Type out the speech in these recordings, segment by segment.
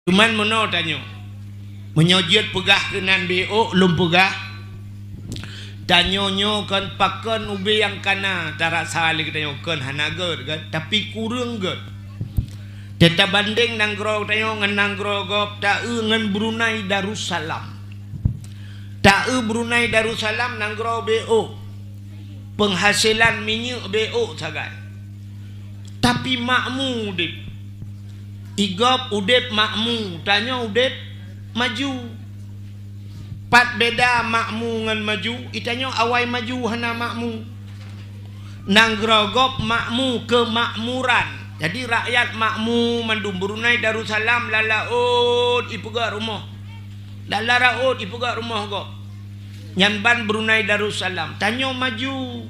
Cuman mono tanyo menyojit pegah kenan BO lum pegah tanyo kan pakan ubi yang kana tarak sali tanyo kan hanager kan tapi kurang kan teta banding nanggro tanyo ngan nanggro gop ta ngan Brunei Darussalam ta Brunei Darussalam nanggro BO penghasilan minyak BO sagai tapi makmu dip igop udep makmu tanya udep maju pat beda makmu ngan maju itanya awai maju hana makmu nanggrogop makmu kemakmuran jadi rakyat makmu mandum Brunei Darussalam lalaut ipuga rumah lalaraut ipuga rumah gop nyanban Brunei Darussalam tanyo maju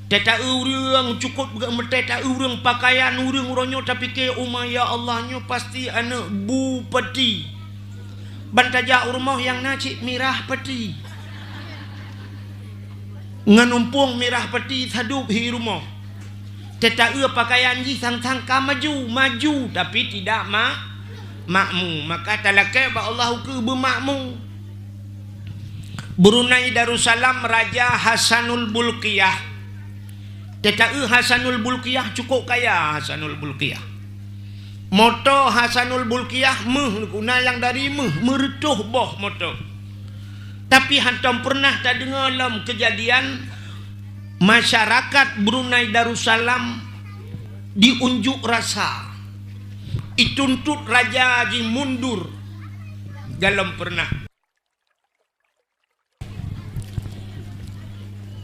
teta urang cukup teta urang pakaian urang uronyo tapi ke ya Allahnya pasti anak bupati bantaja rumah yang nacik mirah peti nganumpung mirah peti sadup hi rumah teta pakaian ji sang-sang ka maju tapi tidak makmu maka talakai ba Allah ke bermakmu Brunei Darussalam Raja Hasanul Bolkiah teta Hasanul Bolkiah cukup kaya Hasanul Bolkiah moto Hasanul Bolkiah guna yang dari meretuh boh moto tapi hantam pernah tak dengar dalam kejadian masyarakat Brunei Darussalam diunjuk rasa dituntut raja ji mundur dalam pernah.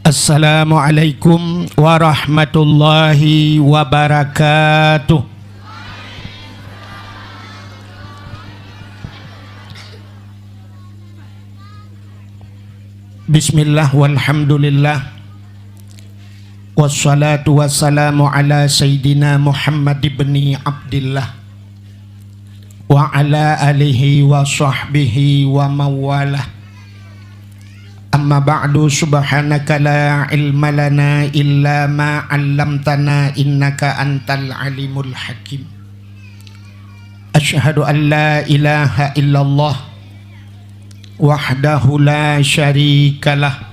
Assalamualaikum warahmatullahi wabarakatuh. Bismillah walhamdulillah wassalatu wassalamu ala sayyidina Muhammad ibni Abdillah wa ala alihi wa sahbihi wa mawalah. Amma ba'du subhanaka la ilma lana illa ma 'allamtana innaka antal alimul hakim. Asyhadu an la ilaha illallah wahdahu la syarikalah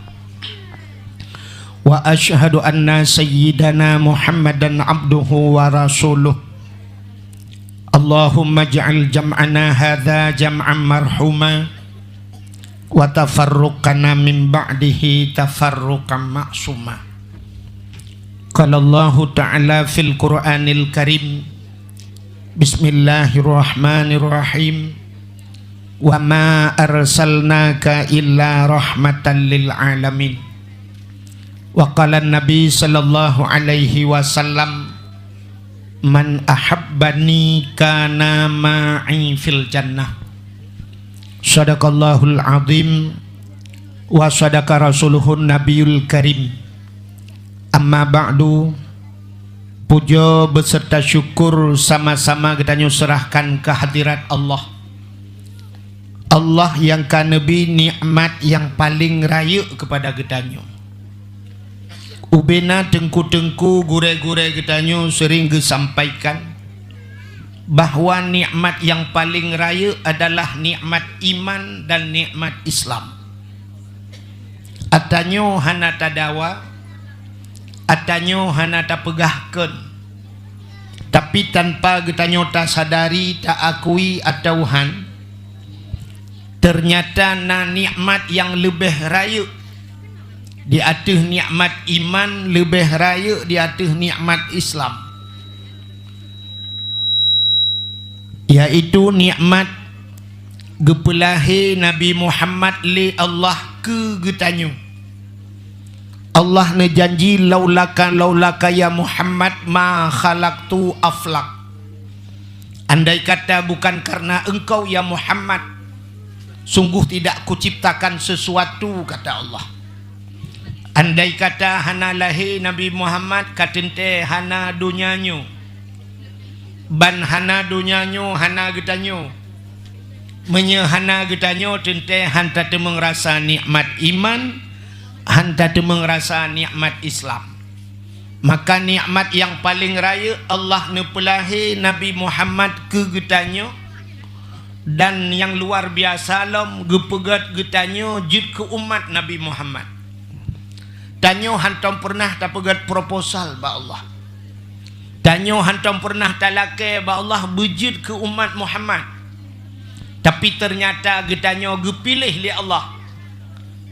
wa asyhadu anna sayyidana Muhammadan abduhu wa rasuluh. Allahumma ij'al jam'ana hadza jam'an marhuma wa tafarruqana min ba'dihi tafarruqan ma'suma. Qala Allah ta'ala fil Qur'anil Karim Bismillahirrahmanirrahim wa ma arsalnaka illa rahmatan lil alamin. Wa qala Nabi sallallahu alaihi wasallam man ahabbani kana ma'i fil jannah. Sadaqallahul azim wa sadaqa rasuluhun nabiyul karim. Amma ba'du, puja beserta syukur sama-sama kita serahkan ke hadirat Allah. Allah yang kanebi nikmat yang paling raya kepada kita. Ubena tengku-tengku gure-gure kita sering disampaikan bahwa nikmat yang paling raya adalah nikmat iman dan nikmat Islam. Atanyo hana tadawa, atanyo hana tapegahkeun, tapi tanpa getanyo tak sadari, tak akui atauhan, ternyata na nikmat yang lebih raya di atas nikmat iman, lebih raya di atas nikmat Islam, yaitu nikmat gepelahi Nabi Muhammad li Allah ke getanyo. Allah ne janji laulaka ya Muhammad ma khalaqtu aflak. Andai kata bukan karena engkau ya Muhammad, sungguh tidak kuciptakan sesuatu, kata Allah. Andai kata hana lahi Nabi Muhammad katente hana dunyanyo, ban hana dunyanyo hana getanyo, menyehana getanyo tente hanta temeng rasa nikmat iman, hanta temeng rasa nikmat Islam. Maka nikmat yang paling raya Allah nepelahi Nabi Muhammad ke getanyo dan yang luar biasa lom gepegat getanyo jid ke umat Nabi Muhammad. Tanyo hantam pernah tak pegat proposal ba Allah. Tanyo hantam pernah talake ba Allah bejid ke umat Muhammad. Tapi ternyata getanyo gepilih li Allah.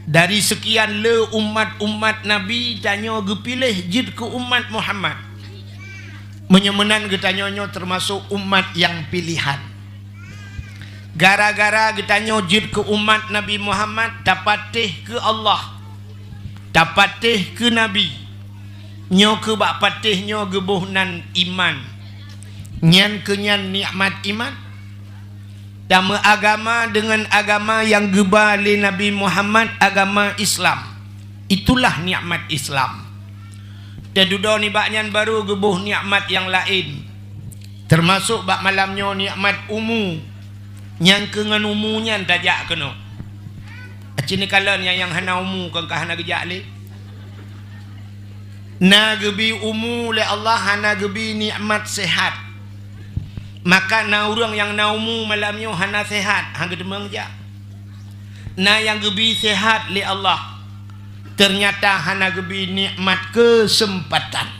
Dari sekian le umat-umat Nabi tanyo gepilih jid ke umat Muhammad. Menyemenan getanyonyo termasuk umat yang pilihan. Gara-gara getanyo jid ke umat Nabi Muhammad dapatih ke Allah. Dapatih ke Nabi. Nyo ke bak patih nyo gebuhnan iman. Nyan kenyan nikmat iman. Dama agama dengan agama yang gebali Nabi Muhammad, agama Islam. Itulah nikmat Islam. Dadudo ni baknyan baru gebuh nikmat yang lain. Termasuk bak malamnya nikmat umu. Yang kengan umunya tajak kena. Acini kalan yang hana umu kan hana gejak le. Na gebi umu le Allah hana gebi nikmat sehat. Maka na orang yang naumu malamnya hana sehat hang gedemeng ja. Na yang gebi sehat li Allah ternyata hana gebi nikmat kesempatan.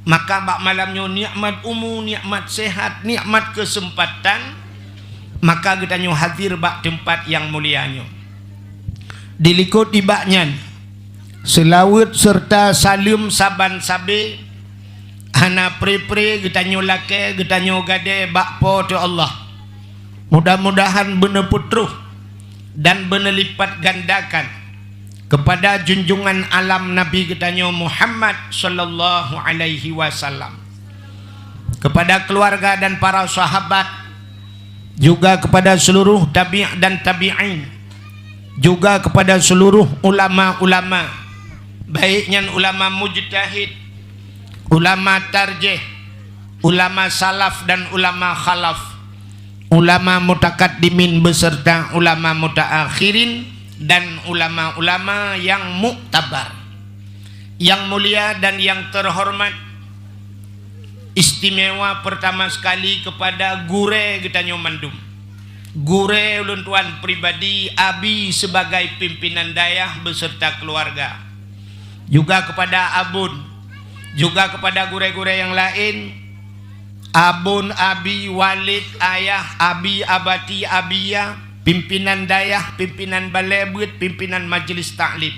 Maka bak malamnya nikmat umu, nikmat sehat, nikmat kesempatan, maka getanyo hadir bak tempat yang mulianyo. Dilikut di baknyan selawat serta salim saban sabe hana pre-pre getanyo lake getanyo gade bakpo tu Allah. Mudah-mudahan benar putruh dan benar lipat gandakan kepada junjungan alam Nabi getanyo Muhammad sallallahu alaihi wasallam, kepada keluarga dan para sahabat, juga kepada seluruh tabi' dan tabi'in, juga kepada seluruh ulama-ulama, baiknya ulama mujtahid, ulama tarjih, ulama salaf dan ulama khalaf, ulama mutakaddimin beserta ulama mutaakhirin, dan ulama-ulama yang muktabar, yang mulia dan yang terhormat. Istimewa pertama sekali kepada gure getanyo mandum, gure ulun tuan pribadi abi sebagai pimpinan dayah beserta keluarga, juga kepada abun, juga kepada gure-gure yang lain, abun, abi, walid, ayah, abi, abati, abiyah, pimpinan dayah, pimpinan balebut, pimpinan majelis taklim,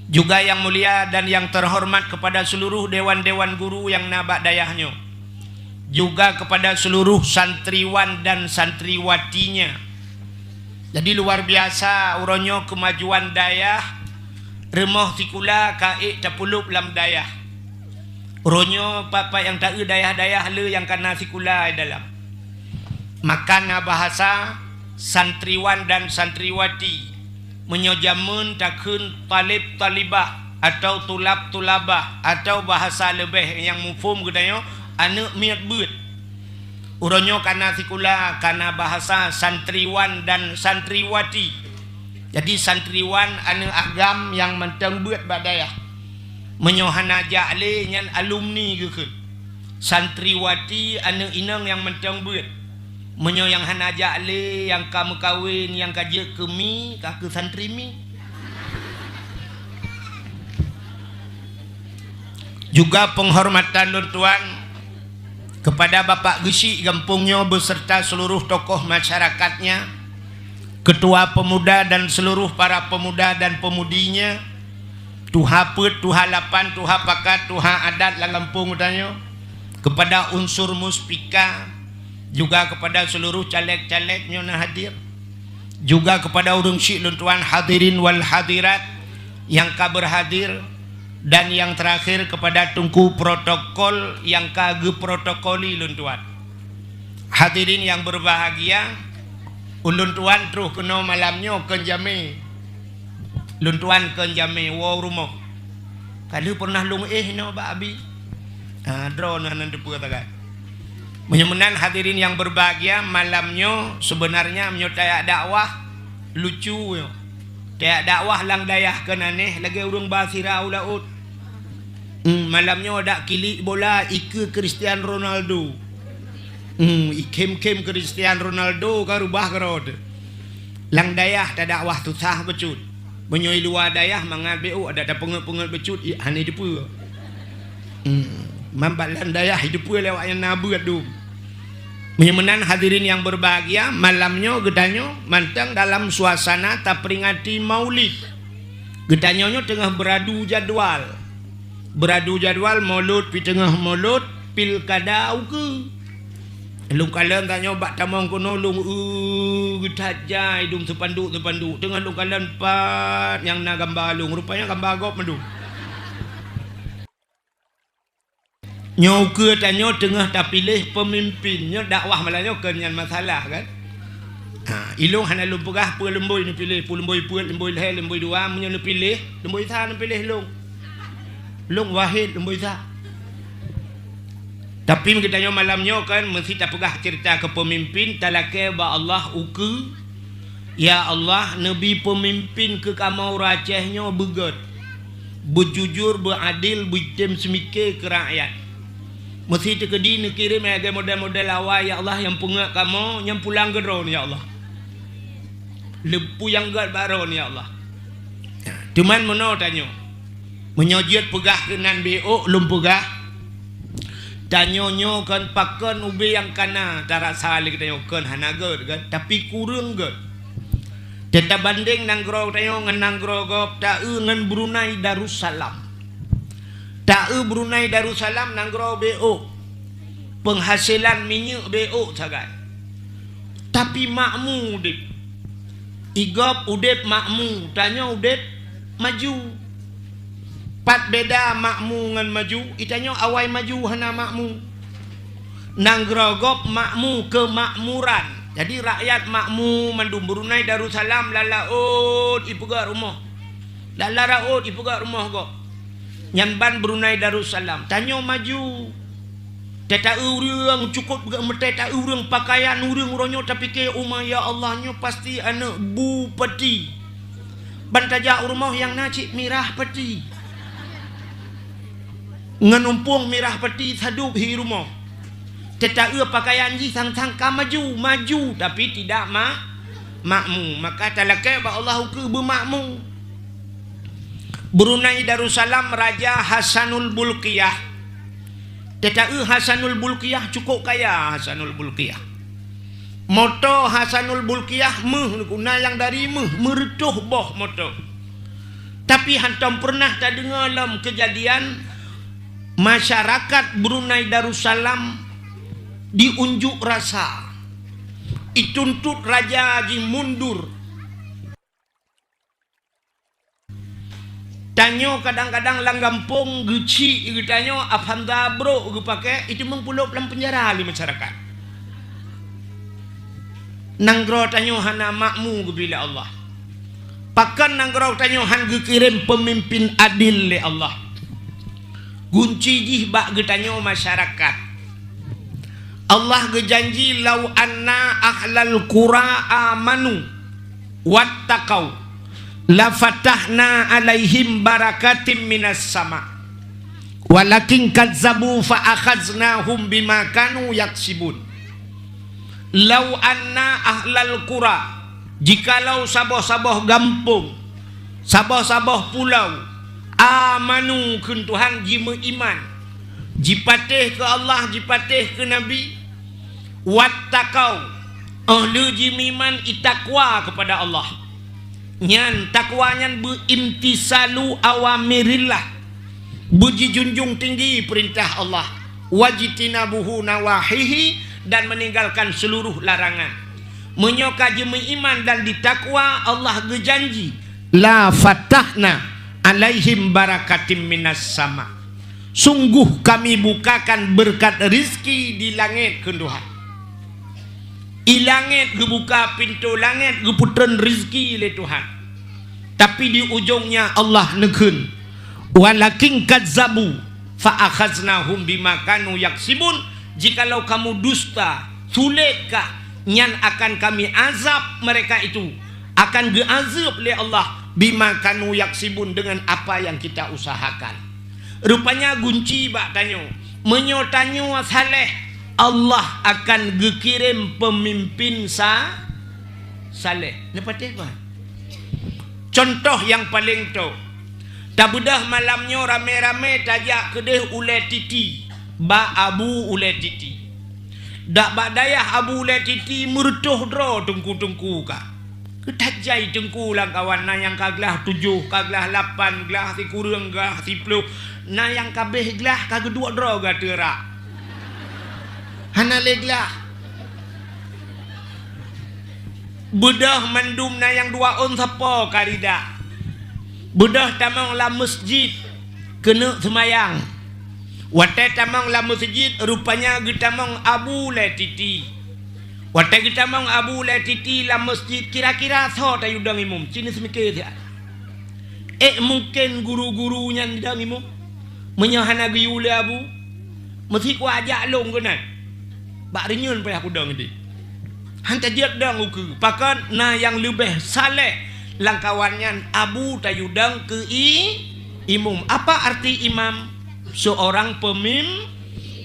juga yang mulia dan yang terhormat kepada seluruh dewan-dewan guru yang nabak dayahnya, juga kepada seluruh santriwan dan santriwatinya. Jadi luar biasa uronyo kemajuan dayah, remoh tikula kaik tapulup lam dayah. Ronyo papa yang tak dayah-dayah le yang kana sikula dalam. Makana bahasa santriwan dan santriwati menyojamun takun talib talibah atau tulab tulabah, atau bahasa lebih yang mufhum gedayo anak miat beut. Uronyo kana sikula kana bahasa santriwan dan santriwati. Jadi santriwan anak agam yang menteng beut badayah. Menyohana ja'le nyan alumni ke. Santriwati anu inang yang mentang beut. Menyo yang hana ja'le yang kamu kawin yang kaje kemi ke santri mi. Juga penghormatan tuan kepada Bapak Gesi Gampungnya beserta seluruh tokoh masyarakatnya, ketua pemuda dan seluruh para pemuda dan pemudinya, tuha put, tuha lapan, tuha pakat, tuha adat Lampung utanyo, kepada unsur muspika, juga kepada seluruh caleg-calegnya na hadir, juga kepada urung syik luntuan hadirin wal hadirat yang ka berhadir, dan yang terakhir kepada tungku protokol yang kage protokoli luntuan. Hadirin yang berbahagia, ulun tuan truh kena malamnya kenjami luntuan kenjami wow rumah. Kalau pernah lung no ba abi. Drone nan depu katakan. Menyemenan hadirin yang berbahagia, malamnya sebenarnya menyutai dakwah lucu yo. Tayak dakwah lang dayah kenaneh lagi urung basira ulaut. Malamnya ada kilik bola Ike Cristiano Ronaldo. Ikem-kem Cristiano Ronaldo ka rubah kerod. Lang dayah tak dakwah tu sah becut. Menyoi luar dayah mangat BO ada pengat-pengat becut hani depa. Mambat lang dayah hidup lewat yang nabu adu. Menyemanan hadirin yang berbahagia, malamnya gedanyo mantang dalam suasana tak peringati Maulid. Gedanyonyo tengah beradu jadwal. Beradu jadwal maulud pi tengah maulud pilkada ke. Lung kalan tak nyoba tamang kono lung getajai dum sepanduk tengah lung kalan pat yang na gambar lung rupanya gambar gop mendu. Nyau ke tanyo tengah tak pilih pemimpinnya dakwah malanyo kenyan masalah kan. Ilung hana lung pegah pu lemboi ni pilih pu lemboi puat lemboi leh lemboi dua menyo ni pilih lemboi sa ni pilih lung wahid lemboi sa. Tapi kita malamnya kan mesti tak pegah cerita ke pemimpin talake ba Allah uku ya Allah nabi pemimpin ke kamau racehnya begot berjujur beradil bertem semike ke rakyat mesti tekedi ni kirim ada model-model awal ya Allah yang punga kamu yang pulang geron ya Allah lepu yang gad baron ya Allah cuman meno tanyo menyojit pegah kenan BO lum pegah tanyonyo kan pakan ubi yang kana tarak salik tanyo kan hanager kan tapi kurang kan teta banding nanggro tanyo ngan nanggro gop ta ngan Brunei Darussalam ta Brunei Darussalam nanggro BO penghasilan minyak BO sagai tapi makmu udip igop udip makmu tanyo udip maju pat beda makmu ngan maju itanyo awai maju hana makmu nanggrogop makmu kemakmuran jadi rakyat makmu mandum Brunei Darussalam lalaut ipuga rumah lala raut ipuga rumah gop nyamban Brunei Darussalam tanyo maju teta urang cukup meteta urang pakaian urang ronyo tapi ke umah ya Allahnya pasti anak bupati bantaja rumah yang nacik mirah peti nganumpung mirah peti sadup hi rumah tetapi pakaian ji sang-sang ka maju tapi tidak makmu maka talakai ba Allah ke bermakmu Brunei Darussalam Raja Hasanul Bolkiah tetapi Hasanul Bolkiah cukup kaya Hasanul Bolkiah moto Hasanul Bolkiah guna yang dari meretuh boh moto tapi hantam pernah tak dengar dalam kejadian masyarakat Brunei Darussalam diunjuk rasa dituntut raja haji mundur tanyo kadang-kadang langgampung geci tanyo afhanda bro pakai itu mengpulup dalam penjara di masyarakat nanggro tanyo hana makmu bila Allah pakan nanggro tanyo han kirim pemimpin adil le Allah kunci jih bak getanyo masyarakat Allah gejanji lau anna ahlal qura amanu wattaqau la fatahna alaihim barakatim minas sama walakin kadzabu fa akhaznahum bima kanu yaksibun lau anna ahlal qura jikalau saboh-saboh gampung saboh-saboh pulau amanu kun Tuhan jima iman jipatih ke Allah jipatih ke Nabi wattaqau ahli jimiman itakwa kepada Allah nyan takwa nyan beimtisalu awamirillah buji junjung tinggi perintah Allah wajitinabuhu nawahihi dan meninggalkan seluruh larangan menyoka jima iman dan ditakwa Allah berjanji la fatahna alaihim barakatim minas sama sungguh kami bukakan berkat rizki di langit kenduhan i langit gebuka pintu langit geputren rizki le Tuhan tapi di ujungnya Allah nekun walakin kadzabu fa akhaznahum bima kanu yaksibun jikalau kamu dusta sulitkah nyan akan kami azab mereka itu akan geazab le Allah bima kanu yaksibun dengan apa yang kita usahakan rupanya gunci bak tanyo menyo tanyo saleh Allah akan gekirim pemimpin saleh. Lepas tu apa? Contoh yang paling tu. Tak bedah malamnya rame-rame tajak kedeh ulai titi. Ba abu ulai titi. Dak bak dayah abu ulai titi mertuh dro tengku-tengku ka. Ketajai tengku lah kawan. Na yang kaglah 7, kaglah 8, gelah si kurang, gelah si 10. Na yang kabeh gelah kagak 2 dro ga terak. Hana leglah. Bedah mandum na yang 2 on sapa karida. Bedah tamang la masjid kena semayang. Watai tamang la masjid rupanya gitamang abu le titi. Watai gitamang abu le titi la masjid kira-kira so ta yudang imum. Cini semikir dia. Mungkin guru-gurunya ndang imum. Menyahana giyule abu. Mesti ku ajak long kenan. Bak renyun payah aku dang ni. Hantar dia dang uku. Pakan na yang lebih saleh langkawannya abu tayudang ke imam. Apa arti imam? Seorang pemimpin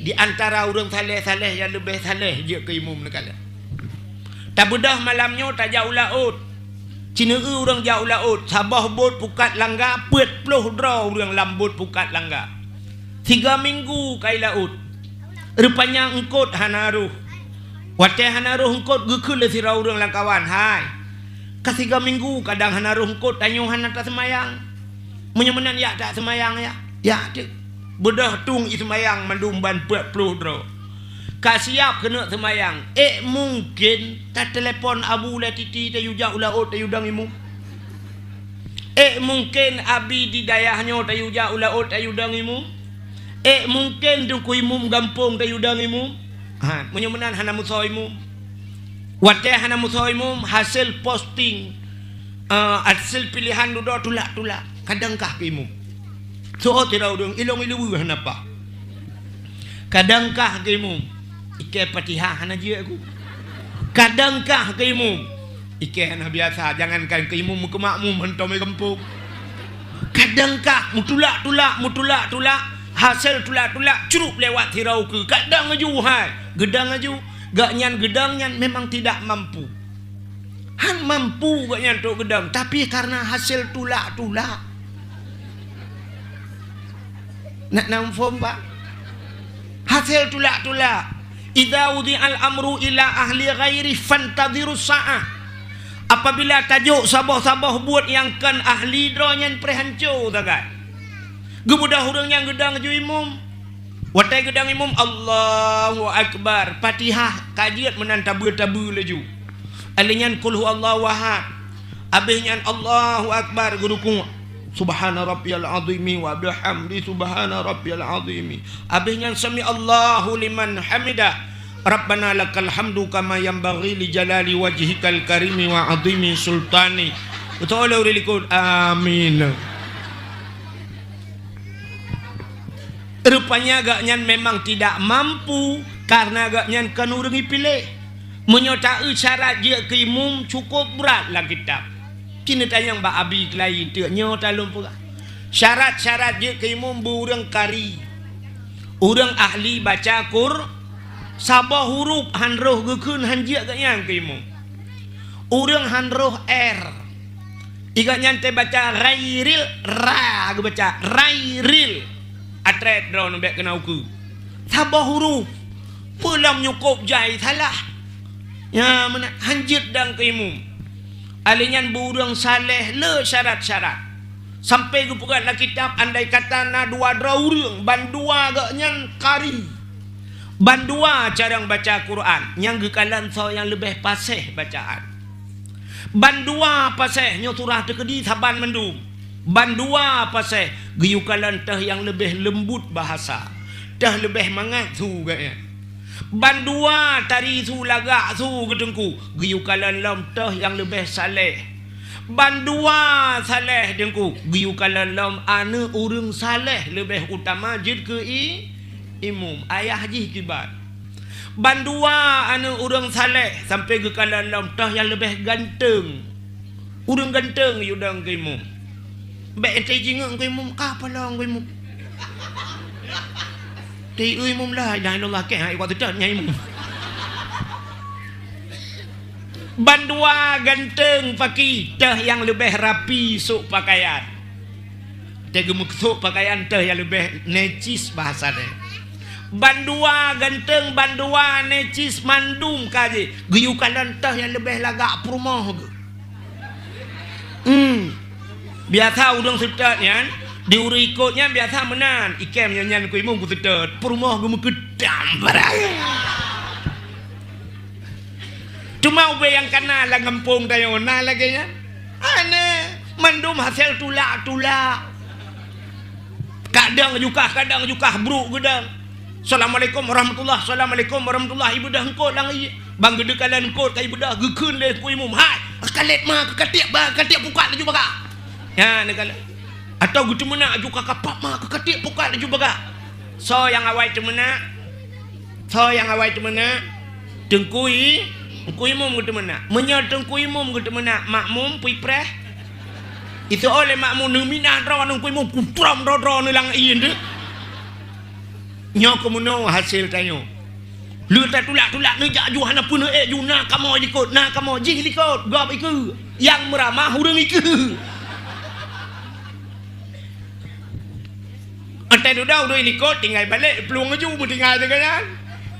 di antara orang saleh-saleh yang lebih saleh dia ke imam negara. Tak bedah malamnya tak jauh laut. Cina orang jauh laut. Sabah bot pukat langgar 40 draw orang lambut pukat langgar. 3 minggu kai laut. Rupanya engkot hanaruh. Watai hanaruh engkot gekul si orang langkawan. Hai. Ka 3 minggu kadang hanaruh engkot tanyo hana tak semayang. Menyemenan ya tak semayang ya. Ya cik. Bedah tung semayang mandumban 40 draw. Ka siap kena semayang. Mungkin tak telefon abu la titi tayu jauh laut tayu dang imu. Mungkin abi di dayahnya tayu jauh laut tayu dang imu. Mungkin dengku imum gampung tayu dang imum. Menyemenan hana muso imum. Watai hana muso imum hasil posting hasil pilihan duduk tulak-tulak. Kadangkah ke imum. So tirau dong ilong ilu hanapa. Kadangkah ke imum. Ike Fatihah hana je aku. Kadangkah ke imum. Ike hana biasa jangankan ke imum ke makmum hentam kampung. Kadangkah mutulak-tulak hasil tulak-tulak curup lewat tirau ke. Kadang aju hai. Gedang aju. Gak nyan gedang nyan memang tidak mampu. Han mampu gak nyan tok gedang. Tapi karena hasil tulak-tulak. Nak namfom pak. Hasil tulak-tulak. Idza wudi'al amru ila ahli ghairi fantadhiru sa'ah. Apabila tajuk sabah-sabah buat yang kan ahli dronyan prehancur takat. Gebudah hurang yang gedang ju imum. Watai gedang imum Allahu Akbar. Fatihah kajiat menan tabu-tabu laju. Alinyan qul huwallahu ahad. Abihnya Allahu Akbar guruku. Subhana rabbiyal azimi wa bihamdi subhana rabbiyal azimi. Abihnya sami Allahu liman hamidah. Rabbana lakal hamdu kama yanbaghi li jalali wajhikal karimi wa azimi sultani. Utawala ulilikun amin. Rupanya agaknya memang tidak mampu karena agaknya kan orang pilih. Menyertai syarat dia ke imum cukup berat lah kitab. Kini tanya Mbak Abi lain tu nyota lumpur. Syarat-syarat dia ke imum burang kari. Orang ahli baca sabah huruf hanroh gekun hanjia agaknya ke imum. Orang hanroh Igaknya te baca rairil ra baca rairil. Atret drone nombek kena uku. Sabah huruf. Pulang nyukup jai salah. Ya mana hanjit dang ke imum. Alinyan burung saleh le syarat-syarat. Sampai ke pukat lah kitab andai kata na 2 draurung bandua agaknya kari. Bandua carang baca Quran. Yang gekalan so yang lebih pasih bacaan. Bandua pasih nyoturah tekedi saban mendum. Bandua pasih giyukalan teh yang lebih lembut bahasa. Teh lebih mangat su gaya. Bandua tari su lagak su gedengku. Giyukalan lam teh yang lebih saleh. Bandua saleh dengku. Giyukalan lam ane urang saleh lebih utama jid ke imum. Ayah jih kibat. Bandua ane urang saleh sampai gekalan lam teh yang lebih ganteng. Urang ganteng yudang ke imum. Baik ente jingak ke imum ka palang ke imum. Ti mum lah dah Allah ke hai waktu dah nyai mum. Bandua ganteng pakai teh yang lebih rapi sok pakaian. Teh gemuk sok pakaian teh yang lebih necis bahasa deh. Bandua ganteng, bandua necis mandum kaji. Guyukan teh yang lebih lagak perumah ke. Biasa udang sedap kan. Diuri ikutnya biasa menan. Ikem nyanyian ku imum ku sedap. Perumah gue kedam barang. Cuma ube yang kena lah ngempung tayo na lagi nya. Aneh, mandum hasil tulak-tulak. Kadang juga bro gedang. Assalamualaikum warahmatullah. Assalamualaikum warahmatullah. Ibu dah engkau lang iya. Bang gede kalian engkau kai ibu dah gekeun le ku imum. Hai, kalet mah kekatiak ba, katiak buka laju baga. Ya, ne kala. Atau gitu mena juga kapak mah kekatiak buka laju baga. So yang awai tu mena. Tengkui imum gitu mana? Menyerteng ku imum gitu mana? Makmum pipreh. Itu oleh makmum numinan rawan ku imum putram rodro nilang ieu deh. Nyo kemuno hasil tanyo. Lu tak tulak-tulak ni jak juhana pun juna kamu ikut. Nah kamu jih ikut. Gap iku. Yang meramah urang iku. Antai udah ikut tinggal balik peluang aju tinggal dengan.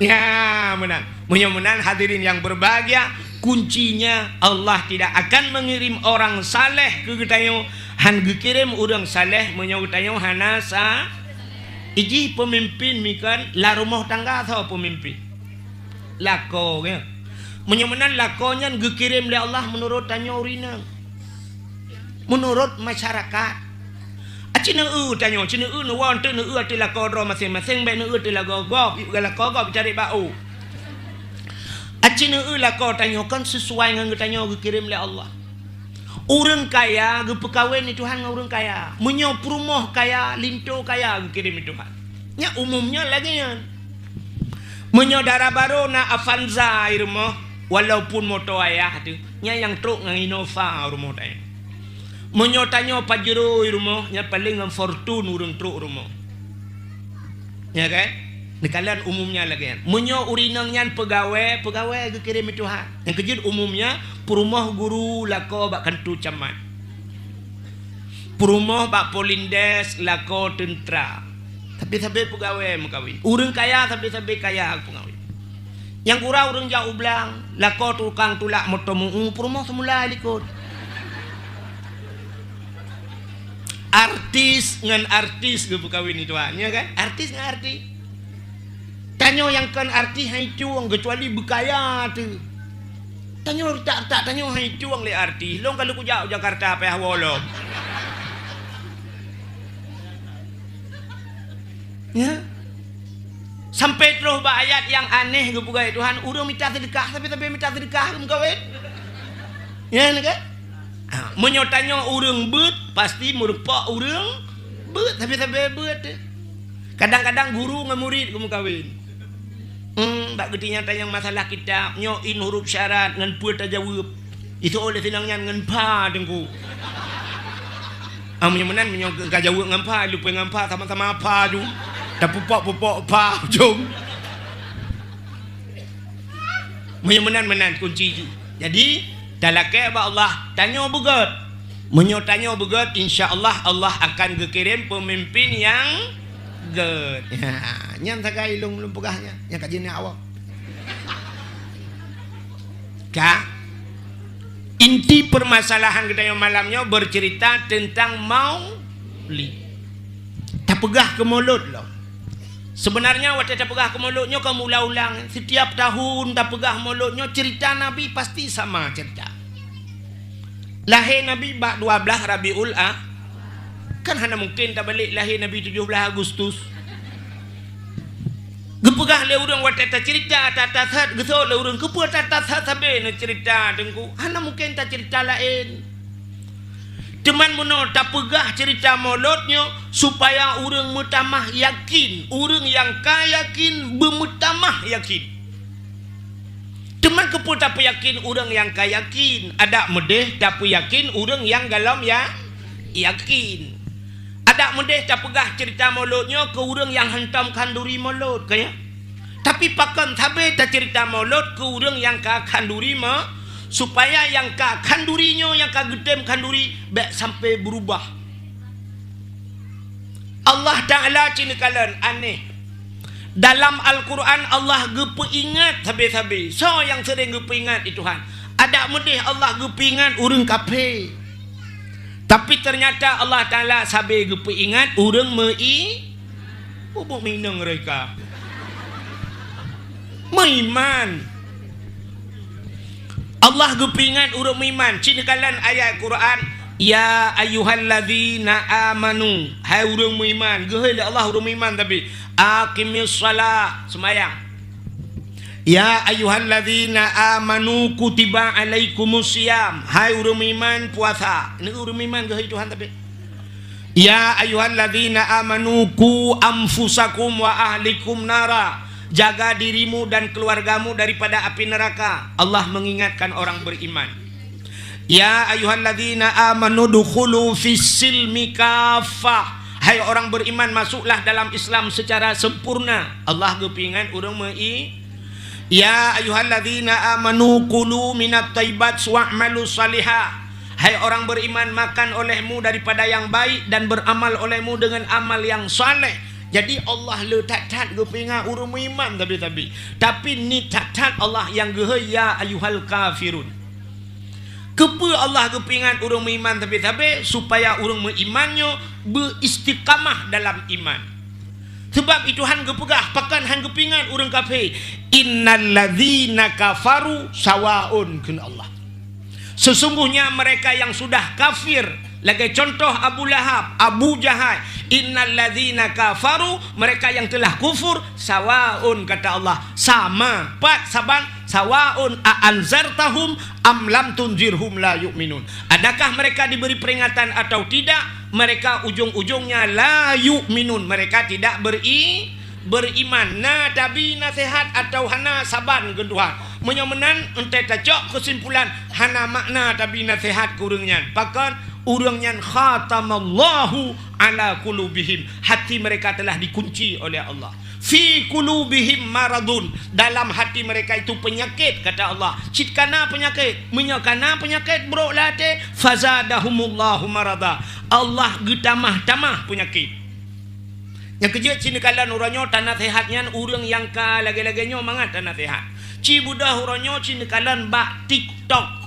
Ya, menang. Mudah-mudahan hadirin yang berbahagia, kuncinya Allah tidak akan mengirim orang saleh ke ketayo, han kirim orang saleh menyau ketayo hanasa. Iji pemimpin mikan la rumah tangga atau pemimpin. Lako ya. Mudah-mudahan lakonya dikirim oleh Allah menurut tanyo urina. Menurut masyarakat. Cina tanyo cina nu wan tu nu ati lako ro masing-masing bae nu ati lako gop, lako gop cari bau. Acina lako tanyakan sesuai dengan tanyo dikirim oleh Allah. Orang kaya ge pekawin ni Tuhan dengan orang kaya. Menyo perumah kaya, linto kaya dikirim Tuhan. Nya umumnya lagi yan. Menyo darah baru na Avanza rumah walaupun motor ayah tu. Nya yang truk dengan Innova rumah tanya. Menyo tanyo Pajero rumah nya paling dengan Fortune urang truk rumah. Ya kan? Di kalian umumnya lagi kan. Menyo urinang nyan pegawai dikirim Tuhan. Yang kejut umumnya perumah guru lako bak kantu camat. Perumah bak polindes lako tentera. Tapi sampai pegawai mengkawin. Urang kaya sampai kaya pegawai. Yang kurang urang jauh belang lako tukang tulak motor perumah semula likut. Artis dengan artis ge kawin itu ya kan? Artis dengan artis. Tanyo yang kan artis hai cuang kecuali bekaya tu. Tanyo tak tanyo hai cuang le artis. Long kalau ku jauh Jakarta apa hawolo. Ya. Sampai terus ayat yang aneh ke bukai Tuhan, urang minta sedekah tapi minta sedekah ke kawin. Ya kan? Menyotanyo urang bet pasti merupak urang bet tapi bet. Kadang-kadang guru dengan murid kamu kawin. Tak getinya tanya masalah kitab nyoin huruf syarat dengan buat tajawab. Itu oleh senangnya dengan pa dengku. Menyemenan menyok kajawab dengan pa lupa dengan pa sama-sama apa tu. Dah pupok pa jom. Menyemenan kunci. Jadi dalake ba Allah tanya begat. Menyotanya begat insya-Allah Allah akan kirim pemimpin yang good. Ya, nyam sakai lung pegahnya. Yang kajian awak. Kak, inti permasalahan kita yang malamnya bercerita tentang maulid. Tak pegah ke mulut loh. Sebenarnya waktu tak pegah ke mulutnya kamu ulang-ulang. Setiap tahun tak pegah mulutnya cerita Nabi pasti sama cerita. Lahir Nabi bak 12 Rabiul kan hanya mungkin tak balik lahir Nabi 17 Agustus. Gepegah le urang wat tak cerita tatat gesot le urang kepu tatat sabe ne cerita dengku. Hanya mungkin tak cerita lain. Teman mono tak pegah cerita molotnya supaya urang mutamah yakin, urang yang kayakin bermutamah yakin. Teman kepu tak yakin urang yang kayakin, ada medeh tak yakin urang yang galam ya yakin. Ada medeh tak pegah cerita mauludnya ke orang yang hentam kanduri maulud kaya. Tapi pakan tabe tak cerita maulud ke orang yang ka kanduri ma supaya yang ka kandurinya yang ka gedem kanduri baik sampai berubah. Allah Ta'ala cina kalian aneh. Dalam Al-Quran Allah gepeingat sabi-sabi. So yang sering gepeingat itu Tuhan. Ada medeh Allah gepeingat orang kafir. Tapi ternyata Allah Ta'ala sabi gepeingat orang mei bubuk minang mereka. Meiman. Allah gepeingat orang meiman. Cina kalian ayat Quran. Ya ayyuhalladzina amanu. Hai orang meiman. Gehai Allah orang meiman tapi. Aqimis salat. Semayang. Ya ayyuhalladzina amanu kutiba alaikumusiyam. Hai orang iman puasa. Ini orang iman ke Tuhan tapi. Ya ayyuhalladzina amanu ku anfusakum wa ahlikum nara. Jaga dirimu dan keluargamu daripada api neraka. Allah mengingatkan orang beriman. Ya ayyuhalladzina amanu dukhulu fis-silmi kaffah. Hai orang beriman masuklah dalam Islam secara sempurna. Allah gepingan orang mei. Ya ayyuhalladzina amanu kulu minat thayyibat wa'malu salihah. Hai orang beriman makan olehmu daripada yang baik dan beramal olehmu dengan amal yang saleh. Jadi Allah letak-tak gepingan orang beriman tapi ni tak Allah yang gehe ya ayyuhal kafirun. Kepa Allah gepingan orang beriman tapi supaya orang berimannya beristiqamah dalam iman. Sebab itu han gepegah pakan han gepingan orang kafir. Innal ladzina kafaru sawaun kun Allah. Sesungguhnya mereka yang sudah kafir. Lagi contoh Abu Lahab, Abu Jahal. Innal ladzina kafaru, mereka yang telah kufur sawaun kata Allah. Sama, pat saban sawaun a'anzartahum am lam tunzirhum la yu'minun. Adakah mereka diberi peringatan atau tidak? Mereka ujung-ujungnya la yu'minun. Mereka tidak beriman. Na tabi nasihat atau hana saban kedua. Menyomenan entai tacok kesimpulan hana makna tabi nasihat kurangnya. Bahkan urangnya khatamallahu ala qulubihim. Hati mereka telah dikunci oleh Allah. Fi qulubihim maradun. Dalam hati mereka itu penyakit kata Allah. Citkana penyakit, menyakana penyakit bro late fazadahumullahu marada. Allah getamah-tamah penyakit. Yang kerja cina kalian uranyo tanah sehatnya urang yang ka lagi-laginya mangat tanah sehat. Ci budah uranyo cina kalian bak TikTok.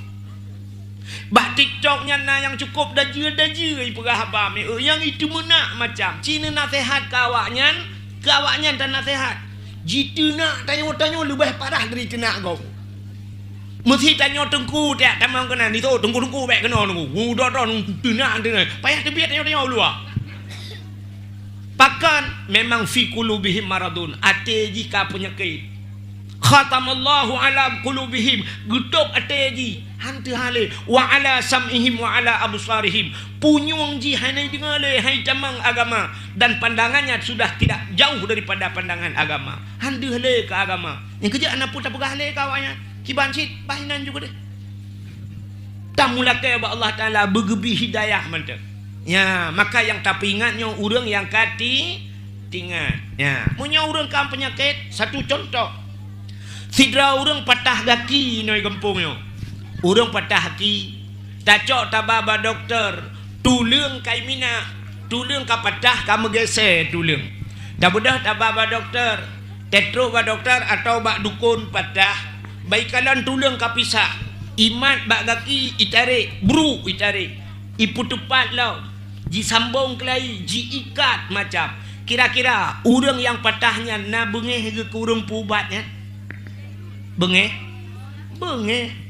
Bak TikToknya na yang cukup daje-daje perah abam yang itu menak macam cina nasihat kawaknya tak nasihat. Jita nak tanya-tanya lebih parah dari kena kau. Mesti tanya tengku tak tamang kena ni tu tengku baik kena tengku. Udah nak payah tebiat tanya-tanya luar. Pakan memang fi qulubihim maradun. Ate jika penyakit. Khatamallahu ala qulubihim. Getuk ate ji. Hantu hale wa ala sam'ihim wa ala absarihim. Punyung ji hanai dengale hai tamang agama dan pandangannya sudah tidak jauh daripada pandangan agama. Hantu hale ke agama. Yang kerja anak pun tak pegah hale kawannya. Kiban cit bahinan juga deh. Tamulakai Allah Taala bergebi hidayah mantap. Ya, maka yang tak ingatnya urang yang kati tingat. Ya, punya urang kam penyakit satu contoh. Sidra urang patah kaki noi kampungnya. Urang patah hati, tacok tababa doktor, tulung kai mina, tulung ka patah kamu geser tulung. Dah bedah tababa doktor, tetro ba doktor atau bak dukun patah, baikalan tulung ka pisah. Imat bak kaki itarik, bru itarik. Ipu tepat lau, ji sambung kelai, ji ikat macam. Kira-kira urang yang patahnya na bengeh ke urang pubatnya. Bengeh? Bengeh.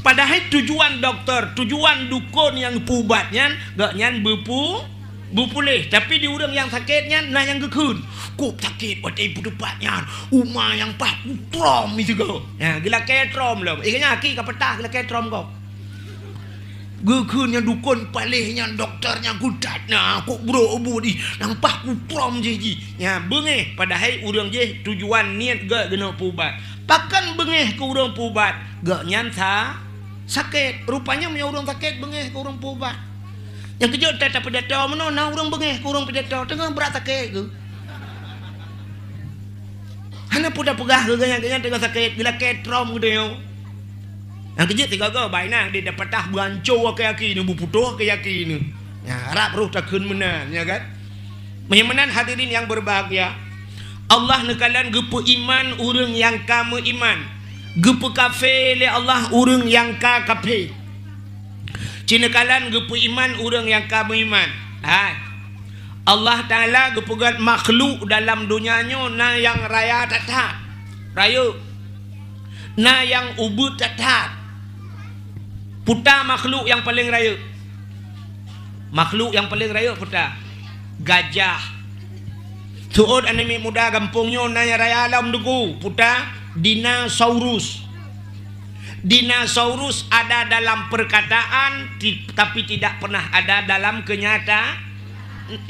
Padahal tujuan doktor, tujuan dukun yang pubatnya gak nyan bupulih. Tapi di orang yang sakitnya nah yang gekun. Kok sakit pada ibu dupatnya. Umah yang pak trom itu kau. Ya, gila ketrom loh. Ikanya aki ka petah gila ketrom kau. Gekun yang dukun palihnya dokternya gudatnya. Kok bro obu di nampak trom je. Ya, bengeh padahal orang je tujuan niat gak kena pubat. Pakan bengeh ke orang pubat gak nyan sakit, rupanya punya orang sakit bengeh ke orang pubat. Yang kejut tak pedato mana na urang bengeh kurang pedato tengah berat sakit ke. Hana pun dah pegah ke ganya tengah sakit bila ketrom gede yo. Yang kejut tiga go baik nah dia dapat tah beranco ke yaki ni buputuh ke yaki ni. Ya harap ruh tak keun menan ya kan. Menan hadirin yang berbahagia. Allah nekalan gepe iman urang yang kamu iman. Gepe kafir le Allah urang yang ka kafir. Cina kalan gepe iman urang yang kamu iman. Allah Ta'ala gepegat makhluk dalam dunianya na yang raya tatat. Raya. Na yang ubud tatat. Puta makhluk yang paling raya. Makhluk yang paling raya puta. Gajah. Tuod anime muda kampungnya na yang raya alam duku. Puta dinosaurus. Dinosaurus ada dalam perkataan tapi tidak pernah ada dalam kenyataan.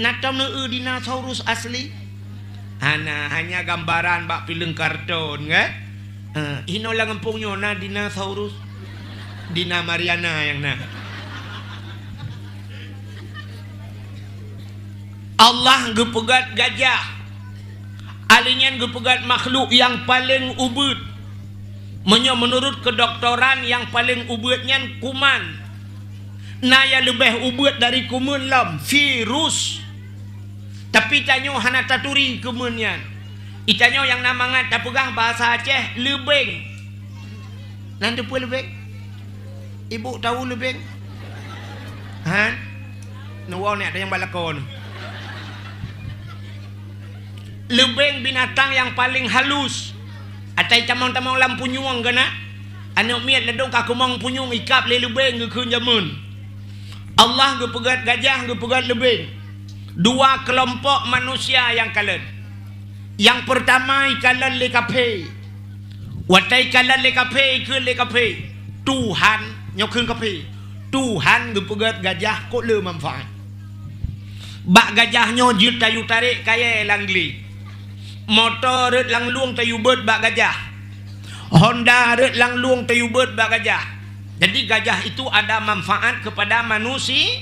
Natam dinosaurus asli. Hanya gambaran bak film kartun kan. Ino lang kampungnya na dinosaurus. Dina Mariana yang na. Allah gepegat gajah. Alinyan gepegat makhluk yang paling ubud. Menurut kedoktoran yang paling ubudnya kuman. Naya lebih ubud dari kuman lam virus. Tapi tanyo hana taturi kumannya. Itanyo yang namangat tak pegang bahasa Aceh lebeng. Nanti pun lebeng. Ibu tahu lebeng? Nuwau ni ada yang balakon. Lebeng binatang yang paling halus. Atai tamang-tamang lampu nyuang kena. Anak miat ledong kakumang punyung ikap le lebeng ke kun jamun. Allah gepegat gajah gepegat lebeng. Dua kelompok manusia yang kalan. Yang pertama ikalan le kape. Watai kalan le kape ke le kape. Tuhan nyokun kape. Tuhan gepegat gajah kok le manfaat. Bak gajahnya jut tayu tarik kaya langli. Motor red lang luang tayu bird bak gajah. Honda red lang luang tayu bird bak gajah. Jadi gajah itu ada manfaat kepada manusia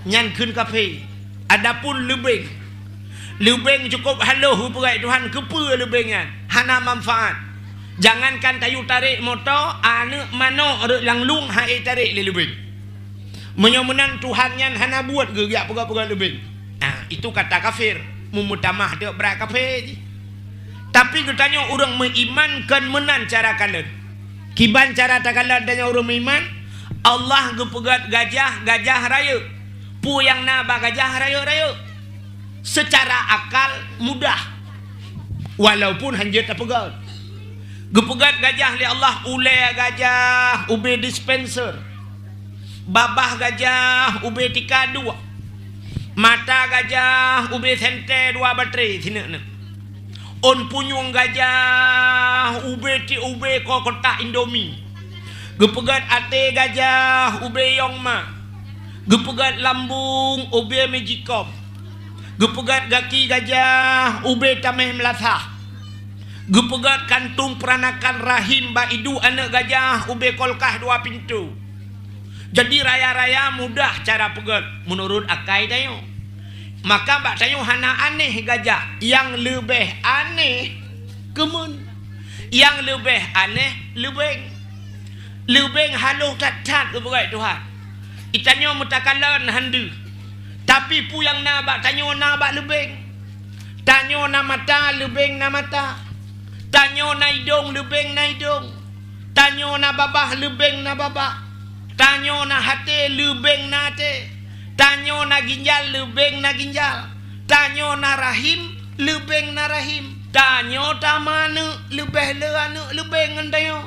nyan kun kafe. Adapun lebeng. Lebeng cukup haluh perai Tuhan kepa lebengnya. Hana manfaat. Jangankan tayu tarik motor, ane mano red lang luang hai tarik le lebeng. Menyomenan Tuhan nyan hana buat gerak perai lebeng. Itu kata kafir. Mumutamah dia berat kafir je. Tapi katanya orang mengimankan menan cara kalian. Kiban cara tak kalian tanya orang beriman. Allah gepegat gajah raya. Pu yang naba gajah raya. Secara akal mudah. Walaupun hanjat tak pegat. Gepegat gajah li Allah ulai gajah ube dispenser. Babah gajah ube tika dua. Mata gajah ube sente dua baterai sini ni. On punyung gajah ube ko kotak Indomie. Gepegat ate gajah ube Yongma. Gepegat lambung ube Magicom. Gepegat gaki gajah ube Tameh Melasah. Gepegat kantung peranakan rahim baidu anak gajah ube kolkah dua pintu. Jadi raya-raya mudah cara pegat menurut akai dayo. Maka bak tayo hana aneh gajah. Yang lebih aneh kemun. Yang lebih aneh lebeng. Lebeng haluh tat-tat ke berai Tuhan. Itanyo mutakalan handu. Tapi pu yang na bak tanyo na bak lebeng. Tanyo na mata lebeng na mata. Tanyo na hidung lebeng na hidung. Tanyo na babah lebeng na babah. Tanyo na hati lebeng na hati. Tanyo na ginjal lebeng na ginjal. Tanyo na rahim lebeng na rahim. Tanyo tamane lebih leanu lebeng ngandayo.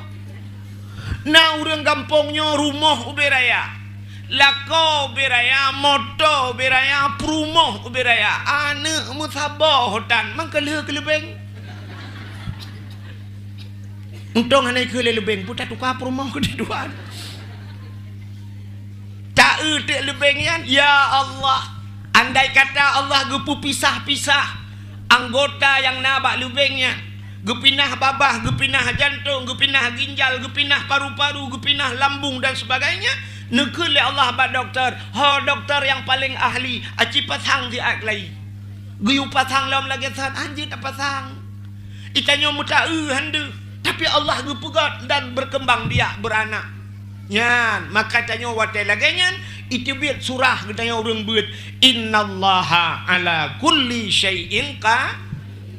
Na urang kampungnya rumah uberaya. Lako uberaya, moto uberaya, perumoh uberaya. Ane musabah hotan mangkele ke lebeng. Untung hanai ke lebeng putar tukar perumoh ke duaan. Tak utik lebengnya. Ya Allah. Andai kata Allah gepu pisah-pisah anggota yang nabak lebengnya. Gepinah babah, gepinah jantung, gepinah ginjal, gepinah paru-paru, gepinah lambung dan sebagainya. Nekul Allah ba doktor. Doktor yang paling ahli. Aci pasang di aklai. Guyu pasang lam lagi san anjir tak pasang. Itanyo muta handu. Tapi Allah gupegat dan berkembang dia beranak. Nyan, maka tanyo watai lagi nyan. Itu biar surah katanya orang buat. Innallaha ala kulli syai'in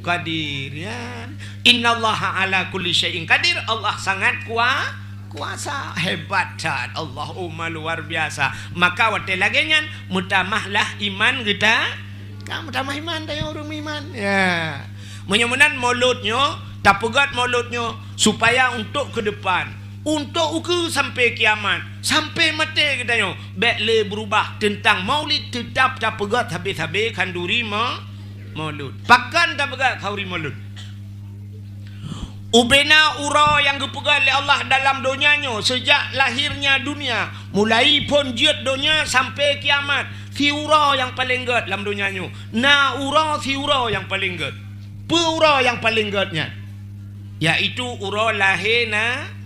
qadir. Ya. Innallaha ala kulli syai'in qadir. Allah sangat kuasa, hebat Allahumma luar biasa. Maka watai lagi nyan mutamahlah iman kita. Kamu mutamah iman tanya orang iman. Ya. Menyemenan mauludnya, tak pegat mauludnya supaya untuk ke depan. Untuk ukur sampai kiamat, sampai mati katanya, bekle berubah tentang maulid tetap tak pegat habis-habis kanduri maulud. Pakan tak pegat khauri maulud. Ubena ura yang dipegat oleh Allah dalam dunianya sejak lahirnya dunia, mulai pun jiat dunia sampai kiamat. Si ura yang paling gat dalam dunianya. Na ura si ura yang paling gat. Ura yang paling gatnya, yaitu ura lahirna.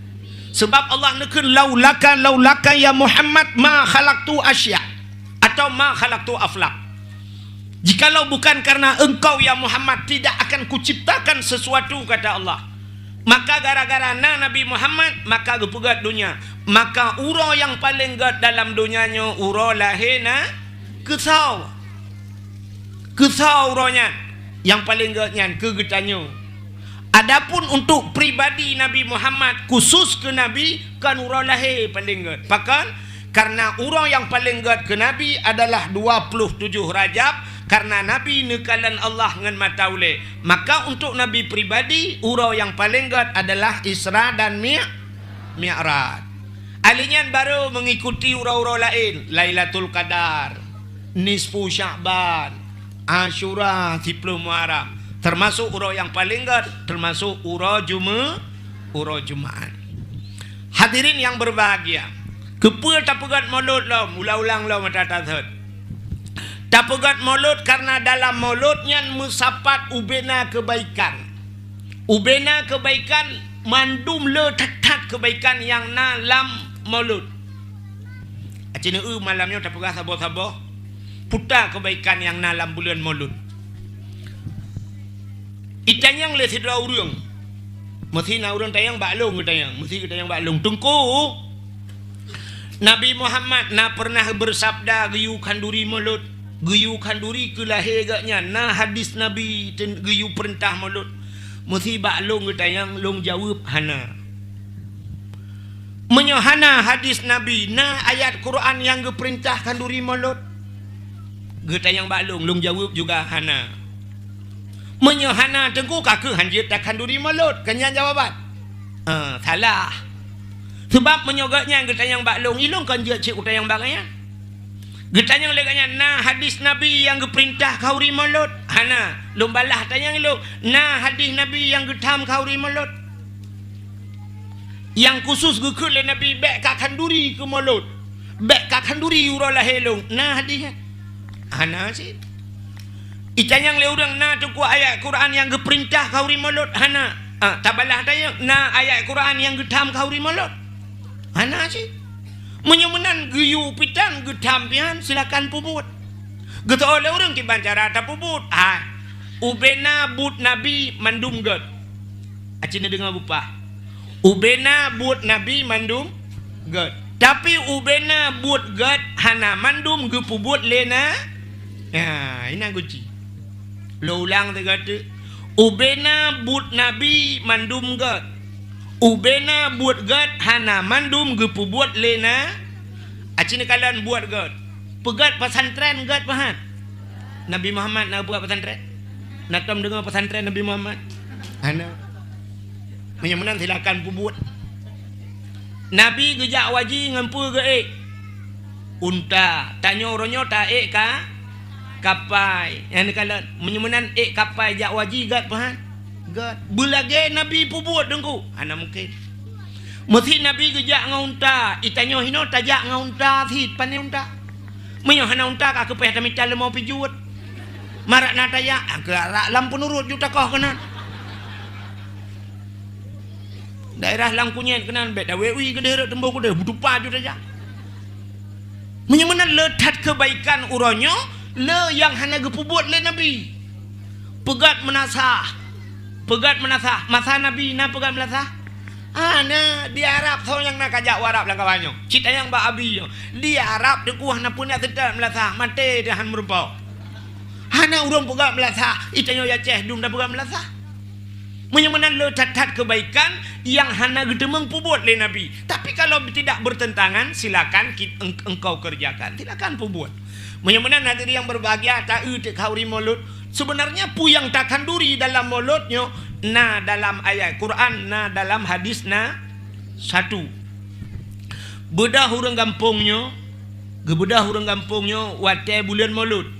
Sebab Allah nekun laulaka ya Muhammad ma khalaqtu asya atau ma khalaqtu aflak. Jikalau bukan karena engkau ya Muhammad tidak akan kuciptakan sesuatu kata Allah. Maka gara-gara Nabi Muhammad maka gepegat dunia. Maka ura yang paling gat dalam dunianya ura lahirna kesau. Kesau uranya yang paling gatnya kegetannya. Adapun untuk pribadi Nabi Muhammad khusus ke Nabi kan urang lahir paling gat. Bahkan karena urang yang paling gat ke Nabi adalah 27 Rajab karena Nabi nekalan Allah dengan mata ulih. Maka untuk Nabi pribadi urang yang paling gat adalah Isra dan Mi'raj. Alinyan baru mengikuti urang-urang lain, Lailatul Qadar, Nisfu Sya'ban, Asyura, 10 Muharram. Termasuk urau yang paling gat, termasuk urau Jumaat. Hadirin yang berbahagia, kepul tak pegat maulud lo, mula-ulang lo mata tazhud. Tak pegat maulud karena dalam mauludnya musapat ubena kebaikan. Ubena kebaikan mandum le tat kebaikan yang dalam maulud. Acina malamnya tak pegat sabo-sabo. Putar kebaikan yang dalam bulan maulud. Itanyang le sidra urang. Mesti na urang tayang baklung tayang, mesti tayang baklung. Tungku. Nabi Muhammad na pernah bersabda geyu kanduri maulud. Geyu kanduri ke lahir gaknya na hadis Nabi geyu perintah maulud. Mesti baklung tayang long jawab hana. Menyohana hadis Nabi na ayat Quran yang geperintah kanduri maulud. Getayang baklung long jawab juga hana. Menyohana tengku kaku hanjit tak kanduri maulud. Kenyan jawaban. Salah. Sebab menyogatnya getanyang baklung ilung kan je cik utayang bagaya. Getanyang leganya na hadis Nabi yang geperintah kauri maulud. Hana, lombalah tanyang ilung na hadis Nabi yang getam kauri maulud. Yang khusus gekul le Nabi bek ka kanduri ke maulud. Bek ka kanduri uralah helung. Na hadis. Hana sih. Itanyang le urang na tu ku ayat Quran yang geperintah kauri maulud hana. Tabalah tayang na ayat Quran yang getam kauri maulud. Hana sih. Menyemenan geyu pitan getam pian silakan pubut. Geto oleh urang ki bancara ta pubut. Ubena but Nabi mandum gat. Acina dengar bupa. Ubena but Nabi mandum gat. Tapi ubena but gat hana mandum ge pubut lena. Ya, ini guci. Lo ulang dia kata ubena but Nabi mandum gat. Ubena buat gat hana mandum gepu buat lena. Acina kalian buat gat. Pegat pesantren gat pahan. Nabi Muhammad nak buat pesantren. Nak tam dengar pesantren Nabi Muhammad. Hana. Menyemenan silakan pubut. Nabi gejak waji ngampu ge unta. Tanya orangnya tak ka kapai. Yang kala menyemenan kapai jak waji gat pahan. Gat. Belage Nabi pubut dengku. Ana mungkin. Mesti Nabi gejak ngaunta. Itanyo hino tajak ngaunta thit pane unta. Menyo hana unta ka kepeh tamita le mau pijut. Marak na tajak agak lampu nurut juta kah kenan. Daerah Langkunyen kenan bet dawewi ke daerah tembok ku dah butupa ju tajak. Menyemenan letat kebaikan uronyo le yang hana gepubuat le Nabi. Pegat menasah. Masa Nabi na pegat menasah. Na di Arab tau yang nak kajak warap lang kawanyo. Cita yang ba abi yo. Di Arab de kuah na punya tidak menasah. Mate dia han merumpau. Hana urang pegat menasah. Itanyo ya ceh dum dah pegat menasah. Menyemenan letat kebaikan yang hana gedemeng pubuat le Nabi. Tapi kalau tidak bertentangan, silakan engkau kerjakan. Silakan pubuat. Menyemenan hadirin yang berbahagia, ta'u tekhauri mulut. Sebenarnya puyang takkan duri dalam mulutnya. Na dalam ayat Quran, na dalam hadis na satu. Bedah hurang kampungnya, watai bulan mulut.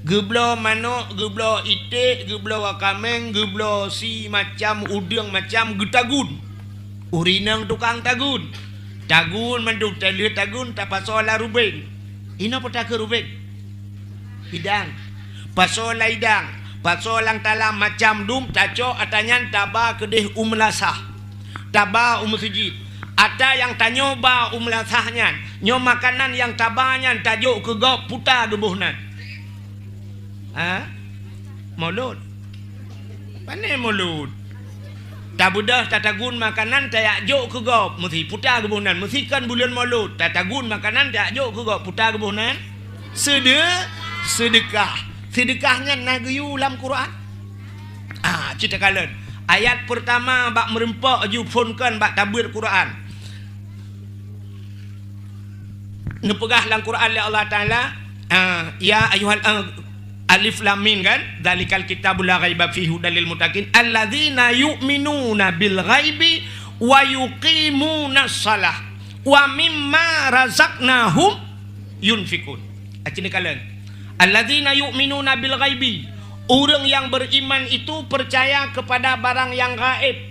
Geblo manok, geblo itik, geblo wakameng, geblo si macam udang macam getagun. Urinang tukang tagun. Tagun manduk tali tagun tak pasola rubeng. Ino peta ke rubeng. Hidang. Pasola hidang. Pasolang talam macam dum taco atanyan taba kedih umlasah. Taba sujid. Ada yang tanyoba umlasahnya. Nyo makanan yang tabanyan tajuk ke gop puta gebuhnan. Mulut. Pandai mulut. Tak budah tatagun makanan tak jok ke gop. Mesti putar kebunan. Mesti kan bulan mulut. Tatagun makanan tak jok ke gop. Putar kebunan. Sedekah. Sedekahnya nagayu dalam Quran. Cerita kalian. Ayat pertama bak merempak jufonkan bak tabir Quran. Ngepegah dalam Quran oleh Allah Ta'ala. Ya ayuhal Alif Lam Mim kan, dzalikal kitabul la raiba fihi hudal lil muttaqin alladzina yu'minuna bil ghaibi wa yuqimunas shalah wa mimma razaqnahum yunfikun. Acini kalian. Alladzina yu'minuna bil ghaibi. Orang yang beriman itu percaya kepada barang yang gaib.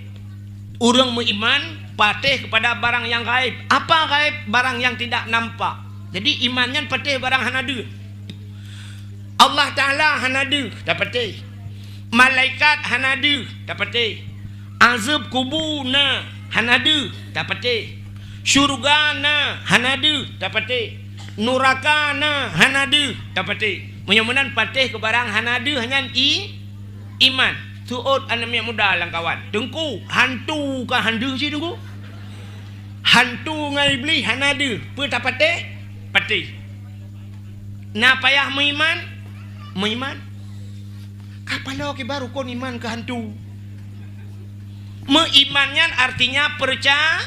Orang beriman patih kepada barang yang gaib. Apa gaib? Barang yang tidak nampak. Jadi imannya patih barang hanadu. Allah Ta'ala hanadu dapati. Malaikat hanadu dapati. Azab kubuna hanadu dapati. Syurgana hanadu dapati. Nurakana hanadu dapati. Menyemenan patih ke barang hanadu hanya iman. Tuot anak muda lang kawan. Tengku hantu ka handu si tengku. Hantu ngai beli hanadu. Apa dapati? Pati. Na payah mengiman. Mengiman. Kapalo ke baru kon iman ke hantu. Mengimannya artinya percaya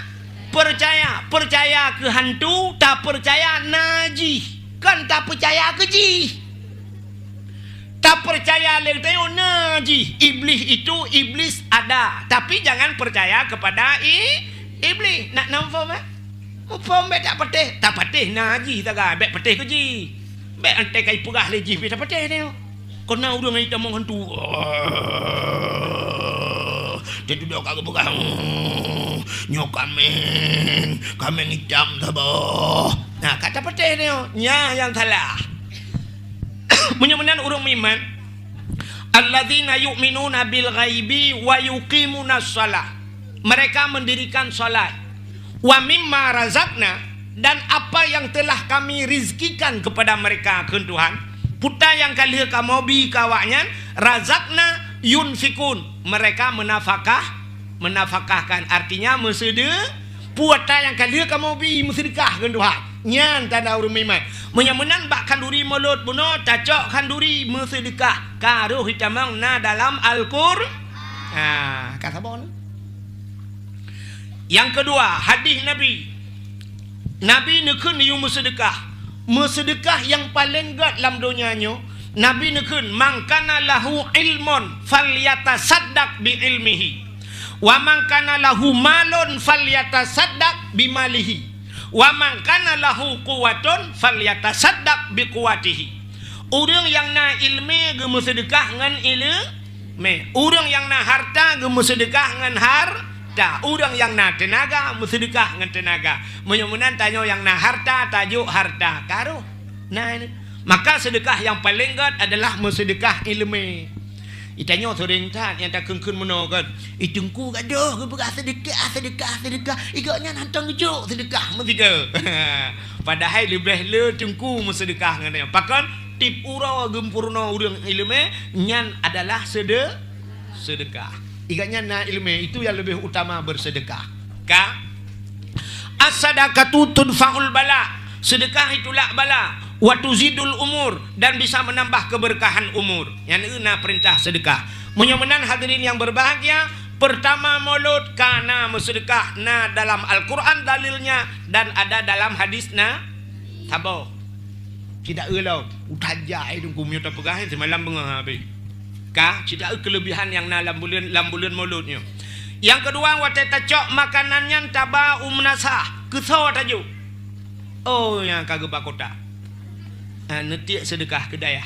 ke hantu, tak percaya najih. Kan tak percaya ke ji. Tak percaya lelteo najih. Iblis ada, tapi jangan percaya kepada iblis. Nak nampak? Apa tak patih najih taga, bet patih ke ji. Baik antai kai pegah lagi kita patah tengok. Kena udah ngai tamang hantu. Dia duduk kagak pegah. Nyok kameng hitam tabah. Nah, kata patah tengok. Nya yang salah. Benar-benar orang iman. Alladzina yu'minuna bil ghaibi wa yuqimunas shalah. Mereka mendirikan salat. Wa mimma razaqna. Dan apa yang telah kami rizkikan kepada mereka ke Tuhan. Puta yang kali kamu bi kawaknya. Razakna yunfikun. Mereka menafkahkan. Artinya puta yang kali kamu bi musyrikah ke Tuhan. Nyan tanda urut iman. Menyemenan bak kanduri mulut buno. Tacok kanduri musyrikah. Karuh hitamang na dalam Al-Qur'an. Kata bon. Yang kedua, hadis Nabi nekun yu bersedekah. Bersedekah yang paling gat dalam dunianya. Nabi nekun man kana lahu ilmun falyatasaddaq bi ilmihi. Wa man kana lahu malun falyatasaddaq bi malihi. Wa man kana lahu quwwatun falyatasaddaq bi quwwatihi. Orang yang na ilmu ge bersedekah ngan ilmu. Orang yang na harta ge bersedekah ngan harta. Orang yang na tenaga bersedekah dengan tenaga. Menyemunan tanya yang na harta tajuk harta karuh. Nah ini. Maka sedekah yang paling gat adalah bersedekah ilmu. Itanya sering tak yang tak kengkun menogat. Itungku gaduh ke beras sedekah. Igaknya nantang juk sedekah mesti ke. padahal lebih le cengku sedekah ngan pakan tip ura gempurna urang ilmu nyan adalah sedekah. Iganya na ilmu itu yang lebih utama bersedekah. Ka as-sadaqatu tudfa'ul bala. Sedekah itulah bala wa tuzidul umur dan bisa menambah keberkahan umur. Yang euna perintah sedekah. Menyemenan hadirin yang berbahagia, pertama mulut kana bersedekah na dalam Al-Quran dalilnya dan ada dalam hadisna tabo. Tidak elau utajai dong kumyo ta pegahin semalam bengah habis. Ka tidak kelebihan yang na lambulan mulutnya. Yang kedua wa tatacok makanannya taba umnasah keso taju. Oh yang kagak bakota. Netik sedekah kedaya.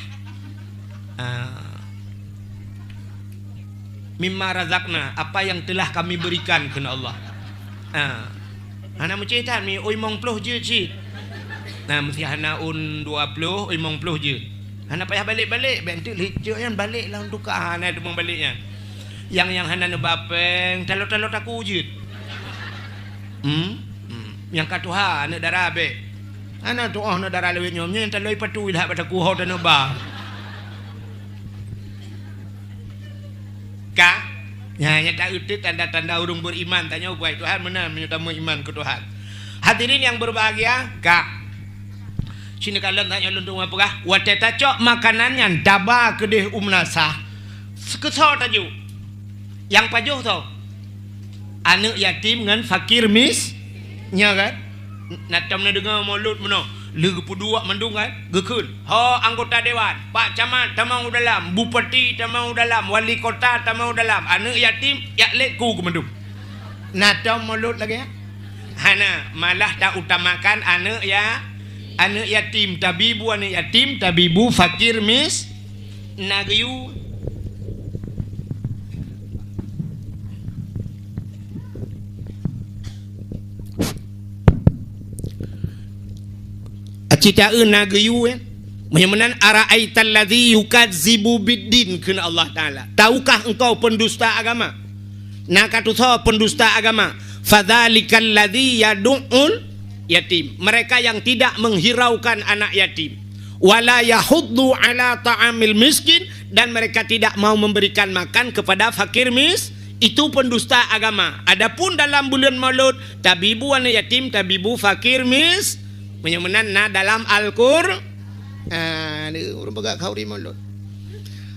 Mimma razaqna, apa yang telah kami berikan kepada Allah. Ana mencerita mi oi mong ploh je cik. Mesti hana un 20 oi mong ploh je. Hana payah balik-balik, bentuk lecok yang balik lah untuk hana tu mong baliknya. Yang hana ne bapeng, talot-talot aku je. Yang katuha ne darah be. Ana tu ne darah lewe nyomnya yang taloi patu dah pada ku ho dan ba. Ka nya tak utit tanda-tanda urung beriman tanya kuai Tuhan mana menyutamu iman ke Tuhan. Hadirin yang berbahagia, ka sini kalian tanya luntung apa kah? Wa tatacok makanannya daba kedeh umnasah. Sekesor taju. Yang pajuh tau. Anak yatim dengan fakir nya kan? Natamna dengar mulut meno. Legu pudua mendung kan? Gekun. Ho anggota dewan, Pak Camat tamau dalam, Bupati tamau dalam, Wali Kota tamau dalam. Anak yatim yak lekku ke mendung. Natam mulut lagi ya? Hana malah tak utamakan anak yatim, tabibu anak yatim, tabibu fakir nagayu. Cita nagayu menyemenan ara'aital ladzi yukadzibu biddin kena Allah Taala. Tahukah engkau pendusta agama? Nakatu pendusta agama. Fadzalikal ladzi yad'ul yatim. Mereka yang tidak menghiraukan anak yatim. Wala yahuddu ala ta'amil miskin dan mereka tidak mau memberikan makan kepada fakir itu pendusta agama. Adapun dalam bulan Maulud, tabibu anak yatim, tabibu fakir menyemenan na dalam Al-Qur'an. Orang pegak khauri Maulud.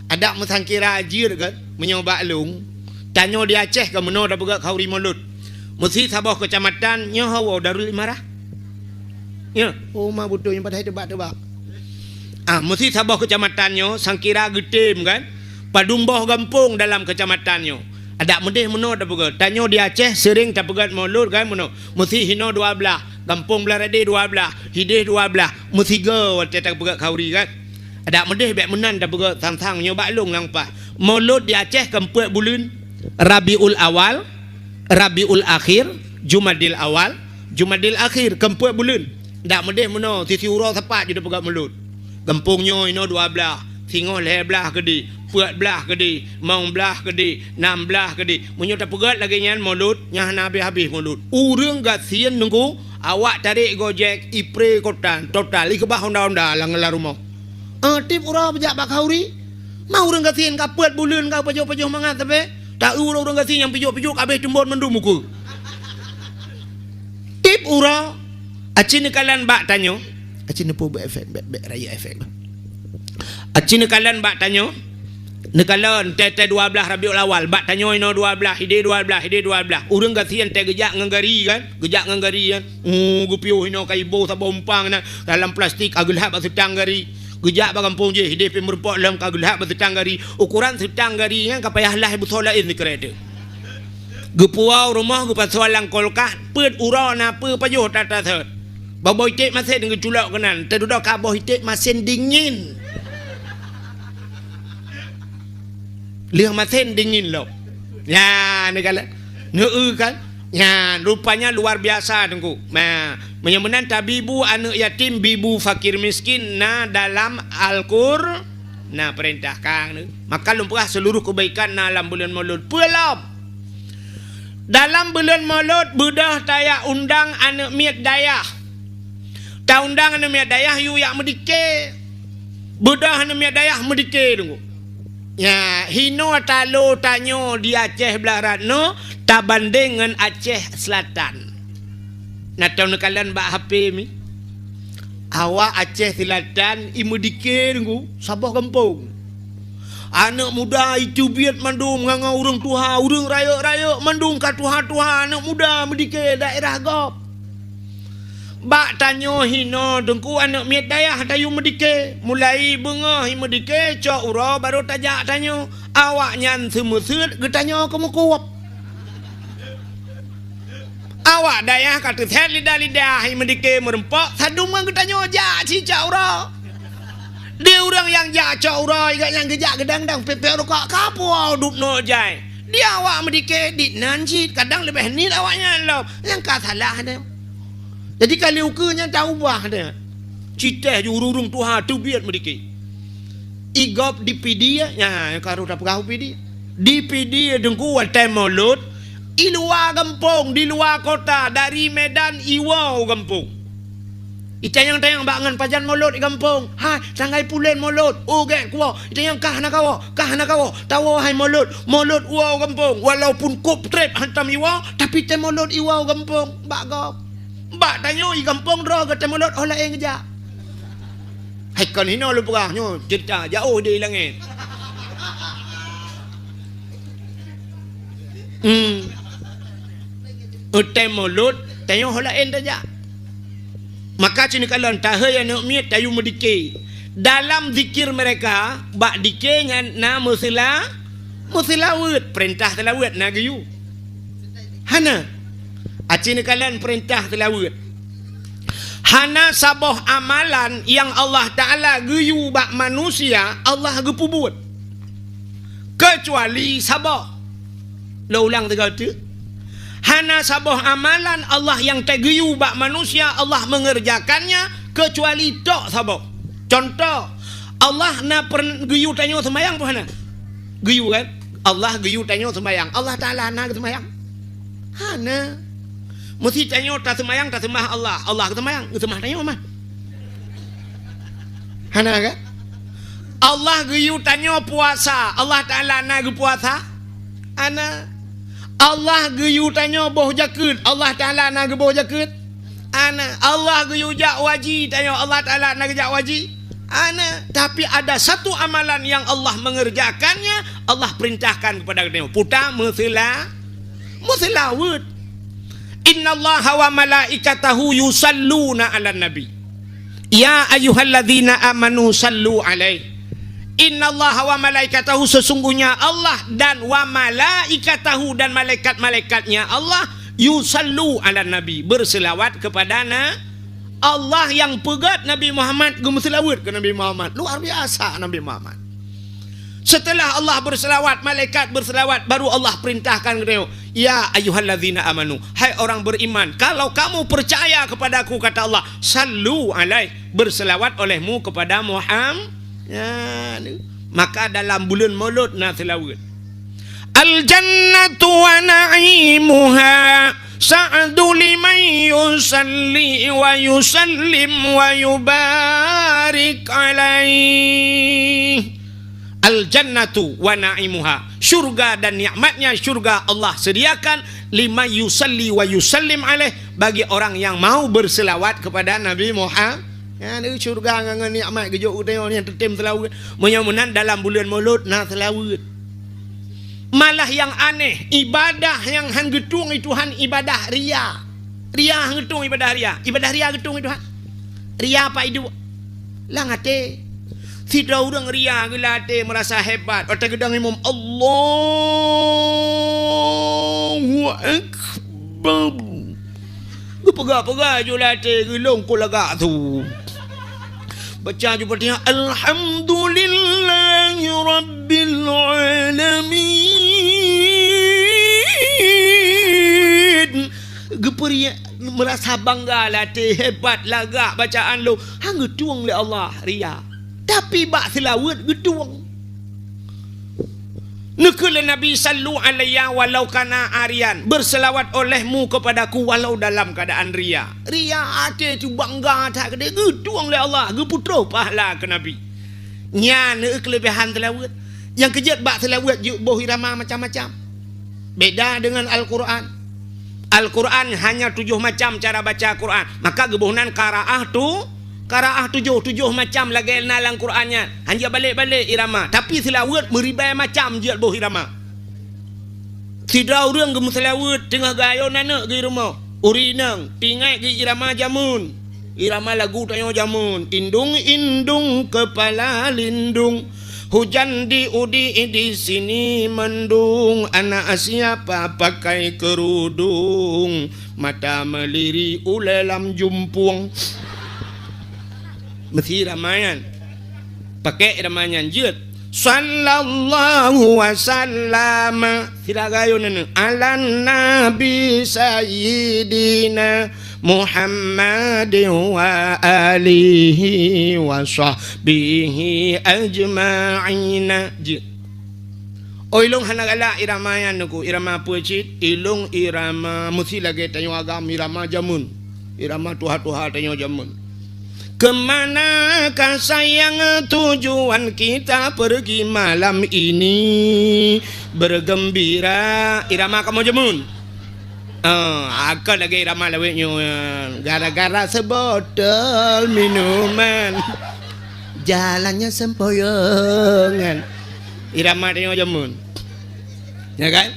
Ada mesangkira ajir kan menyoba lung. Tanya di Aceh ke mana dah pegak khauri Maulud. Mesti sabah kecamatan nya hawa Darul Imarah. Ya, rumah butuh yang pada tebak-tebak. Mesti sabah kecamatannya sangkira getim kan. Padumbah gampung dalam kecamatannya. Ada mendeh mana dah pegak. Tanya di Aceh sering tak pegat Maulud kan mana. Mesti hino 12. Kampung belah rade 12, hidih 12, musiga waktu tak pegat khauri kan. Ada mendeh bek menan dah pegat tang-tang nyoba lung langpah. Maulud di Aceh keempat bulan Rabiul Awal, Rabiul Akhir, Jumadil Awal, Jumadil Akhir keempat bulan. Dak mendeh mana sisi ura tepat je dah pegat Maulud. Kampungnya ino 12, singoh leh belah kedi, puat belah kedi, maung belah kedi, 6 belah kedi. Munyo tak pegat lagi nyan Maulud, nyah habis-habis Maulud. Urang gat sien nunggu awak tarik Gojek ipre kotan total ikebah honda-honda lah ngelar rumah. Tip ura pejak bak khauri. Mau urang kasihan kapet bulan kau pajuh-pajuh mangat tapi tak urang kasihan yang pijuk-pijuk habis tembon mendum muka. Tip ura acin kalian bak tanyo. Acin po efek bek raya efek. Acin kalian bak tanyo. Nekalan tete 12 Rabiul Awal bak tanyo ino 12 hide 12 urang kasihan te gejak ngangari kan gupiu ino kai bo sa bompang na dalam plastik agulha ba setang gari gejak ba kampung je hide pe merpok lam agulha ba setang gari ukuran setang gari kan kapayahlah ibu solain ni kereta gepuau rumah gupat soalang kolkah pet urana pe pajuh tata set baboy tek masih dengan culak kanan terdudak kaboh tek masih dingin. Lihat masin dingin loh. Ya, ni kalau kan. Ya, rupanya luar biasa tengku. Nah, menyemenan tabibu anak yatim, bibu fakir miskin na dalam Al-Qur'an. Nah, perintahkan. Maka lumpah seluruh kebaikan dalam bulan Maulud. Pelop. Dalam bulan Maulud, budah tayak undang anak miat dayah. Taundang anu mia dayah yu yak medike. Bedah anu mia dayah medike tunggu. Ya, hino talo tanyo di Aceh belah Ratno tak banding dengan Aceh Selatan. Nah, tahun kalian bak HP mi. Awak Aceh Selatan imedike tunggu Sabah kampung. Anak muda itu biat mandung nganga urang tuha, urang raya-raya mandung ka tuha-tuha anak muda medike daerah gop. Bak tanyo hino dengku anak miat dayah tayu medike. Mulai bengah medike cok ura baru tajak tanyo. Awak nyan semusut getanyo kamu kuap. Awak dayah kata set lidah-lidah medike merempak sadung getanyo jak cicak ura. Dia orang yang jak ura ikat yang gejak gedang-dang pepek rokok kapu dup no jai. Dia awak medike dit nanjit kadang lebih nit awaknya lo. Yang kata salah dia. Jadi kalau ukenya tahu bah dia. Cita jururung tuha tu biat medike. Igop di PD ya karu dah pegah PD. Di PD dengku watai mulut di luar kampung, di luar kota dari Medan Iwau kampung. Itayang-tayang bangan pajan mulut di kampung. Hai, sangai pulen mulut. Oh, gek kuah. Itayang kah nak kawo. Tawo hai mulut. Mulut Iwau kampung. Walaupun kup trip hantam Iwau, tapi te mulut Iwau kampung. Bak gop. Bak tanyo i kampung dro ke te mulut olah yang ngejak. Hai kan hino lu perahnya. Cerita jauh dia langit. Te mulut tanyo olah yang ngejak. Maka cini kalau tahaya nak miat tayu medike. Dalam zikir mereka bak dike na musilawut perintah telawut na gayu. Hana acini kalian perintah telawut. Hana sabah amalan yang Allah Taala gayu bak manusia Allah gepubut. Kecuali sabah. Lo ulang tegak tu. Hana sabah amalan Allah yang tegiyu bak manusia Allah mengerjakannya kecuali tok sabah. Contoh Allah na giyu tanyo semayang pun hana. Giyu kan? Allah giyu tanyo semayang. Allah Taala na semayang. Hana. Mesti tanyo tak semayang tak semah Allah. Allah semayang, semah tanyo mah. Hana kan? Allah giyu tanyo puasa. Allah Taala na puasa. Ana Allah geyu tanya boh jakut. Allah Taala nak boh jakut. Ana Allah geyu jak waji tanya Allah Taala nak jak waji. Ana tapi ada satu amalan yang Allah mengerjakannya Allah perintahkan kepada dia. Puta musilawut. Innallaha wa malaikatahu yusalluna 'alan nabi. Ya ayyuhalladzina amanu sallu alaihi. Innallaha wa malaikatahu sesungguhnya Allah dan wa malaikatahu dan malaikat-malaikatnya Allah yusallu ala nabi berselawat kepada Allah yang pegat Nabi Muhammad gemeselawat ke Nabi Muhammad. Luar biasa Nabi Muhammad. Setelah Allah berselawat, malaikat berselawat, baru Allah perintahkan kepada ya ayyuhalladzina amanu, hai orang beriman, kalau kamu percaya kepadaku kata Allah, sallu alaihi, berselawat olehmu kepada Muhammad. Ya, maka dalam bulan Maulud na selawat. Al jannatu wa na'imuha sa'du liman yusalli wa yusallim wa yubarik alaih. Al jannatu wa na'imuha, syurga dan nikmatnya syurga Allah sediakan liman yusalli wa yusallim alaih, bagi orang yang mau berselawat kepada Nabi Muhammad. Ya, ni syurga dengan nikmat gejuk tengok ni tetem selawat. Mudah-mudahan dalam bulan Maulud nak selawat. Malah yang aneh, ibadah yang hang getung itu han ibadah ria. Ria hang getung ibadah ria. Ibadah ria getung itu han. Ria apa itu? Lah ngate. Tidak orang ria gelate merasa hebat. Otak gedang imam Allahu Akbar. Gepegak-pegak je late gelong ko lagak tu. Baca je Fatihah Alhamdulillahi Rabbil Alamin. Geperia merasa bangga latih hebat lagak bacaan lu. Hang getuang le Allah ria. Tapi bak selawat getuang. Nekala Nabi sallu alayya walau kana arian. Berselawat olehmu kepadaku walau dalam keadaan ria. Ria ada tu bangga tak kena getuang oleh Allah. Geputra pahala ke Nabi. Nyana kelebihan telawat. Yang kejat bak telawat boh irama macam-macam. Beda dengan Al-Quran. Al-Quran hanya 7 macam cara baca Quran. Maka gebuhnan qaraah tujuh macam lagi nalang Qurannya. Hanya balik-balik irama. Tapi selawat meribai macam je boh irama. Tidak orang gemu selawat tengah gayo nanak ke rumah. Urinang tingai ke irama jamun. Irama lagu tanya jamun. Indung kepala lindung. Hujan di sini mendung. Anak siapa pakai kerudung. Mata meliri ulelam jumpung. Mesti ramayan. Pakai ramayan jut. Sallallahu wasallam. Tidak gayo nana. Ala nabi sayyidina Muhammadin wa alihi wa sahbihi ajma'ina. Oh ilung hanagala iramayan nuku. Irama pucit. Ilung irama. Mesti lagi tanya agam. Irama jamun. Irama tuha-tuha tanya jamun. Kemanakah sayang tujuan kita pergi malam ini bergembira. Irama kamu jamun. Akal lagi irama lawetnya. Gara-gara sebotol minuman jalannya sempoyongan. Irama tengok jamun. Ya kan?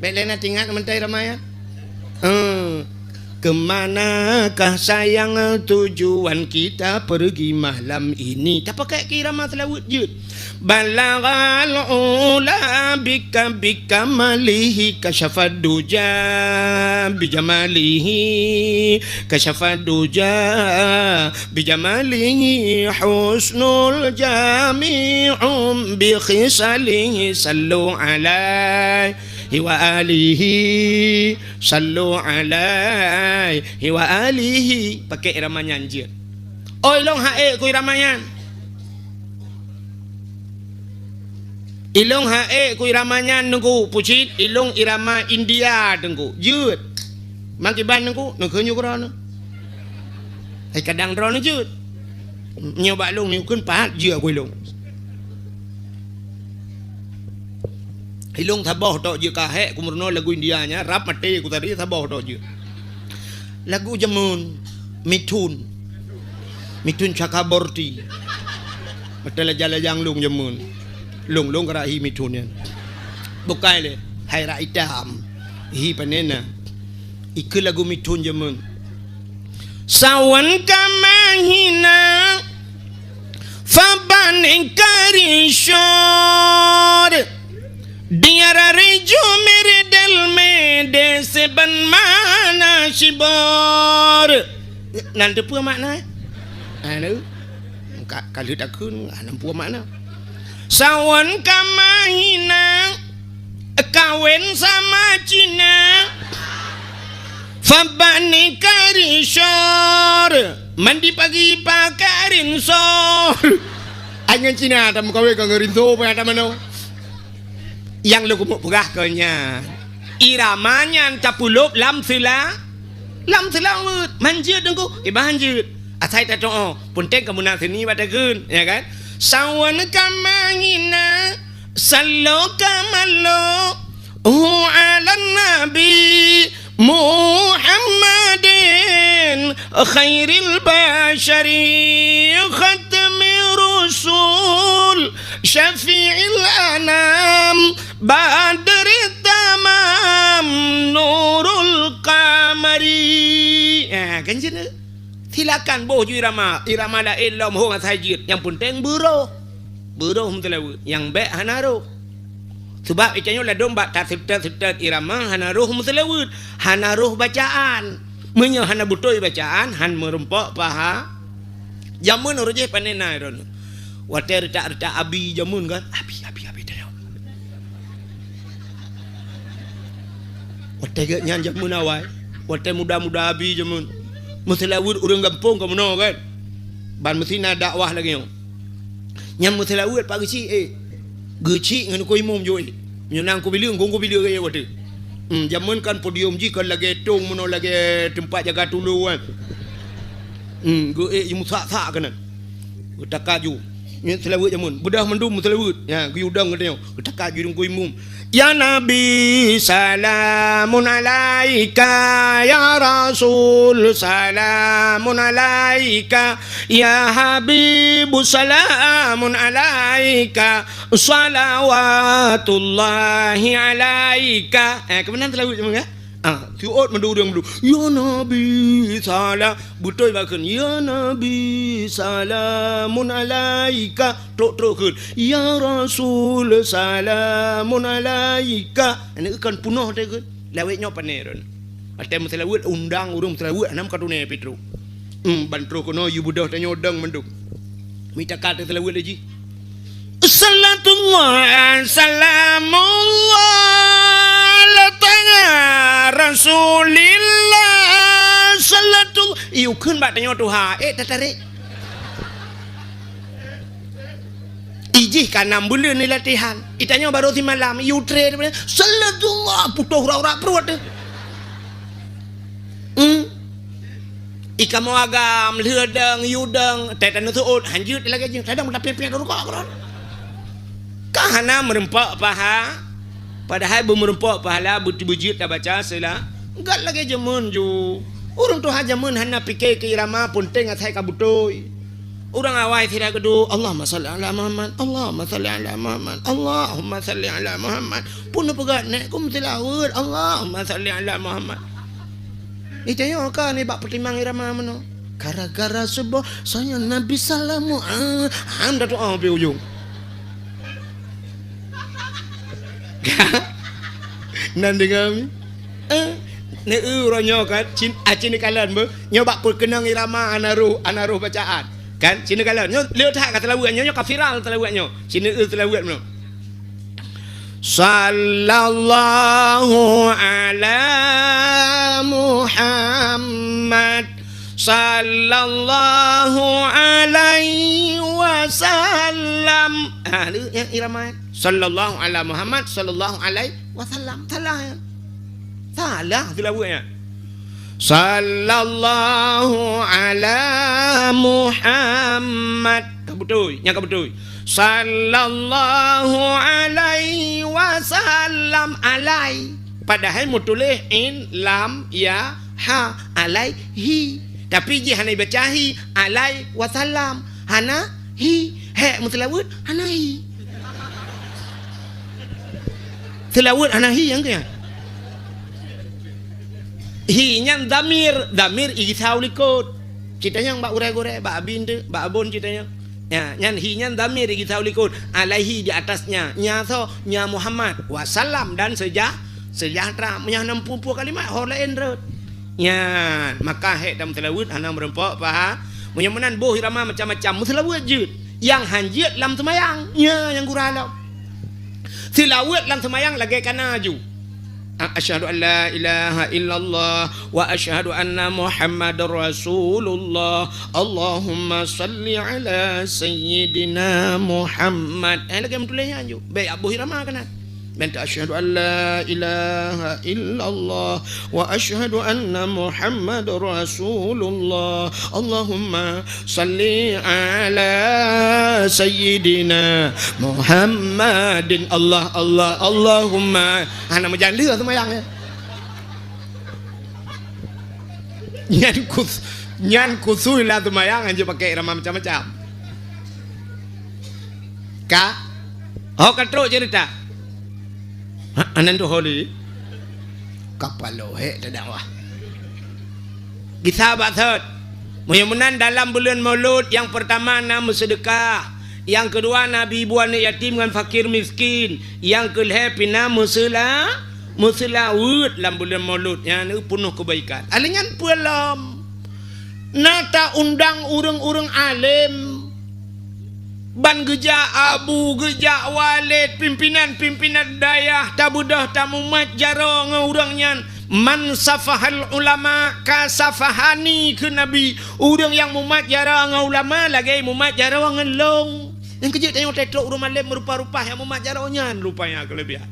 Belena tinggal mentai irama ya. Kemanakah sayang tujuan kita pergi malam ini. Tak pakai irama selawat je. Balaghal ula bika malihi kasyafad duja bijamalihi kasyafad duja bijamalihi husnul jami'um bi khisalihi sallu alaihi wa alihi sallu alaihi wa alihi. Pakai irama nyanjir. Oh ilong hae ku irama nyan. Ilong hae ku irama nyan nunggu pucit. Ilong irama India nunggu jut. Makiban nunggu nunggu korana. Hai kadang drone jut. Nyoba long ni kun pahat je ku ilong. Ilong thaboh tok je kahe kumurno lagu Indianya rap mate ku tadi thaboh tok je. Lagu jamun Mitun Chakaborti. Betul jala jang lung jamun. Lung karahi Mitun yan. Bukai le hai ra itam. Hi panena. Iku lagu Mitun jamun. Sawan kamahina faban karishor. Diara rejo mere del me de seban mana shibor. Nanti pua makna? Anu, kalau tak kun, nanti pua makna. Sawan kamahina, kawin sama Cina. Fabani karishor, mandi pagi pakarin sor. Angan Cina, tamu kawin kangerin so, apa ada mana? Yang lu kumuk pegah kenya iramanya capulup lam sila manjut dengku ibanjut asai ta to punten kamu nak sini pada kun ya kan sawan kamangina sallu kamallu ala nabi Muhammadin khairil bashari khatmi rusul syafi'il anam badri tamam nurul qamari. Kan jenak silakan boh ju irama la illam ho ngasajid yang penting buruh hum telawut yang baik hanaro. Sebab icanyo la domba tak setet irama hanaruh muslawut hanaruh bacaan menyo hana butoi bacaan han merempok paha jamun urje panena ron water tak abi jamun kan abi tayo water ge nyan jamun awai water muda abi jamun muslawut urang gampung kamu no kan ban mesti na dakwah lagi yo nyam muslawut pagi ci geci ngan ko imum joi Menyenang ku bila gaya waduh. Zaman kan podium ji kan lagi tong mono lagi tempat jaga tulu kan. Go musak kan. Utakaju. Ni selawat jamun. Bedah mendum selawat. Ya, gu udang katanya. Utakaju dong ku imum. Ya Nabi salamun alaika ya Rasul salamun alaika ya Habib salamun alaika salawatullahi alaika. Kebenaran selawat jamun ya. Tiot mendurung dulu. Ya Nabi salam betul bahkan. Ya Nabi salamun alaika. Truk-truk. Ya Rasul salamun alaika. Ini kan punah dia kan. Lawetnya paneran. Ada masalah undang urung masalah enam katune Petro. Bantro kono yu budah tanya odang menduk. Minta kata selawat lagi. Salatullah salamullah la tengah Rasulillah salatul iu keun bak tanya Tuhan tatarik ijih kan 6 bulan ni latihan itanya baru si malam iu train salatullah putuh ura-ura perut ika mau agam leudang yudang tetan tu hanjut lagi jeung sadang tapi dulu kok kahana merempak paha padahal merempak pahala bujit tak baca sela enggak lagi jamun ju urang tu hajamun hana pikir ke irama pun tengah sai kabutoi urang awai tidak gedu Allahumma salli ala Muhammad Allahumma salli ala Muhammad Allahumma salli ala Muhammad pun pegat nek kum tilawat Allahumma salli ala Muhammad itanya ka ni bak pertimbang irama mano gara-gara sebab saya Nabi salamu anda tu be ujung nanti kami ne uronyo kan cini kalian be nyoba perkenang irama anaruh bacaan kan cini kalian nyo lihat kata lawannya nyo kafiral lawannya cini telawat mno sallallahu ala Muhammad sallallahu alaihi wasallam yang irama sallallahu ala Muhammad sallallahu alaihi wasallam salah tilawatnya sallallahu ala Muhammad betul yang betul sallallahu alaihi wasallam alai padahal mutulih in lam ya ha alaihi tapi je hana baca hi alai wasallam hana hi he mutlawat hana hi tilawat hana hi yang ke hi nya damir igisau likut kitanya bak urai-urai bak abin tu bak abon kitanya ya nyan hi nya damir igisau likut alaihi di atasnya nya so nya Muhammad wasallam dan sejahtera nya 60 kalimat hor lain rot ya maka he dalam tilawat hana merempak paha menyemenan boh irama macam-macam tilawat je yang hanjit lam semayang nya yang guralau tilawat lam semayang lagi kana ju asyhadu an la ilaha illallah wa asyhadu anna Muhammadar Rasulullah Allahumma salli ala sayyidina Muhammad lagi mentulihnya ju baik abu irama kana Minta asyhadu an la ilaha illallah wa asyhadu anna Muhammadar Rasulullah Allahumma salli ala sayyidina Muhammadin Allahumma ana majan lưa semayang nyan kusui lah semayang aja pakai irama macam-macam ka katro cerita anan tu holi kapalo tak wah kita batat mudah-mudahan dalam bulan Maulud yang pertama nama sedekah yang kedua nabi ibu anak yatim dengan fakir miskin yang kelima pina musala wud dalam bulan Maulud yang penuh kebaikan alingan pulam nata undang urang-urang alim ban geja abu geja walid pimpinan dayah tabudah tamumat jaro ngaurangnya man safahal ulama kasafahani ke nabi urang yang mumat jaro ngaulama lagi mumat jaro ngelong yang kejut tengok tetrok urang alim merupa-rupa yang mumat jaronya rupanya kelebihan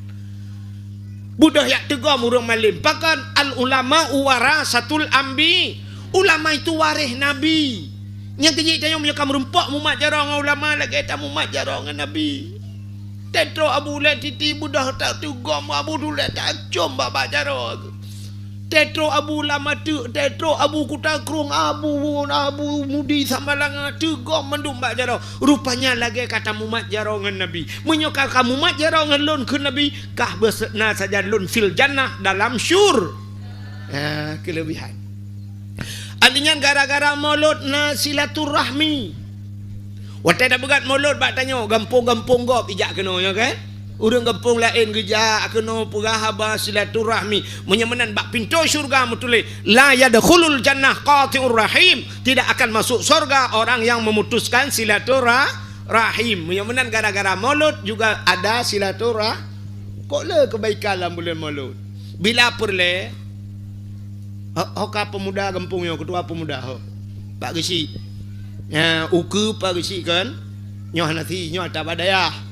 Budah yak tegam urang malim. Pakan al ulama warasatul ambi. Ulama itu waris nabi. Yang kejik tanya punya kamu rempok mumat jarang ulama lagi tak mumat jarang nabi. Tetro abu le titi budah tak tegam abu dulu tak com baba jarang. Tetro abu lama tu, tetro abu kutakrung, abu mudi sambalanga tegom mendum bak jaro. Rupanya lagi kata mumat jaro ngan Nabi. Menyokal kamu mumat jaro ngan lun ke Nabi, kah besetna saja lun fil jannah dalam syur. Kelebihan. Artinya gara-gara mulut na silaturahmi. Waktu dah begat mulut bak tanya, gampung-gampung gop ijak kena ya kan? Urang kampung lain geja kena purahaba silaturahmi menyamanan bak pintu syurga mutule la yadkhulul jannah qati'ur rahim, tidak akan masuk surga orang yang memutuskan silaturahim. Menyamanan gara-gara mulut juga ada silaturah. Kok le kebaikan dalam bulan mulut bila perle hoka pemuda kampungnya ketua pemuda ho Pak Gesi uku Pak Gesi kan nyoh nanti nyoh tak badaya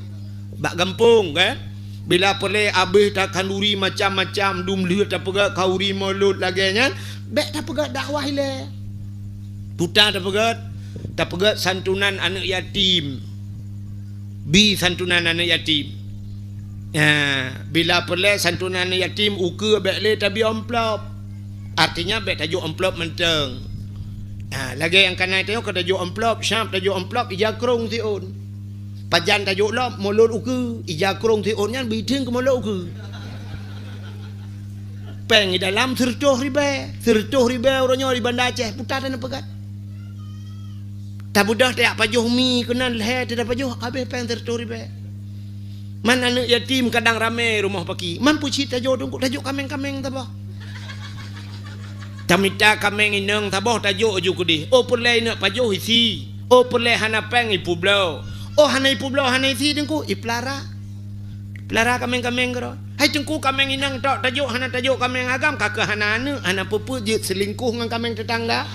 bak gampung kan bila perle abih tak kanduri macam-macam dum lihat tak pegat kauri mulut lagi nya bek tak pegat dakwah le putar tak pegat santunan anak yatim bi santunan anak yatim bila perle santunan anak yatim uke bek le tabi amplop artinya bek tajuk amplop menteng lagi yang kanai tengok kata tajuk amplop syam tajuk amplop ijakrung tiun pajan tajuk lah mulut uke ijakrung tiunnya bideng ke mulut uke peng di dalam sertuh ribe orangnya di Banda Aceh putar dan pegat tak mudah tak pajuh mi kenal leher tidak pajuh habis peng sertuh ribe man anak yatim kadang rame rumah paki man puci tajuk kameng-kameng tak apa tamita kameng ineng tak apa tajuk ujuk kudi perle nak pajuh isi perle hana peng ipu blau hana ipu blau hana isi dengku iplara kameng-kameng kero hai tengku kameng inang tok tajuk hana tajuk kameng agam kakak hana pupu je selingkuh dengan kameng tetangga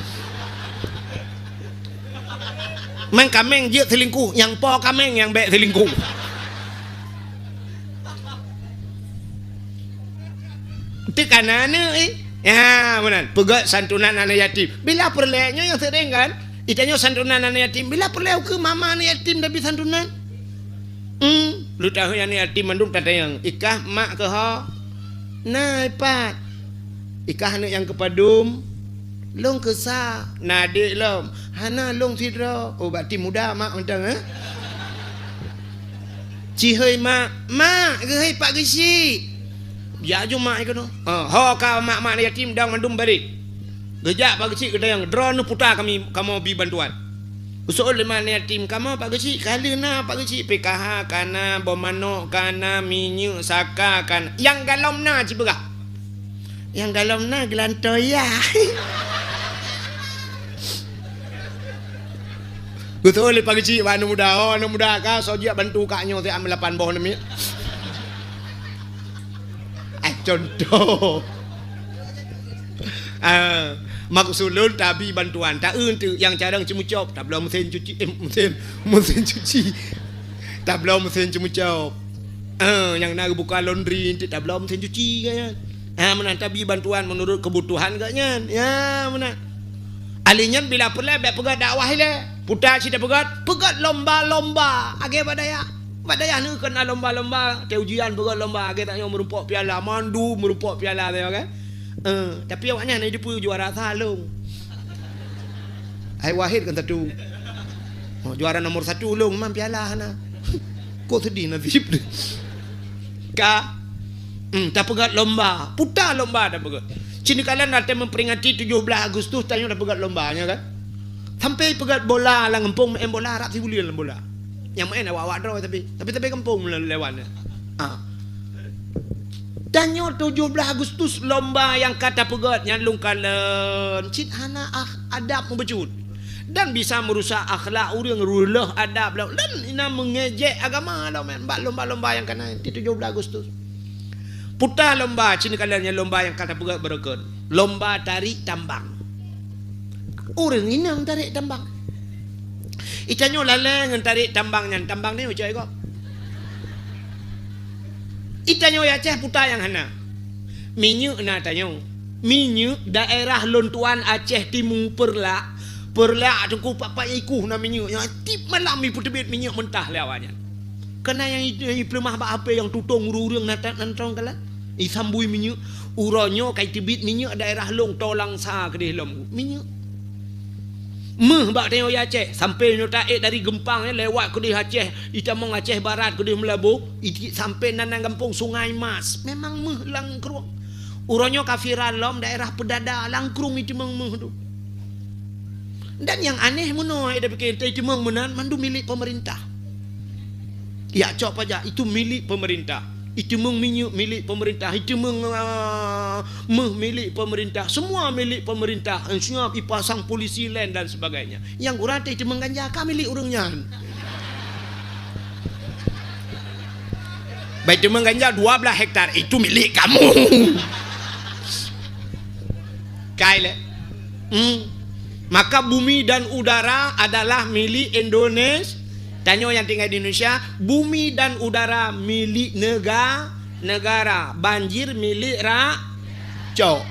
mang kameng je selingkuh yang po kameng yang bek selingkuh tekanana benar pegat santunan anak yatim bila perlenya yang sering kan itanya santunan anak yatim bila perlu ke mama anak yatim tapi santunan lu tahu yang anak yatim mandung tanda yang ikah mak ke ha nah ipat ikah anak yang kepadum long kesa nadik lom hana long sidro berarti muda mak macam cihoi mak gehei Pak Gesi ya jo mak ikono ka mak anak yatim dang mandum balik gejak Pak Gesi kata yang drone putar kamu bi bantuan. Usul lima yatim kamu Pak Gesi kali na Pak Gesi PKH kana bomano kana minyu saka kan yang galom na cibega. Yang galom na gelantoya. Betul Pak Gesi anu muda ka sojak bantu kaknya te am 8 boh nemi. Contoh. Maksud lun tabi bantuan tak tu yang cadang cemucop tak belum mesin cuci mesin cuci tak belum mesin cemucop yang nak buka laundry tak belum mesin cuci kan mana tabi bantuan menurut kebutuhan katnya ya mana alinya bila perlu pegat dakwah le putar cerita pegat lomba age badaya ni kena lomba te ujian pegat lomba age tanya merumpok piala mandu merumpok piala tengok kan tapi awaknya nak hidup juara salung. Hai Wahid kan satu. Juara nomor 1 long man piala hana. Kok sedih nasib dia. Tak pegat lomba. Putar lomba dah pegat. Sini kalian nanti memperingati 17 Agustus tanya dah pegat lombanya kan. Sampai pegat bola lah ngempung main bola harap si bulian bola. Yang main awak draw tapi kampung lewan. Danyo 17 Agustus lomba yang kata pegat yang lungkalan cit hana adab membecut dan bisa merusak akhlak orang rulah adab dan ina mengejek agama lo men lomba-lomba yang kena 17 Agustus putar lomba cini kalian yang lomba yang kata pegat berikut lomba tarik tambang orang inang tarik tambang icanyo laleng tarik tambang ni macam kok itanyo ya ceh putar yang hana minyak na tayo. Minyak daerah Lontuan Aceh Timur Perlak tu ku papai ikuh na minyak. Yang tip malam ni putebit minyak mentah lewanya. Kena yang plemah apa yang tutung urung nantong kala. Isambui minyak. Uronyo kai tibit minyak daerah Long Tolang Sa kedih lom. Minyak. Bak tengok Aceh sampai nyo taik dari Gempang lewat kedih Aceh, itamong Aceh Barat kedih Melabu, sampai nanang kampung Sungai Mas. Memang langkrung. Uronyo kafiran lom daerah Pedada langkrung itu tu. Dan yang aneh mono ada pikir itu menan mandu milik pemerintah. Ya cok aja itu milik pemerintah. Itu minyak milik pemerintah, itu milik pemerintah, semua milik pemerintah. Semua dipasang polisi lain dan sebagainya. Yang urang itu mengganja milik urangnya. Baik itu mengganja 12 hektar itu milik kamu. Kaile. Maka bumi dan udara adalah milik Indonesia. Tanya yang tinggal di Indonesia, bumi dan udara milik negara, banjir milik rakyat.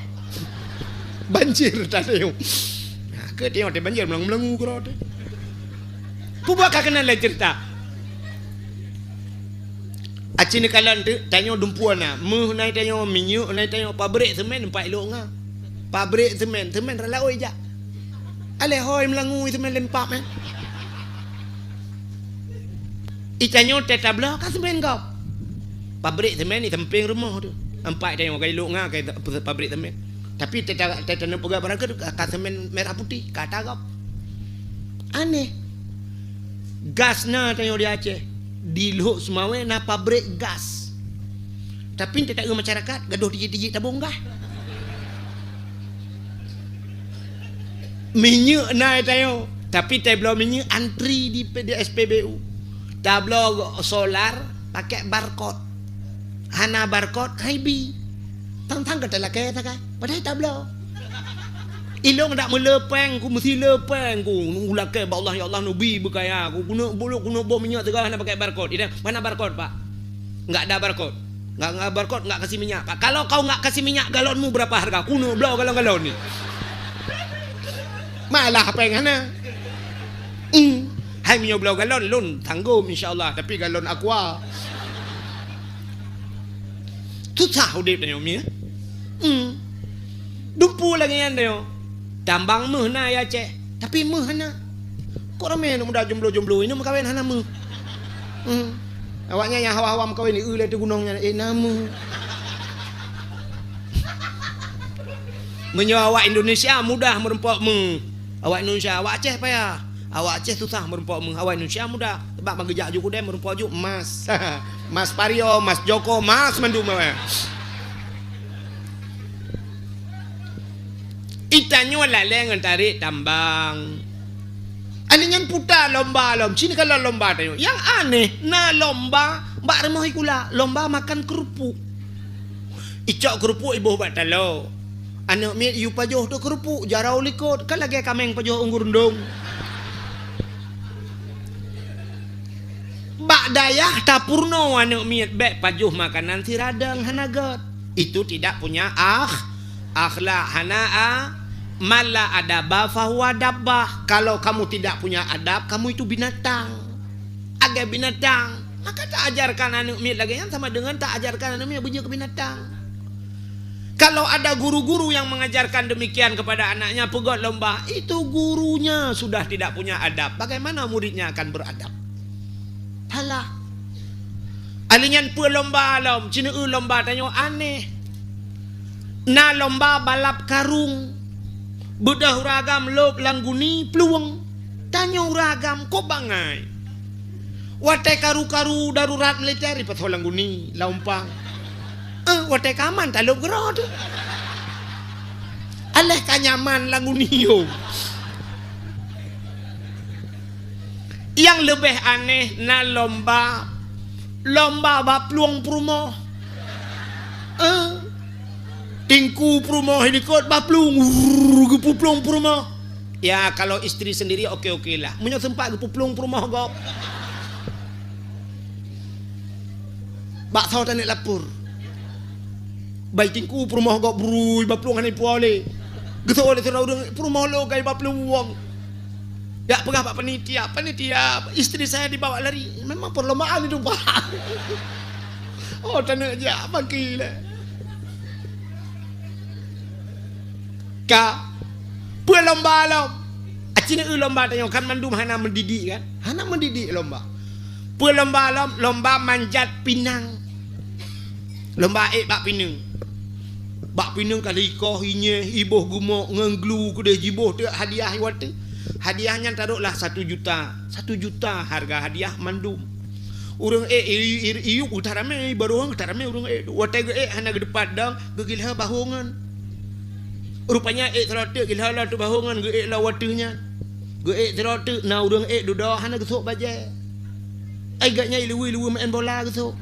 Banjir tanya. Ke tengok dia banjir melang-melangu kau tu. Pubak kena le cerita. Acini kalan tu tanya dumpuan na, naik tanya minyak, naik tanya pabrik semen empat elok ngah. Pabrik semen rala oi ja. Ale hoi melangu semen lempak meh. Itanyo tetablah kan semen kau. Pabrik semen ni samping rumah tu. Empat tengok kai luk ngah kai pabrik semen. Tapi tetap pegawai barang ke kat semen merah putih kata kau. Aneh. Gas na tengok di Aceh. Di Luhuk Semawe na pabrik gas. Tapi tetap ke masyarakat gaduh tijik-tijik tabung gas. Minyak na tengok. Tapi tablo minyak antri di SPBU. Tablo solar pakai barcode. Hana barcode HIB. Tang-tang kata lah kaya tak kan. Padahal tablo. Ilong tak melepeng ku mesti lepeng ku. Ulah ke Allah ya Allah nabi berkaya aku guna bawa minyak tegah hana pakai barcode. Ini mana barcode Pak? Enggak ada barcode. Enggak barcode enggak kasih minyak. Pak. Kalau kau enggak kasih minyak galonmu berapa harga? Kuno belau galon-galon ni. Malah pengana. Hai minyak belau galon lun tanggung insya-Allah tapi galon aqua. Tu tahu dia tanya mi. Dumpu lagi yang dia. Tambang meh na ya Cek. Tapi meh hana. Kok ramai nak muda jomblo-jomblo ini mau kawin hana meh. Awaknya yang hawa-hawa mau kawin ni le tu gunungnya nama. Menyawa Indonesia mudah merempok meh. Awak Indonesia awak Aceh payah. Awak Aceh susah merumpok awak Indonesia mudah. Sebab menggejak juga dia merumpok juga emas. Mas Pario, Mas Joko, Mas Mandu mah. Itanyo laleng tarik tambang. Aningan putar lomba lom. Sini kalau lomba tayo. Yang aneh, na lomba mbak remah ikula, lomba makan kerupuk. Icok kerupuk ibu buat talo. Anak mi yu pajoh tu kerupuk, jarau likut. Kan lagi kameng pajoh unggur ndong. Bak dayah tapurno anak miat bek pajuh makanan si radang hanagat. Itu tidak punya akhlak hana mala adaba fahuwa dabbah. Kalau kamu tidak punya adab, kamu itu binatang. Agak binatang. Maka tak ajarkan anak miat lagi yang sama dengan tak ajarkan anak miat bunyi ke binatang. Kalau ada guru-guru yang mengajarkan demikian kepada anaknya pegot lomba, itu gurunya sudah tidak punya adab. Bagaimana muridnya akan beradab? Halah. Alinyan pu lomba lom, cina lomba tanyo aneh. Na lomba balap karung. Bedah ragam lop langguni peluang. Tanyo ragam kok bangai. Watai karu-karu darurat militer ipat langguni laumpang. Watai kaman taluk gerod. Alah kanyaman langguni yo. Yang lebih aneh na lomba bapluang prumo. Tingku prumo helikot baplung gepuplung prumo. Ya kalau istri sendiri oke-oke lah. Punya sempat gepuplung prumo gop. Bak tahu tanik lapur. tingku perumah gak berui baplungan ni puale. Gitu oleh tera urang perumah lo kai bapluang. Ya pegah pak panitia istri saya dibawa lari. Memang perlombaan itu Pak. Oh tanah aja bagi le. Ka lomba acina lomba tanya kan mandum hana mendidik kan. Hana mendidik lomba. Lomba manjat pinang. Lomba bak pinang. Bak pinang kali ikoh inye iboh gumok ngenglu kude jiboh tu hadiah wate. Hadiahnya taruhlah 1 juta. 1 juta harga hadiah mandum. Urang iyu utarame baru utarame urang wate hana gede padang gegilha bahongan. Rupanya terote gilha la tu bahongan ge la watenya. Ge terote na urang duda hana gesok baje. Ai gaknya ilu main bola gesok.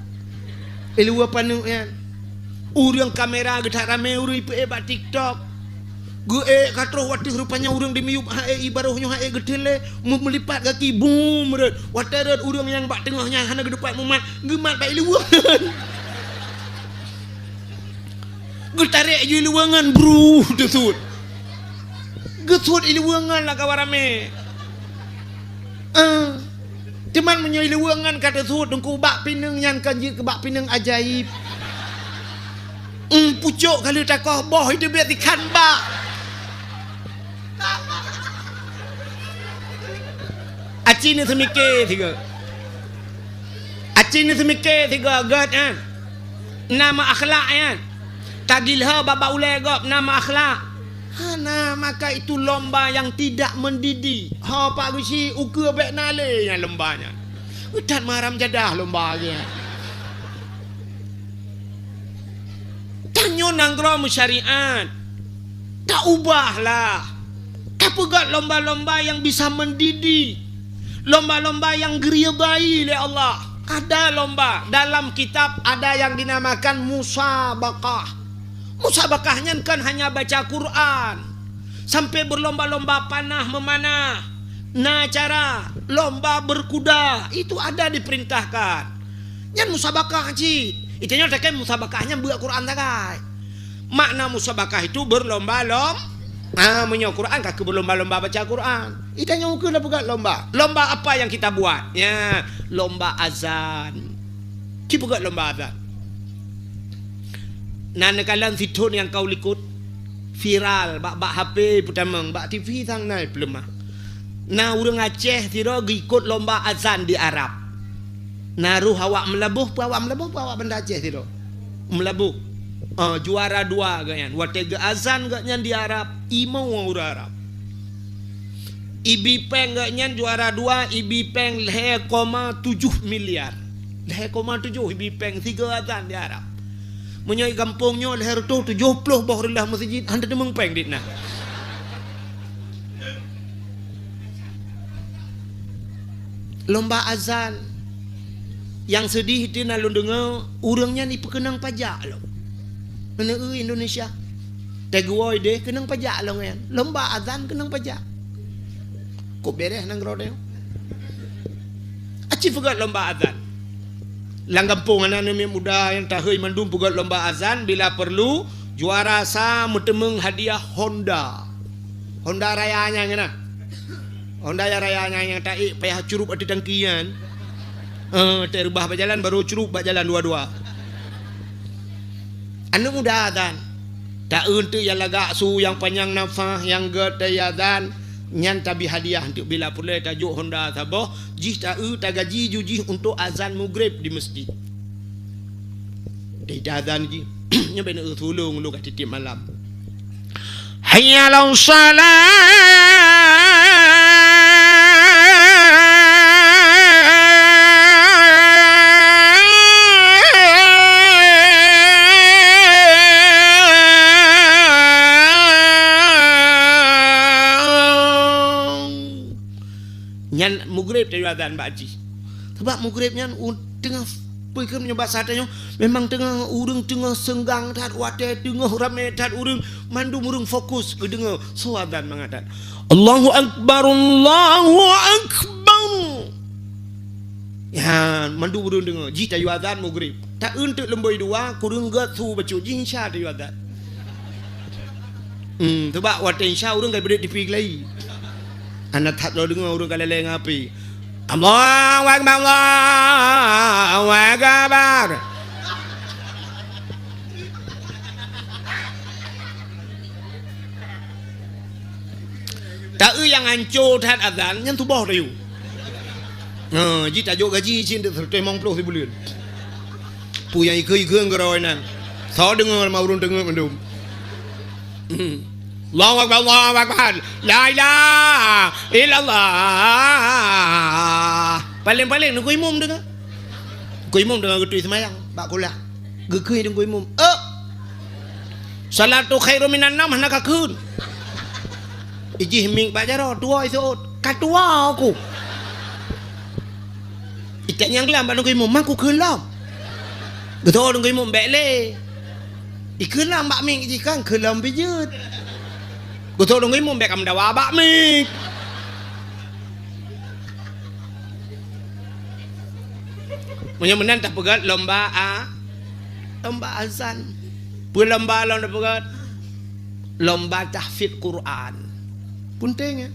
Ilu panu yan. Urang kamera gedak rame urang ipe bak TikTok. Gue katro watih rupanya urang dimiup hae ibarohnya hae gedele melipat kaki boom red. Watarat urang yang bak tengahnya hana gedepat mumat gemat bak iluangan. Getarik je iluangan bro desut. Gesut iluangan lah kawarame. Teman menyo iluangan kata sut dengku bak pinang yang kanji ke bak pinang ajaib. Pucuk kalau takoh boh itu biar ikan bak. Acing ni semikir tiga gad kan. Nama akhlak kan. Tagilha baba ulai gop nama akhlak. Hana maka itu lomba yang tidak mendidik. Ha Pak Gusi ukur bek nale yang lombanya. Udat maram jadah lombanya. Tanyo nanggro syariat. Tak ubahlah. Tak pegat lomba-lomba yang bisa mendidik. Lomba-lomba yang diridai oleh Allah. Ada lomba dalam kitab ada yang dinamakan musabakah. Musabakahnya kan hanya baca Quran. Sampai berlomba-lomba panah memanah. Nah cara lomba berkuda itu ada diperintahkan. Yang musabakah haji. Itunya takai musabakahnya buat Quran takai. Makna musabakah itu berlomba-lomba. Menyo Quran kaki berlomba-lomba baca Quran. Itanya ukur dah buat lomba. Lomba apa yang kita buat? Ya, lomba azan. Kita buat lomba azan. Nah, nekalan fitun yang kau likut viral, bak HP putamang, bak TV sang naik pelemah. Nah, urang Aceh tiro ikut lomba azan di Arab. Naruh awak melabuh, awak benda Aceh tiro. Melabuh. Juara 2 ganyan. Watega azan ganyan di Arab. Imau orang Arab. Ibi peng ganyan juara 2. Ibi peng 0,7 miliar. 0,7 ibi peng 3 azan di Arab. Menyai kampungnya leher tu 70 bawah rendah masjid. Anda demang peng dit nah. Lomba azan. Yang sedih itu nak dengar orangnya ni perkenang pajak loh. Mana Indonesia? Teguoi deh kenang pajak loh kan. Lomba azan kenang pajak. Kok beres nang rodeo? Aci pegat lomba azan. Lang kampung anak muda yang tahui mandum pegat lomba azan bila perlu juara sa mutemeng hadiah Honda. Honda rayanya ngena. Honda rayanya yang tak payah curup ada tangkian. Terubah berjalan baru curup berjalan dua-dua. Anu muda azan. Tak untuk yang lagak su yang panjang nafas yang gede azan nyan tabi hadiah untuk bila pula tajuk Honda sabah jih tak gaji jujih untuk azan maghrib di masjid. Dia azan ji nya bena tolong lu kat titik malam. Hayya lau salat nyan maghrib dari azan baji. Sebab maghribnya tengah pergi menyebab sadanya memang tengah urang tengah senggang tat wate tengah ramai tat urang mandum urang fokus ke dengar so azan mengatakan Allahu akbar Allahu akbar. Ya mandum urang dengar ji tayu azan maghrib. tak untuk lemboi dua kurang gat su bacu jinsha tu ada sebab waktu insya orang kan berdek dipilih anak tak lo dengar orang kalau leng api Allahu Akbar Allahu Akbar tak yang hancur tak azan yang tu bawah tu jika tajuk gaji cinta tertemang puluh sebulan pu yang ikut ngeroi nan so dengar mau urun dengar mendum Allahu Akbar Allahu Akbar la ilaha illallah paling-paling nak imam dengar imam dengar getui semayang bak kulak gekui dengan imam salatu khairu minan nam nak kakun ijih ming bak jaro tua isot katua aku itak yang kelam bak imam mak ku kelam betul dengan imam bek le ikelam bak ming ikan kelam bijut betul dengan imam bek am dawa bak ming menan tak pegat lomba azan lomba pegat lomba tahfidz Quran punting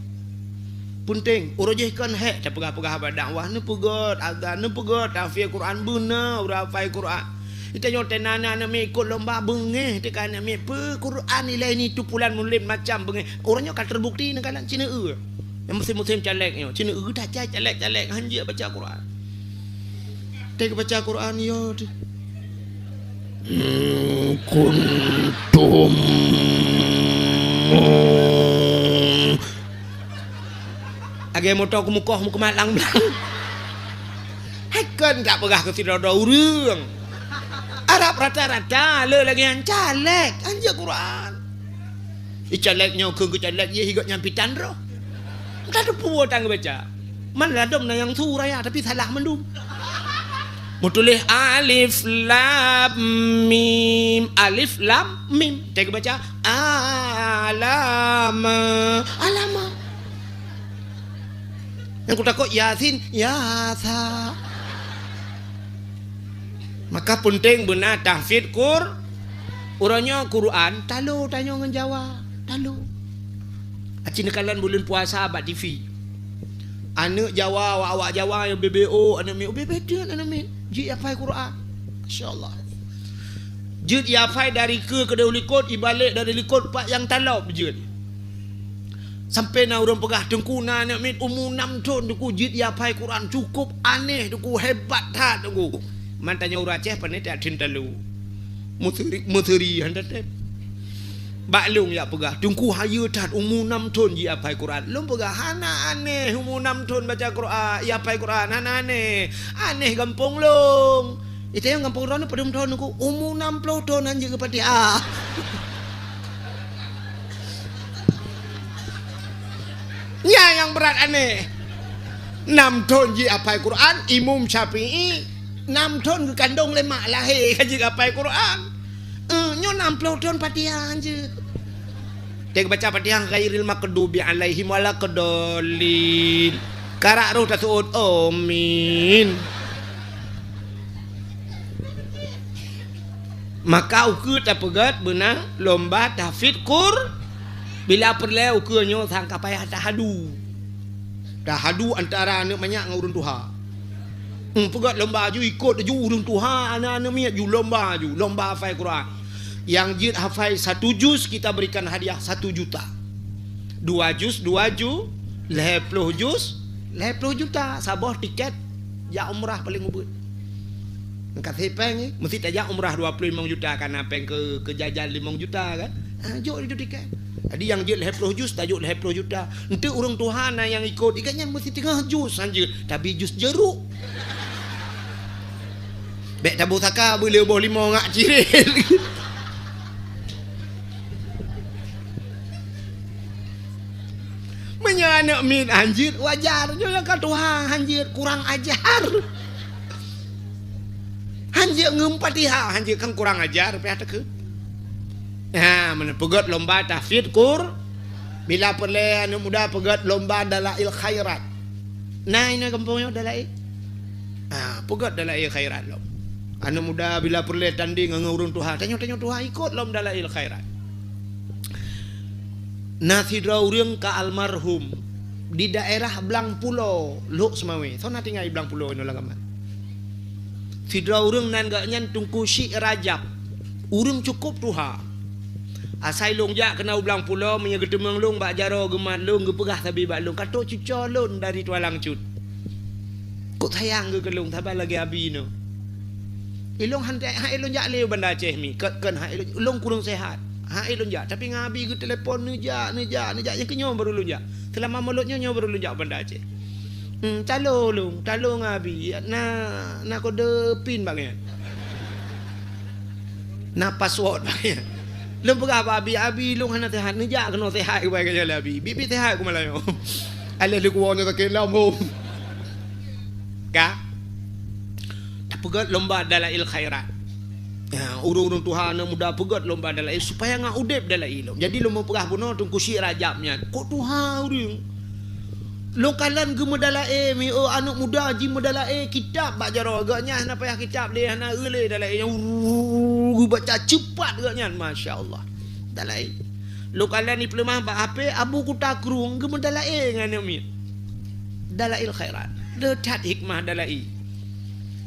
punting urujihkan hek tak pegah-pegah dakwah ni pegat azan ni pegat tahfidz Quran benar ura hafal Quran kita nyoten anak mi ikut lomba bengeh tekan mi pe Quran nilai ni tu pulan mulim macam bengeh orangnya kan terbukti nak kalan Cina yang musim-musim caleknya Cina dah calek hanja baca Quran tak baca Quran yo kuntum agak motor ke muka malang belang hakan tak pegah ke tidak ada urang Arab rata-rata le lagi yang calek anja Quran caleknya ke calek ye higot nyampitan roh tak ada puas tang baca man ladom na yang tu raya tapi salah mendum mau tulis alif lam mim tak baca alama yang ku takut Yasin Yasa maka penting benar tahfidz urangnya Quran talu tanya dengan Jawa talu acina kalian bulan puasa abad TV anak Jawa awak Jawa yang BBO anak mi beda anak mi jid hafal Quran masyaallah jid hafal dari ke likut ibalik dari likut pak yang talau jid sampai na orang pegah dengkuna nak mit umur 6 tahun duku jid hafal Quran cukup aneh duku hebat hat duku mantanya urang Aceh pandai tak cintalu muteri handatet baklung ya pegah dengku haya tat umur 6 tahun jid hafal Quran lum pegah hana aneh umur 6 tahun baca Quran ya hafal Quran hana aneh gampung long itu yang gampung orang ni pada tahun duku umur 60 tahun anjing ke Fatihah ya yang berat aneh 6 tahun je hafal Quran Imam Syafi'i 6 tahun ke kandung lemak lahir kaji hafal Quran nyo 60 tahun Fatihah je dia baca Fatihah ghairil maghdubi alaihim waladdallin karak roh tasud amin maka ukur tak pegat benar lomba tahfidz bila perlu ukurnya sangka payah tahadu antara anak banyak dengan urun Tuhan pegat lomba ju ikut ju urun Tuhan anak-anak miat ju lomba hafal Quran yang jid hafal 1 juz kita berikan hadiah 1 juta 2 juz 50 juz 50 juta sabah tiket ya umrah paling ubud angkat hepeng mesti tak ya umrah 25 juta kan apeng ke jajan 5 juta kan jok itu tiket. Jadi yang dia 50 juz tajuk 50 juta. Nanti orang Tuhan yang ikut ikatnya mesti 3 juz saja. Tapi juz jeruk. Bek tabu saka boleh boh 5 ngak ciril. Menyanak min anjir wajar je kan Tuhan anjir kurang ajar. Anjir ngempatiha anjir kan kurang ajar pihak ke. Mana pegat lomba tahfidz bila perlu anu muda pegat lomba dalail khairat. Nah ini kampungnya dalail. Pegat dalail khairat lo. Anak muda bila perlu tanding dengan urung Tuhan, tanya-tanya Tuhan ikut lom dalail khairat. Nasidra urang ka almarhum di daerah Belang Pulau, Luk Semawe. So nanti ngai Belang Pulau ino lagaman. Sidra urang nan gak nyan tungku Syekh Rajab. Urang cukup Tuhan. Asai long jak kena Belang Pulau menye getemeng long bak jaro gemat long gepegah tabi bak long katok cuco long dari tualang cut. Kok sayang ke long tabal lagi abi no. Ilong hantai ha ilong jak leu banda Aceh mi. Ken ha ilong kurang sehat. Ha ilong jak tapi ngabi ke telefon ni jak yang kenyo baru long jak. Selama mulutnya nyo baru long jak banda Aceh. Calo long, calo ngabi. Na kode pin bang ya. Na password bang ya. Lom pegah abi long hana sehat ni jak kena sehat ke baik aja abi. Bibi sehat ku malayo. Ale lu kuonya tak kelam hom. Ka? Tak pegat lomba dalail khairat. Ya, urung-urung Tuhan muda pegat lomba dalail supaya ngak udep dalail. Jadi lomba pegah puno tungku Syekh Rajabnya. Kok Tuhan urung? Lokalan ge medalae mi anak muda ji medalae kitab bak jaro agaknya hana payah kitab dia hana eule dalae yang baca cepat agaknya masya-Allah. Dalae. Lokalan ni pelemah bak HP abu ku takrung ge medalae ngane mi. Dalail khairat. Letat hikmah dalail.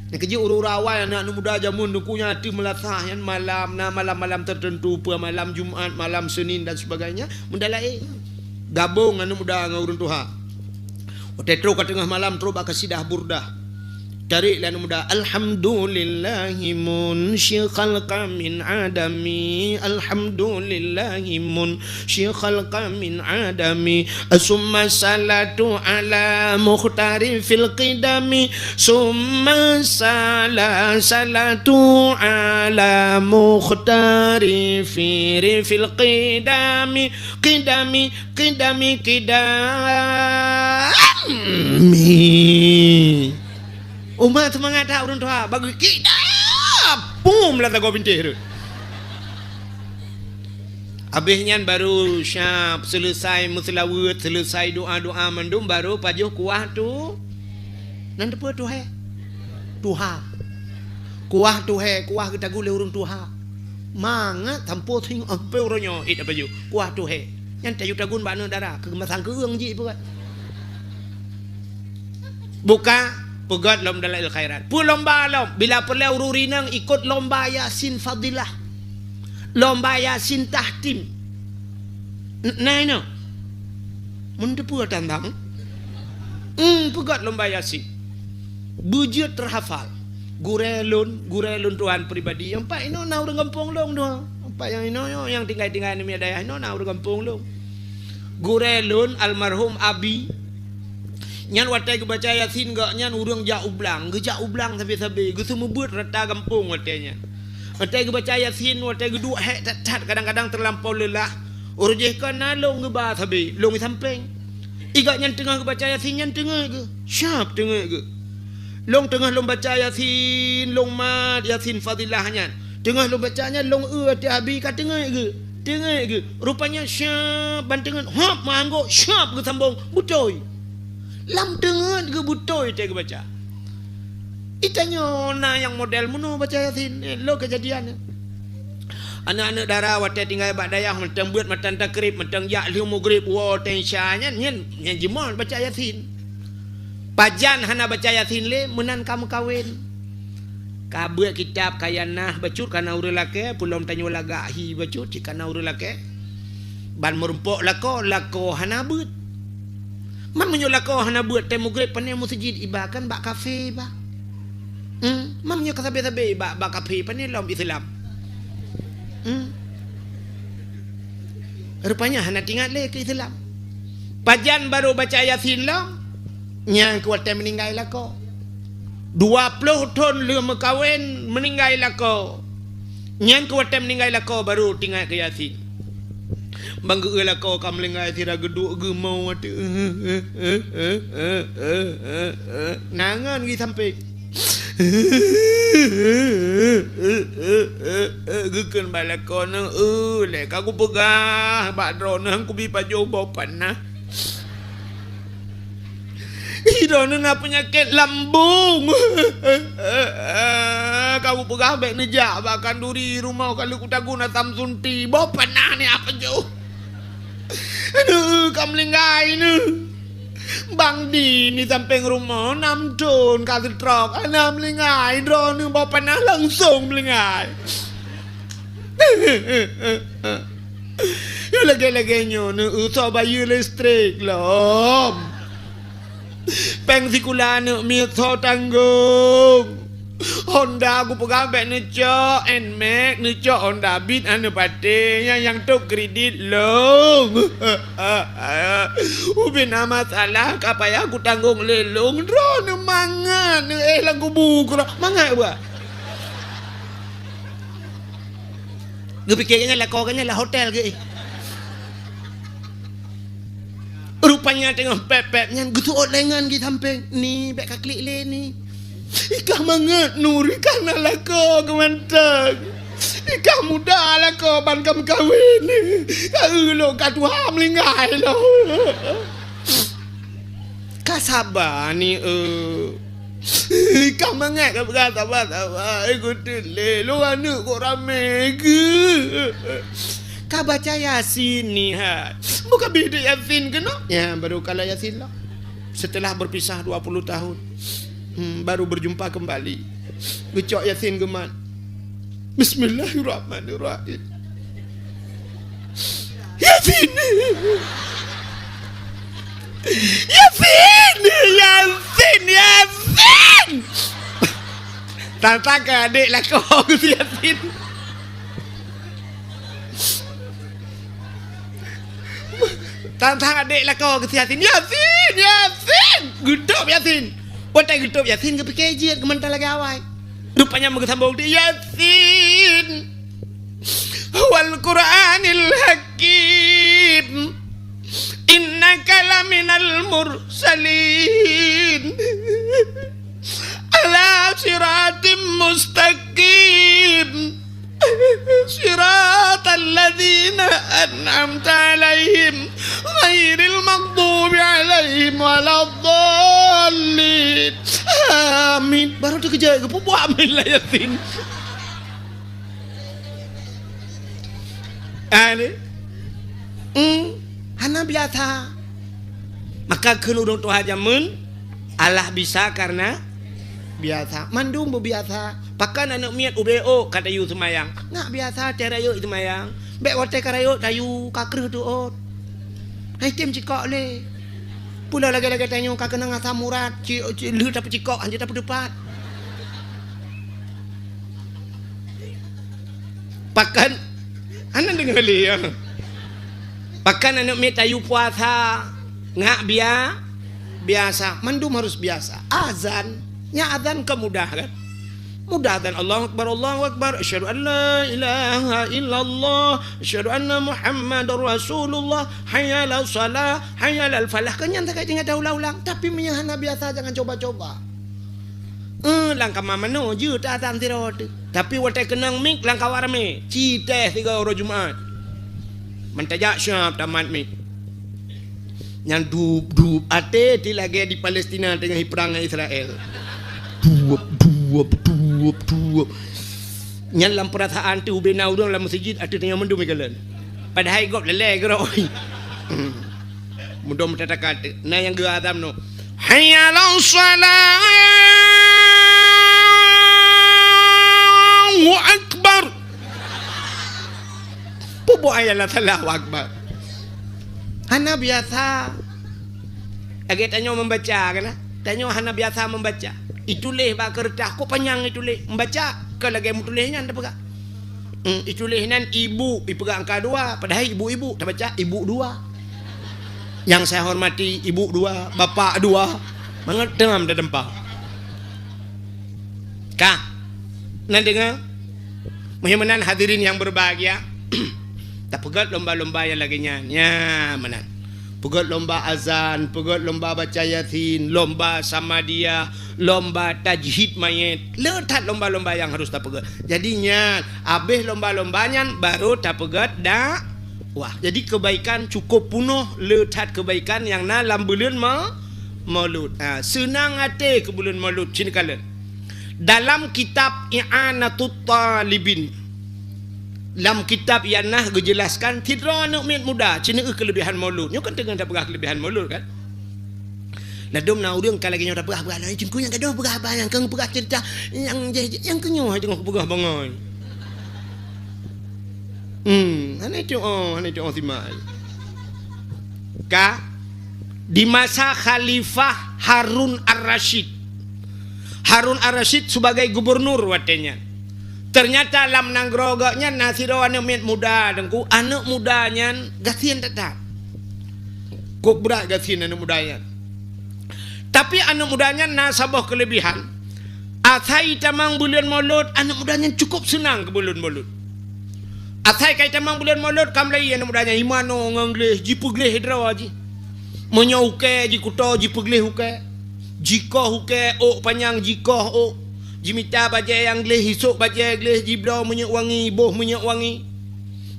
Nek kerja urang-urang anak muda jamun dukunya hati melatah yang malam tertentu malam Jumaat, malam Senin dan sebagainya mendalae. Gabung anak muda dengan urang Tuhan. Terus ke tengah malam terus bakal sidah burdah. Tarik lan muda alhamdulillahi munsyikhal min adami alhamdulillahi munsyikhal min adami summa salatu ala mukhtari fil qidami summa salatu ala mukhtari fil qidami qidami umat semangat tak urang Tuhan bagi kita pum lah tak kau pintir habisnya baru syab selesai muslawat selesai doa-doa mendum baru pajuh kuah tu nanti apa tu he Tuhan kuah tu he kuah kita gule urang Tuhan mangat tampo ting apa orangnya it apa ju kuah tu he yang tayu tagun bana darah kemasan keung ji buat buka pegat lom dalail khairat. Pu lomba lom bila perlu ururinang ikut lomba Yasin Fadilah. Lomba Yasin Tahtim. Nah ino. Mun depu tantang. Pegat lomba Yasin. Bujut terhafal. Gurelun tuan pribadi. Yang pak ino na urang kampung long doa. Pak yang ino yang tinggal ni mi daya ino na urang kampung long. Gurelun almarhum abi nyan watai ke baca Yasin gak nyan urang jak ublang tapi ge semua buat rata kampung watainya watai ke baca Yasin watai ke dua hek tat kadang-kadang terlampau lelah urjeh kan nalong ge ba sabi long samping igak nyan tengah ke baca Yasin nyan tengah ke syap tengah ke long tengah long baca Yasin long mat Yasin Fadilah nyan tengah long bacanya long ti abi ka tengah ke rupanya syap bantengan hop manggo syap ke sambung butoy lam tengah ke butoy te ke baca. Itanya na yang model muno baca Yasin lo kejadian. Anak-anak darah watai tinggal bak dayah mentang buat matan takrib mentang yak liu maghrib wa tensyanya nyen jemol baca Yasin. Pajan hana baca Yasin le menan kamu kawin. Ka buat kitab kayanah bacut kana urang laki pulom tanyo lagahi bacut kana urang laki. Ban merumpok lako hana beut. Man menyulah kau hana buat temu grade pandai masjid ibakan bak kafe ba. Man menyo kasabe-sabe bak kafe pandai lom Islam. Rupanya hana tinggal le ke Islam. Pajan baru baca Yasin long. Nyang kuat meninggal lah kau. 20 tahun lu kawin meninggal lah kau. Nyang kuat meninggal lah kau baru tinggal ke Yasin. Bangga lah kau kamlengai tira geduk gemau ada. Nangan gi sampai. Gekan balakon lek aku pegah bak drone aku bi pajo bopan nah. Hidon nak penyakit lambung. kau pegah bek nejak bahkan duri rumah kalau kuda guna tam sunti bo pernah ni apa jo aduh kam linggai ni bang di ni samping rumah 6 ton kasih truk 6 linggai drone ni bo pernah langsung linggai ya lagi-laginya ni usah bayar listrik lom peng sikula ni miso tanggung Honda aku pegang beg ni cok NMAX ni cok Honda Beat anu patenya yang tu kredit long ubin masalah kapaya aku tanggung lelong drone mangan lagu buku mangan buat gue pikirnya lah kau lah hotel ke rupanya tengok pep-pepnya gitu lengan di samping ni bek klik le ni ikah mangat nur ikah nalah kau kemantang ikah muda lah kau ban kam kahwin lo katu ham lingai lo kah sabar ni ikah mangat kau berkata sabar ikut le lo anak kau rame ke kau baca Yasin ni bukan beda Yasin ke no? Ya baru kalau Yasin lah setelah berpisah 20 tahun baru berjumpa kembali Gecok Yasin geman Bismillahirrahmanirrahim Yasin Yasin Yasin Yasin tak ke adik lah kau Yasin tantang adik lah kau ke Yasin Yasin Yasin gedop Yasin Watai gedop Yasin ke PKJ kemental lagi awal rupanya mengesambung di Yasin wal Qur'anil Hakim innaka laminal mursalin ala siratim mustaqim صراط الذين أنعمت عليهم غير المغضوب عليهم ولا الضالين آمين baru dikejar ke pupu amin lah Yasin ani hana biasa maka kelurung tu hajamun Allah bisa karena biasa mandum biasa pakan anak miat ubeo kata yu semayang nak biasa terayo semayang bek wate karayo tayu kakreh tu ot hai tim cikok le pula lagi-lagi tanya kakena ngasa murat lu tapi cikok anje tapi depat pakan anak dengar le ya pakan anak miat tayu puasa ngak biasa mandum harus biasa azan nya adzan kemudahan mudah adzan Allahu Akbar asyhadu an la ilaha illallah asyhadu anna Muhammadar Rasulullah hayya 'alas shalah hayya 'alal falah kenyan tak ingat ulang-ulang tapi menyahana biasa jangan coba-coba langkah mamano je tak adzan tirot tapi watai kenang mik langkah warme citeh 3 orang Jumaat mentajak syab tamat mik yang dub ate di lagi di Palestina tengah perang Israel duap nyan lam perasaan tu bena udang dalam masjid ada tanya mendum mekalan padahal gop lele geroi mudom tatakat na yang ge adam no hayya 'alas shalah Allahu akbar pubu ayat Allahu akbar hana biasa agak tanya membaca kan tanya hana biasa membaca itulah bak kertas kok panjang itulah membaca ke lagi mutulihnya anda pegang itulihnan ibu dipegang angka 2 padahal ibu-ibu tak baca ibu 2 yang saya hormati ibu 2 bapak 2 mengetam dah dempah kah nan dengar muhimmanan hadirin yang berbahagia tak pegat lomba-lomba yang lagi nya menan pegat lomba azan, pegat lomba baca Yasin, lomba sama dia, lomba tajhid mayit, letak lomba-lomba yang harus tak pegat. Jadinya habis lomba-lombanya baru tak pegat dah. Wah, jadi kebaikan cukup penuh letak kebaikan yang dalam bulan Maulud. Senang hati ke bulan Maulud sini kalian. dalam kitab I'anatut Talibin, dalam kitab Yanah dijelaskan tidra anak muda cina kelebihan maulud. Nyo kan tengah tak berah kelebihan maulud kan. Ladum na urang kalau nyo tak berah lain cengku yang gaduh berah yang kang berah cerita yang kenyo tengok berah bangai. Ana itu simal. Ka di masa Khalifah Harun Ar-Rasyid. Harun Ar-Rasyid sebagai gubernur watenya. Ternyata dalam nangroganya nasiro anak muda dengku anak mudanya gasian tetap. Kok berat gasian anak mudanya. Tapi anak mudanya nasabah kelebihan. Athai tamang bulan maulud anak mudanya cukup senang ke bulan maulud. Athai kai tamang bulan maulud kamlai anak mudanya imano ngangleh jipugleh hidrawaji. Menyauke jikuto jipugleh huke. Jika huke o panjang jika o jimita baca yang gleh hisuk baca gleh jibrau minyak wangi boh minyak wangi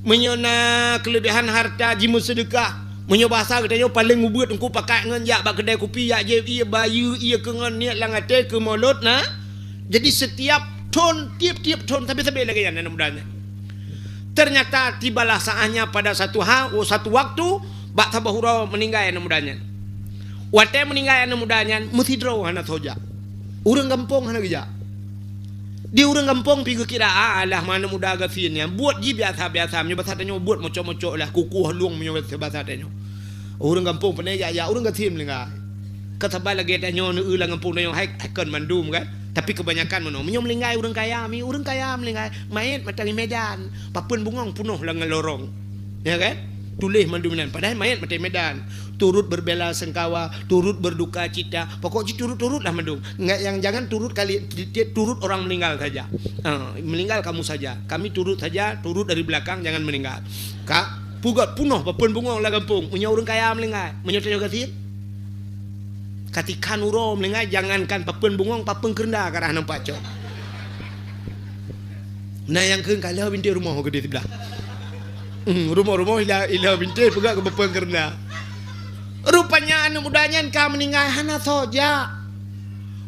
menyona kelebihan harta jimu sedekah menyo bahasa katanya paling ubut engku pakai ngan jak bak kedai kopi ya je ia bayu ia kengan niat langate ke mulut nah. Jadi setiap tiap-tiap ton tapi lagi yang mudanya. Ternyata tibalah saatnya pada satu waktu bak tabahura meninggal anak mudanya. Wate meninggal anak mudanya mesti draw anak soja. Urang kampung anak gejak. Dia orang kampung pergi kira alah mana muda gafinya buat ji biasa-biasa menyo bahasa tanya buat mocok-mocok lah kuku halung menyo bahasa tanya. Orang kampung pandai ya orang gatim lenga. Ketabal lagi tanya nu ulang kampung tanya hai mandum kan. Tapi kebanyakan menyo melingai orang kaya melingai main matang Medan. Papun bungong penuh lengan lorong. Ya kan? Tulis manduminan padahal main mati Medan. Turut berbela sengkawa, turut berduka cita. Pokoknya turut-turut lah mendung. Enggak yang jangan turut orang meninggal saja. Meninggal kamu saja. Kami turut saja, turut dari belakang jangan meninggal. Kak, pugat punuh papun bungong lah kampung. Punya orang kaya meninggal. Menyotanya kasih. Katikan uro meninggal jangankan papun bungong, papun kerendah karena nampak cok. Nah yang ke kalau binti rumah gede sebelah. Rumah-rumah ilah binti pegak ke papun kerendah. Rupanya anak mudanya kau meninggal hana soja.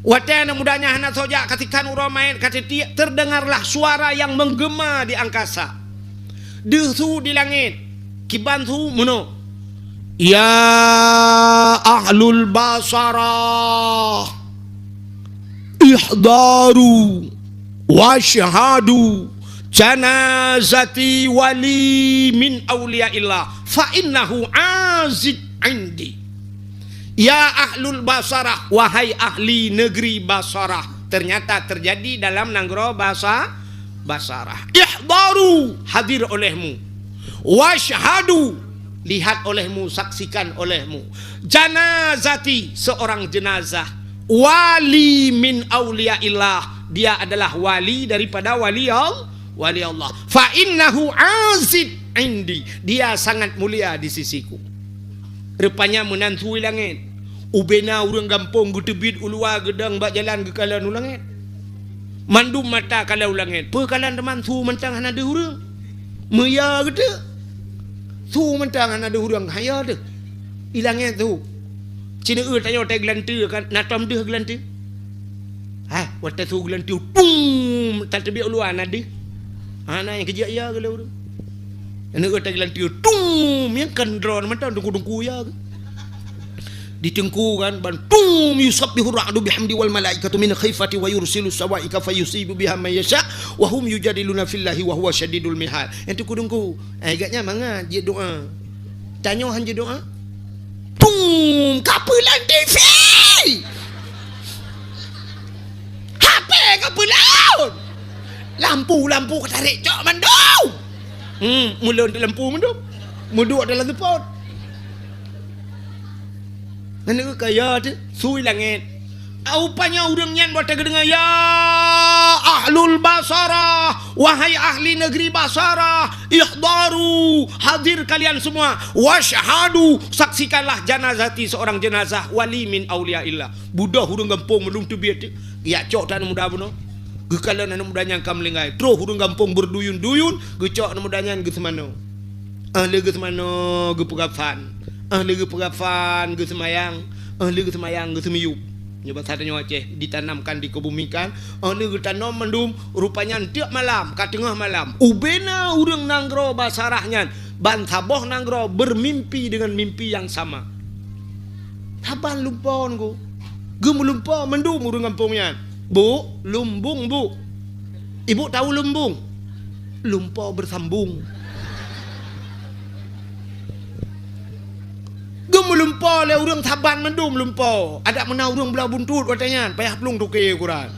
Wate anak mudanya hana soja ketika nuro main ketika terdengarlah suara yang menggema di angkasa. Desu di langit. Kibantu muno. Ya ahlul basarah. Ihdaru wa syahadu janazati wali min awliyaillah fa innahu azid indi. Ya ahlul basarah, wahai ahli negeri Basarah. Ternyata terjadi dalam nanggro Basarah. Ihdaru, hadir olehmu. Washhadu, lihat olehmu, saksikan olehmu. Janazati, seorang jenazah. Wali min awliyaillah, dia adalah wali daripada wali Allah. Fa innahu azid indi, dia sangat mulia di sisiku. Rupanya menantui langit. Ubena urang kampung gutebit ulua gedang bak jalan ke kalan langit. Mandum mata kalau langit. Pekalan teman su mentang hana ada urang. Meya gede. Su mentang hana ada urang haya de. Ilangit tu. Cina tanya otak gelanti kan natam deh gelanti. Wata su gelanti pum tak tebi ulua nade. Ana yang kerja ya kalau urang. Anak kata gelanti tum yang kendron macam dengku ya. Ditengku kan ban tum yusabbihu ra'du bihamdi wal malaikatu min khifati wa yursilu sawaika fayusibu biha may yasha wa hum yujadiluna fillahi wa huwa syadidul mihal. Itu kudungku. Agaknya manga dia doa. Tanya hanya doa. Tum kapelan TV. HP kapelan. Lampu ketarik cok mandau. Mula di lampu menduk. Muduk dalam tempat. Mana kaya tu sui langit. Rupanya urang nyan buat dengar ya ahlul basarah, wahai ahli negeri Basarah, ihdaru, hadir kalian semua, washhadu, saksikanlah janazati, seorang jenazah wali min auliyaillah. Budak urang kampung belum tu biat ya cok tak muda buno. Gekalan anak mudanya kam lengai. Terus urang kampung berduyun-duyun, gecok anak mudanya ge semano. Ahli ge semano ge pegafan. Ahli ge pegafan ge semayang. Ahli ge semayang ge semiyup. Nyoba sadanya Aceh ditanamkan dikebumikan. Ana tanam mendum rupanya tiap malam ka tengah malam. Ubena urang nanggro basarahnya ban saboh nanggro bermimpi dengan mimpi yang sama. Taban lumpon ku. Gem lumpon mendum urang kampungnya. Bu, lumbung bu. Ibu tahu lumbung? Lumpur bersambung. Gemu lumpur le urang Taban mendum lumpur. Ada mana urang belah buntut katanya, payah pelung tuke ukuran.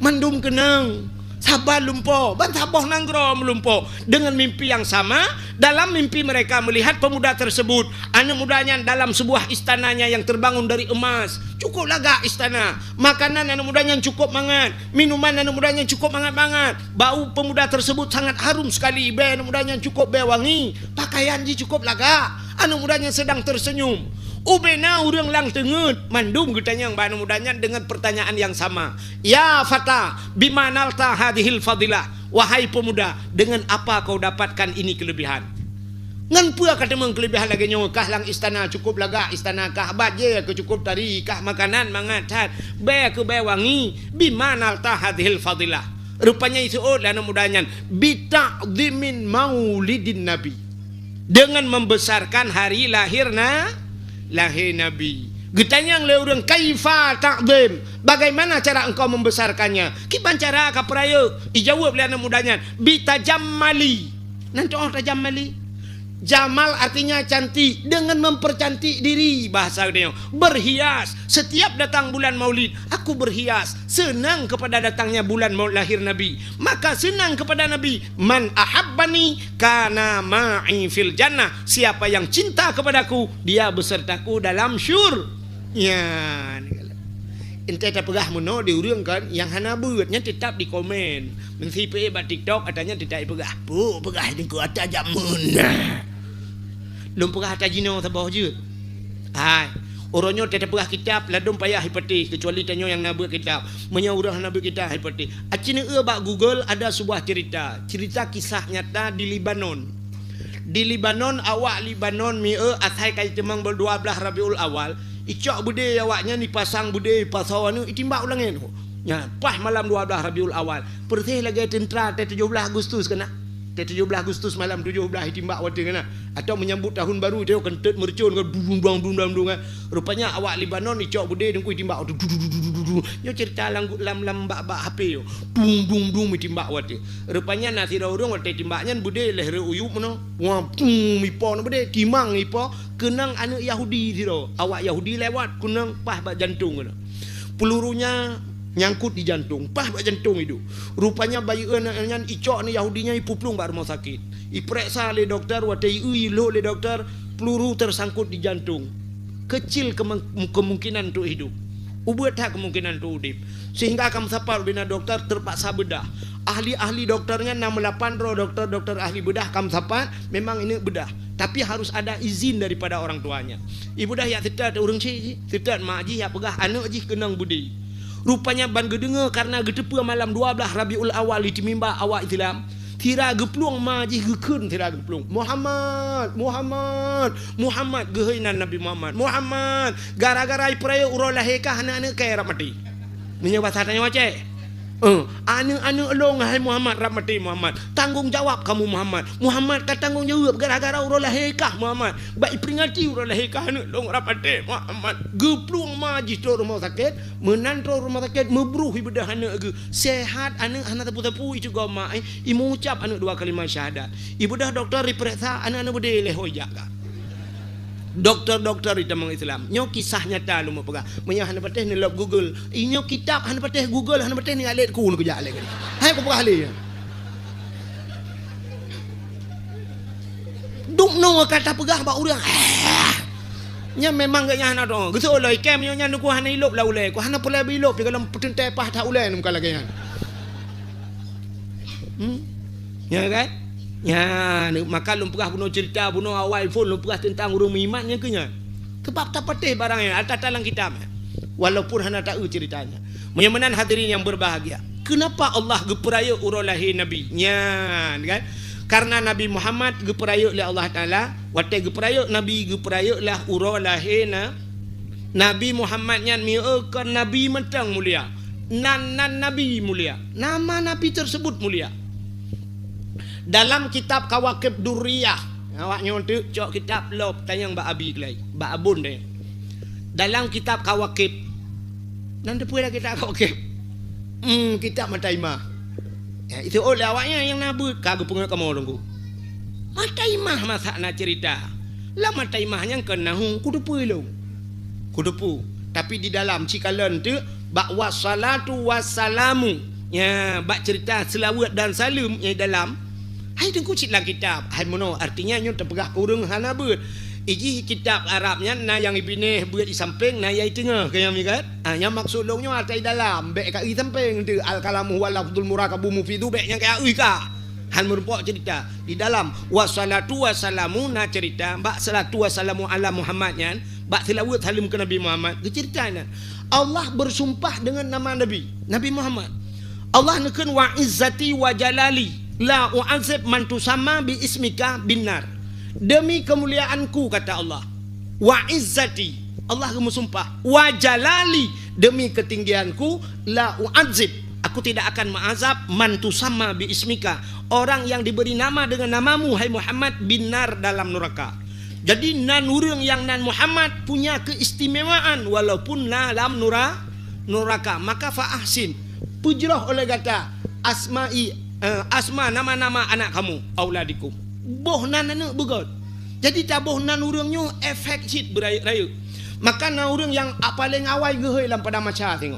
Mendum kenang. Saban lumpur, ban saboh nanggro melumpur. Dengan mimpi yang sama, dalam mimpi mereka melihat pemuda tersebut, anak mudanya dalam sebuah istananya yang terbangun dari emas. Cukup laga istana. Makanan anak mudanya cukup mangat, minuman anak mudanya cukup mangat-mangat. Bau pemuda tersebut sangat harum sekali. Be anak mudanya cukup be wangi. Pakaian ji cukup laga. Anak mudanya sedang tersenyum. Ubena urang lang tengut mandum getanya yang banu mudanya dengan pertanyaan yang sama. Ya fata, bimanalta hadhil fadilah. Wahai pemuda, dengan apa kau dapatkan ini kelebihan? Ngan pua kata meng kelebihan lagi nyo kah lang istana cukup laga istana kah baje ke cukup tadi kah makanan mangat be ke be wangi bimanalta hadhil fadilah. Rupanya itu anak mudanya bita'dhimin maulidin nabi. Dengan membesarkan hari lahir Nabi. Getanya yang leurang kaifa ta'zim. Bagaimana cara engkau membesarkannya? Kiban cara ka peraya? Dijawab oleh anak mudanya, bitajammali. Nanti orang tajammali. Jamal artinya cantik, dengan mempercantik diri bahasa dia. Berhias. Setiap datang bulan Maulid, aku berhias. Senang kepada datangnya bulan lahir Nabi. Maka senang kepada Nabi. Man ahabbani kana ma'i fil jannah. Siapa yang cinta kepadaku, dia besertaku dalam syur. Ya, ente tak pegah mono diurangkan yang hana buatnya tetap di komen. Mesti pe ba TikTok adanya tidak pegah. Bu, pegah ni ku atas jamun. Lum pegah atas jino tabah je. Hai, orangnya tidak pegah kitab ladum payah hipati kecuali tanyo yang nabi kitab. Menyaurah nabi kita hipati. Acina ba Google ada sebuah cerita kisah nyata di Libanon. Di Libanon awak Libanon mi athai kai temang 12 Rabiul Awal. Icak bude awaknya ni pasang bude pasawan ni itimbak ulangin. Ya, pas malam 12 Rabiul Awal. Pertih lagi tentera 17 Agustus kena. 17 Agustus malam 17 itimbak wate kena. Atau menyambut tahun baru dia kentut mercun kan bung. Rupanya awak Libanon icak bude dengku itimbak. Nyo cerita lam bak HP yo. Bung itimbak wate. Rupanya nasi urang wate timbaknya bude leh uyup meno. Wah, mipo bude timang mipo kenang anak Yahudi siro. Awak Yahudi lewat kunang pah bak jantung kena. Pelurunya nyangkut di jantung, pah bak jantung itu. Rupanya bayi anaknya icok ni Yahudinya ipuplung bak rumah sakit. Iperiksa oleh doktor, watai lo oleh doktor, peluru tersangkut di jantung. Kecil kemungkinan untuk hidup. Ubat tak kemungkinan untuk hidup. Sehingga kamu sapal bina doktor terpaksa bedah. Ahli-ahli dokternya 68 dokter ahli bedah kamu sapal, memang ini bedah. Tapi harus ada izin daripada orang tuanya. Ibu dah ya tidak urang cik, tidak mak ji ya pegah anak ji kenang budi. Rupanya ban gedenga karena getepa malam 12 Rabiul Awal di mimba awak Islam. Tira geplung maji gekeun tira geplung. Muhammad geheuinan Nabi Muhammad. Gara-gara peraya urang lahirkah anak-anak kaya mati. Nya bahasa tanya wace. Anak-anak elong hai Muhammad rahmati Muhammad. Tanggung jawab kamu Muhammad kata tanggung jawab gara-gara urang lahirkah Muhammad. Baik peringati urang lahirkah anak elong rahmati Muhammad. Geplung maji to rumah sakit, menantro rumah sakit mebruh ibadah anak ge. Sehat anak tapu-tapu itu goma mengucap anak 2 kalimat syahadat. Ibadah doktor diperiksa anak-anak bude leh hojak ka. Doktor-doktor di dalam Islam. Nyo kisah nyata lu mau pegang. Menyah hana pateh ni log Google. Inyo kitab hana pateh Google hana pateh ni alit ku nu kerja alek. Hai ku pegang ahli. Duk no kata pegang ba urang. Nya memang gak nyana dong. Geso loi kem nyo nya ku hana ilop la ulai. Ku hana pula bilop di dalam petenteh pah ta ulai nu kala gyan. Ya kan? Ya, maka lu pernah bunuh cerita bunuh awal phone lu pernah tentang urang mimatnya kenya. Kebab tak patih barangnya atas dalam kitab. Walaupun hana tahu ceritanya. Menyamanan hadirin yang berbahagia. Kenapa Allah geperaya urang lahir Nabi? Nya, kan? Karena Nabi Muhammad geperaya oleh Allah Taala, watai geperaya Nabi geperaya lah urang lahir Nabi Muhammad nyan mieukeun nabi mentang mulia. Nan nabi mulia. Nama nabi tersebut mulia. Dalam kitab Kawakib Durriyah, awak nyontek cok kitab lop tanyang Mbak Abi kelai, Mbak Abun deh. Dalam kitab Kawakib, nanti pula kitab Kawakib, kitab Mataimah. Ya, itu oleh awaknya yang nabut kagak pengen kamu orangku. Mataimah masa nak cerita, lah Mataimah yang kenahu kudupu lo, kudupu. Tapi di dalam cikalan tu, bak wassalatu wassalamu, ya bak cerita selawat dan salam yang dalam. Hai tengku citlah kitab. Hai mono artinya nyo terpegah kurung hana beut. Iji kitab Arabnya na yang ibineh beut di samping na yai tengah kaya mi kan. Yang maksud longnyo atai dalam bek ka i samping tu al kalamu wal lafzul murakabu mufidu bek yang kaya ui ka. Han merupakan cerita di dalam wassalatu wassalamu na cerita bak salatu wassalamu ala Muhammad nyan bak tilawat halim ke Nabi Muhammad ke ceritanya. Allah bersumpah dengan nama Nabi Muhammad. Allah nekeun wa izzati wa jalali la u'azib man tusamma bi ismika binar. Demi kemuliaanku kata Allah, wa izzati, Allah bersumpah, wa jalali, demi ketinggianku, la u'azib, aku tidak akan mengazab man tusamma bi ismika, orang yang diberi nama dengan namamu hai Muhammad binar dalam neraka. Jadi nan urang yang nan Muhammad punya keistimewaan walaupun dalam neraka. Maka fa ahsin, pujrah oleh kata asma nama-nama anak kamu auladikum bohnan anak begot. Jadi tak bohnan urangnya efek cit berayu. Maka na urang yang paling awal gehoi dalam padang mahsyar tengok.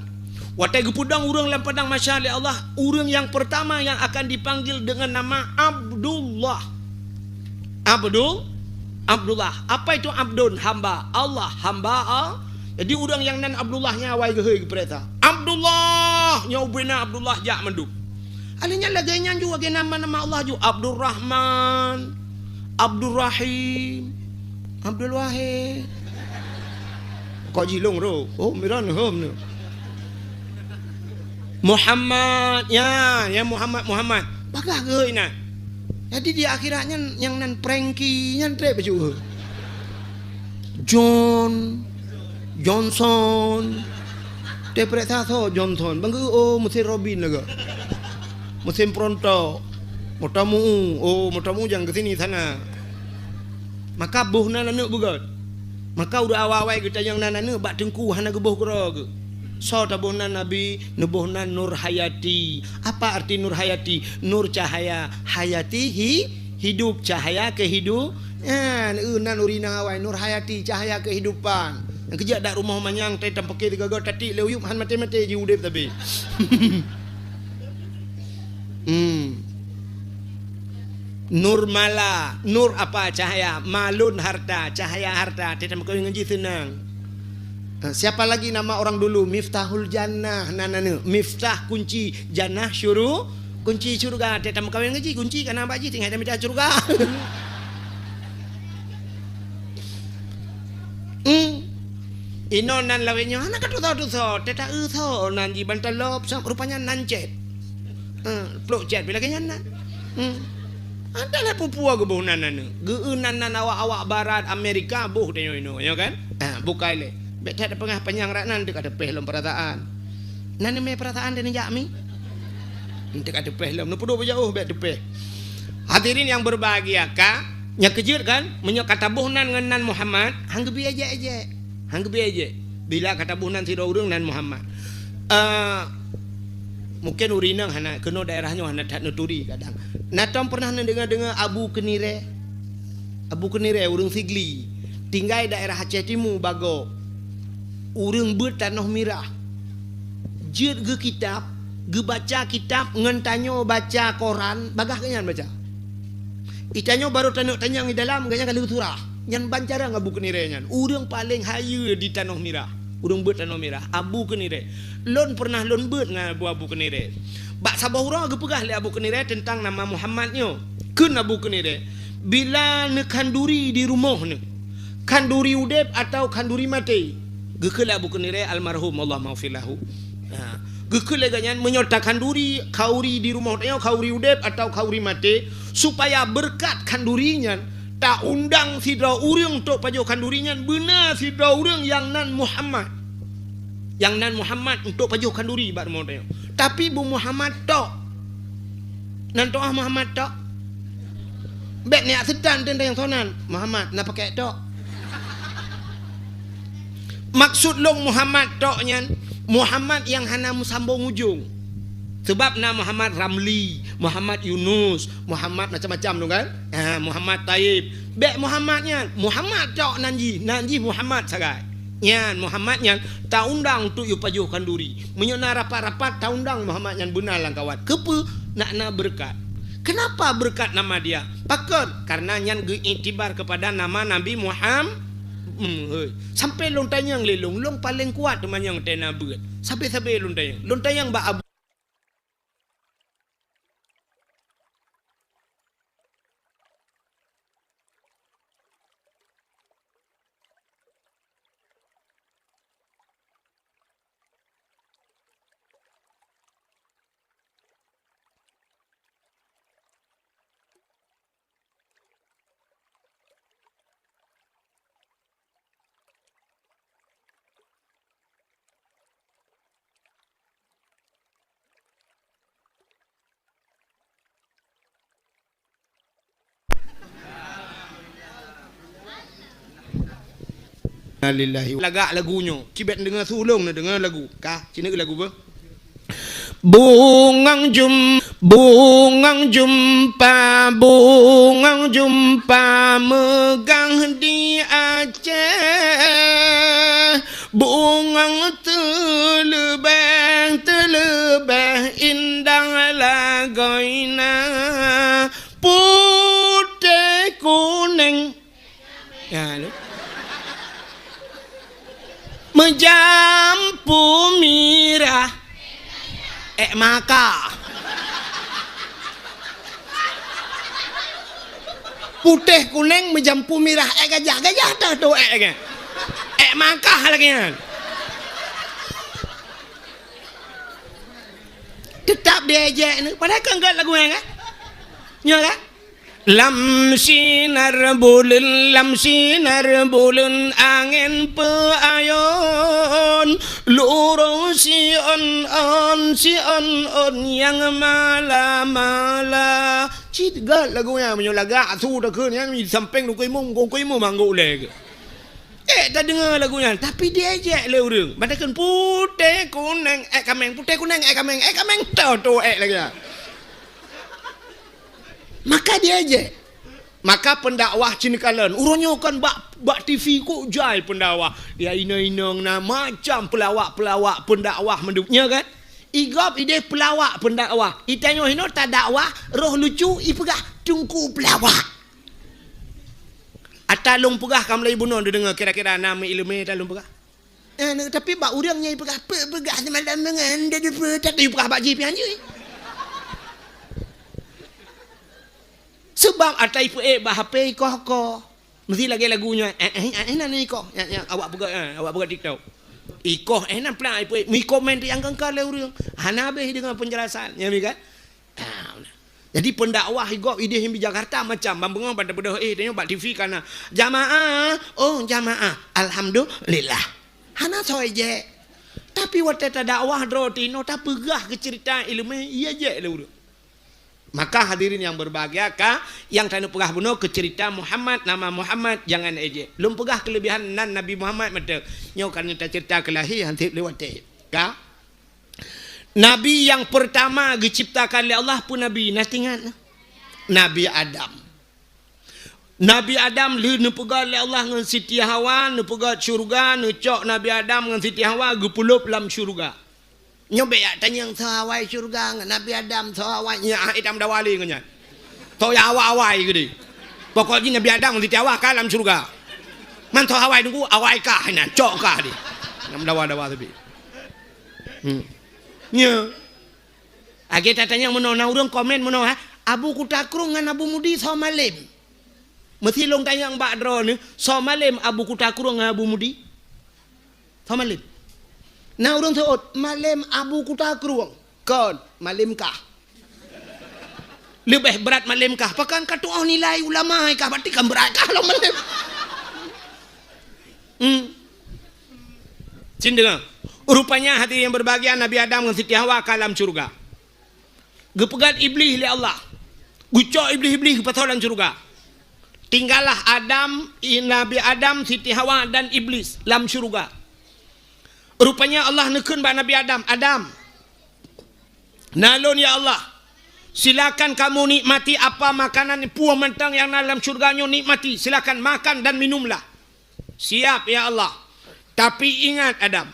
Watai gepudang urang dalam padang mahsyar oleh Allah, urang yang pertama yang akan dipanggil dengan nama Abdullah. Abdullah. Apa itu Abdun? Hamba. Allah hamba. Jadi urang yang nan Abdullahnya awal gehoi kepereta. Abdullah nyobena Abdullah jak menduk. Alanya laganya juga ke nama-nama Allah juga Abdul Rahman, Abdul Rahim, Abdul Wahid. Kau jilong ro? Oh, miran hom ni. Muhammad, ya Muhammad. Bagah ke ina? Jadi di akhiratnya yang nan Frankie yang trep baju. Johnson. Tepret tho Johnson. Bangku oh mesti Robin laga. Musim pronto, motamu jangan ke sini sana. Maka buh nana nuk bugat. Maka udah awal-awal kita yang nana nuk bak tengku hana gebuh kerag. So tabuhnan Nabi nubuhnan Nur Hayati. Apa arti Nur Hayati? Nur cahaya, hayati hidup, cahaya kehidupan. Nan urina awal Nur Hayati cahaya kehidupan. Yang kerja dak rumah manyang tai tampake tiga got tati leuyup han mate-mate ji udep tapi. Nur mala, nur apa cahaya, malun harta, cahaya harta. Tidak mau ngaji senang. Siapa lagi nama orang dulu? Miftahul Jannah, nanane. Miftah kunci jannah syuru, kunci surga. Tidak mau kawin ngaji kunci karena baji tinggal ada minta surga. Ino nan lawenya anak katu tahu tidak tahu nan jiban telop rupanya nancet. Peluk jet bila kanya nan. Adalah pupua gebuh nanan. Geunan nan awak barat Amerika buh tengok ino, ya kan? Bukai le. Bet ada pengah penyang ranan dekat depeh lom perataan. Nan me perataan dan jakmi. Dekat depeh lom, nu pudu jauh bet depeh. Hadirin yang berbahagia ka, nya kejut kan? Menyok kata buhnan ngan Muhammad, hang gebi aja. Hang gebi aja. Bila kata buhnan si urang nan Muhammad. Mungkin urinang hana kena daerahnya hana tak nuturi kadang. Natam pernah dengar Abu Kenire urang Sigli. Tinggal daerah Aceh Timur bago. Urang beut tanah mirah. Jeut ge kitab, ge baca kitab ngan tanyo baca Quran, bagah kenyan baca. Itanyo baru tanyang di dalam ganya kali surah. Nyan bancara Abu Kenire nyan. Urang paling hayu di tanah mirah. Urang beut tanah mirah Abu Kenire. Lon pernah lon beut dengan Abu Kenire. Bak sabahura ge pegah le Abu Kenire tentang nama Muhammadnya. Keun Abu Kenire bila ne kanduri di rumah ne. Kanduri udep atau kanduri mati. Ge ke Abu Kenire almarhum Allah maghfirlahu. Ge ke le ganyan menyota kanduri kauri di rumah tanya kauri udep atau kauri mati supaya berkat kandurinya tak undang sidra urang untuk pajo kandurinya benar sidra urang yang nan Muhammad. Yang nan Muhammad untuk pajo kanduri bar mau tanya. Tapi Bu Muhammad tok. Nan toah Muhammad tok. Bet ni sedan tenda yang sonan Muhammad nak pakai tok. Maksud long Muhammad tok nyan Muhammad yang hana musambung ujung. Sebab nama Muhammad Ramli, Muhammad Yunus, Muhammad macam-macam tu kan. Muhammad Taib. Bek Muhammadnya, Muhammad tok nanji Muhammad sagai. Nyan Muhammad nyan tak undang untuk you pajuh kanduri. Menyona rapat-rapat tak undang Muhammad nyan benar lang kawan. Kepa nak berkat. Kenapa berkat nama dia? Pakar karena nyan geiktibar kepada nama Nabi Muhammad. Sampai long tanyang lelong, long paling kuat teman yang tena berat. Sampai long tanyang ba abu. Alhamdulillah. Lagak lagunya. Cibet dengar sulung nak dengar lagu. Kah? Cina ke lagu apa? Bungang jumpa megang di Aceh. Bungang terlebih indah lagoina. Putih kuning. Ya, lu. Menjampu mirah maka putih kuning menjampu mirah gajah dah tu maka lagi kan tetap dia ejek ni padahal kan enggak lagu kan ya kan lam sinar bulun angin peayon lurung si on yang mala cigat lagu yang menyolagak su dah ke yang di samping lu kuimu manggu leg tak dengar lagunya tapi dia ejek le urang padahal putih kuning kameng tu lagi maka dia aja. Maka pendakwah cinikalan. Urangnya kan bak TV kok jai pendakwah. Dia ina-inang na macam pelawak pendakwah menduknya kan. Igop ide pelawak pendakwah. Itanyo hino tak dakwah, roh lucu ipegah tungku pelawak. Atalung pegah kam lai bunon dengar kira-kira nama ilmu talung pegah. Tapi bak urangnya ipegah pegah semalam dengan dia tak ipegah bak jipian je. Sebab atai bah HP ikoh mesti lagi lagunya enak ni ikoh awak buka TikTok ikoh enak pula mi komen yang kengkal le urang hana habis dengan penjelasan ya mi kan jadi pendakwah igop ide di Jakarta macam bambang pada tengok bak TV kana jamaah alhamdulillah hana soe je tapi wateta dakwah drotino tak pegah ke cerita ilmu iya je le urang. Maka hadirin yang berbahagia yang tanu pegah bunuh ke cerita Muhammad nama Muhammad jangan ejek. Lum pegah kelebihan nan Nabi Muhammad mata. Nyo kan kita cerita kelahi hanti lewat ka. Nabi yang pertama diciptakan oleh Allah pun Nabi natingan. Nabi Adam. Nabi Adam lu pegah oleh Allah ngan Siti Hawa nu pegah syurga nu cok Nabi Adam ngan Siti Hawa gepulup dalam syurga. Nyobe ya tanya yang sawai syurga Nabi Adam sawai nya hitam dawali nganya. To ya awai gede. Pokoknya Nabi Adam mesti awak kalam syurga. Man to awai nunggu awai kah nya cok kah di. Nam dawa tapi. Nya. Age tanya meno na urang komen meno Abu Kutakrung ngan Abu Mudi Somalim. Mesti long tanya Mbak Dro ni Somalim Abu Kutakrung ngan Abu Mudi. Somalim. Nah orang sebut malam Abu Kutakrung kon malam kah Lebih berat malim kah? Pakan kata nilai ulama kah? Berarti kan berat kah lo malim? Sini dengar. Rupanya hati yang berbahagia Nabi Adam dengan Siti Hawa ke alam surga. Gepegat iblis oleh Allah. Gucok iblis-iblis ke patalan surga. Tinggallah Adam, Nabi Adam, Siti Hawa dan iblis dalam surga. Rupanya Allah nekun ba Nabi Adam, Adam, nalun ya Allah, silakan kamu nikmati apa makanan puas mentang yang dalam surganya, nikmati, silakan makan dan minumlah. Siap ya Allah. Tapi ingat Adam,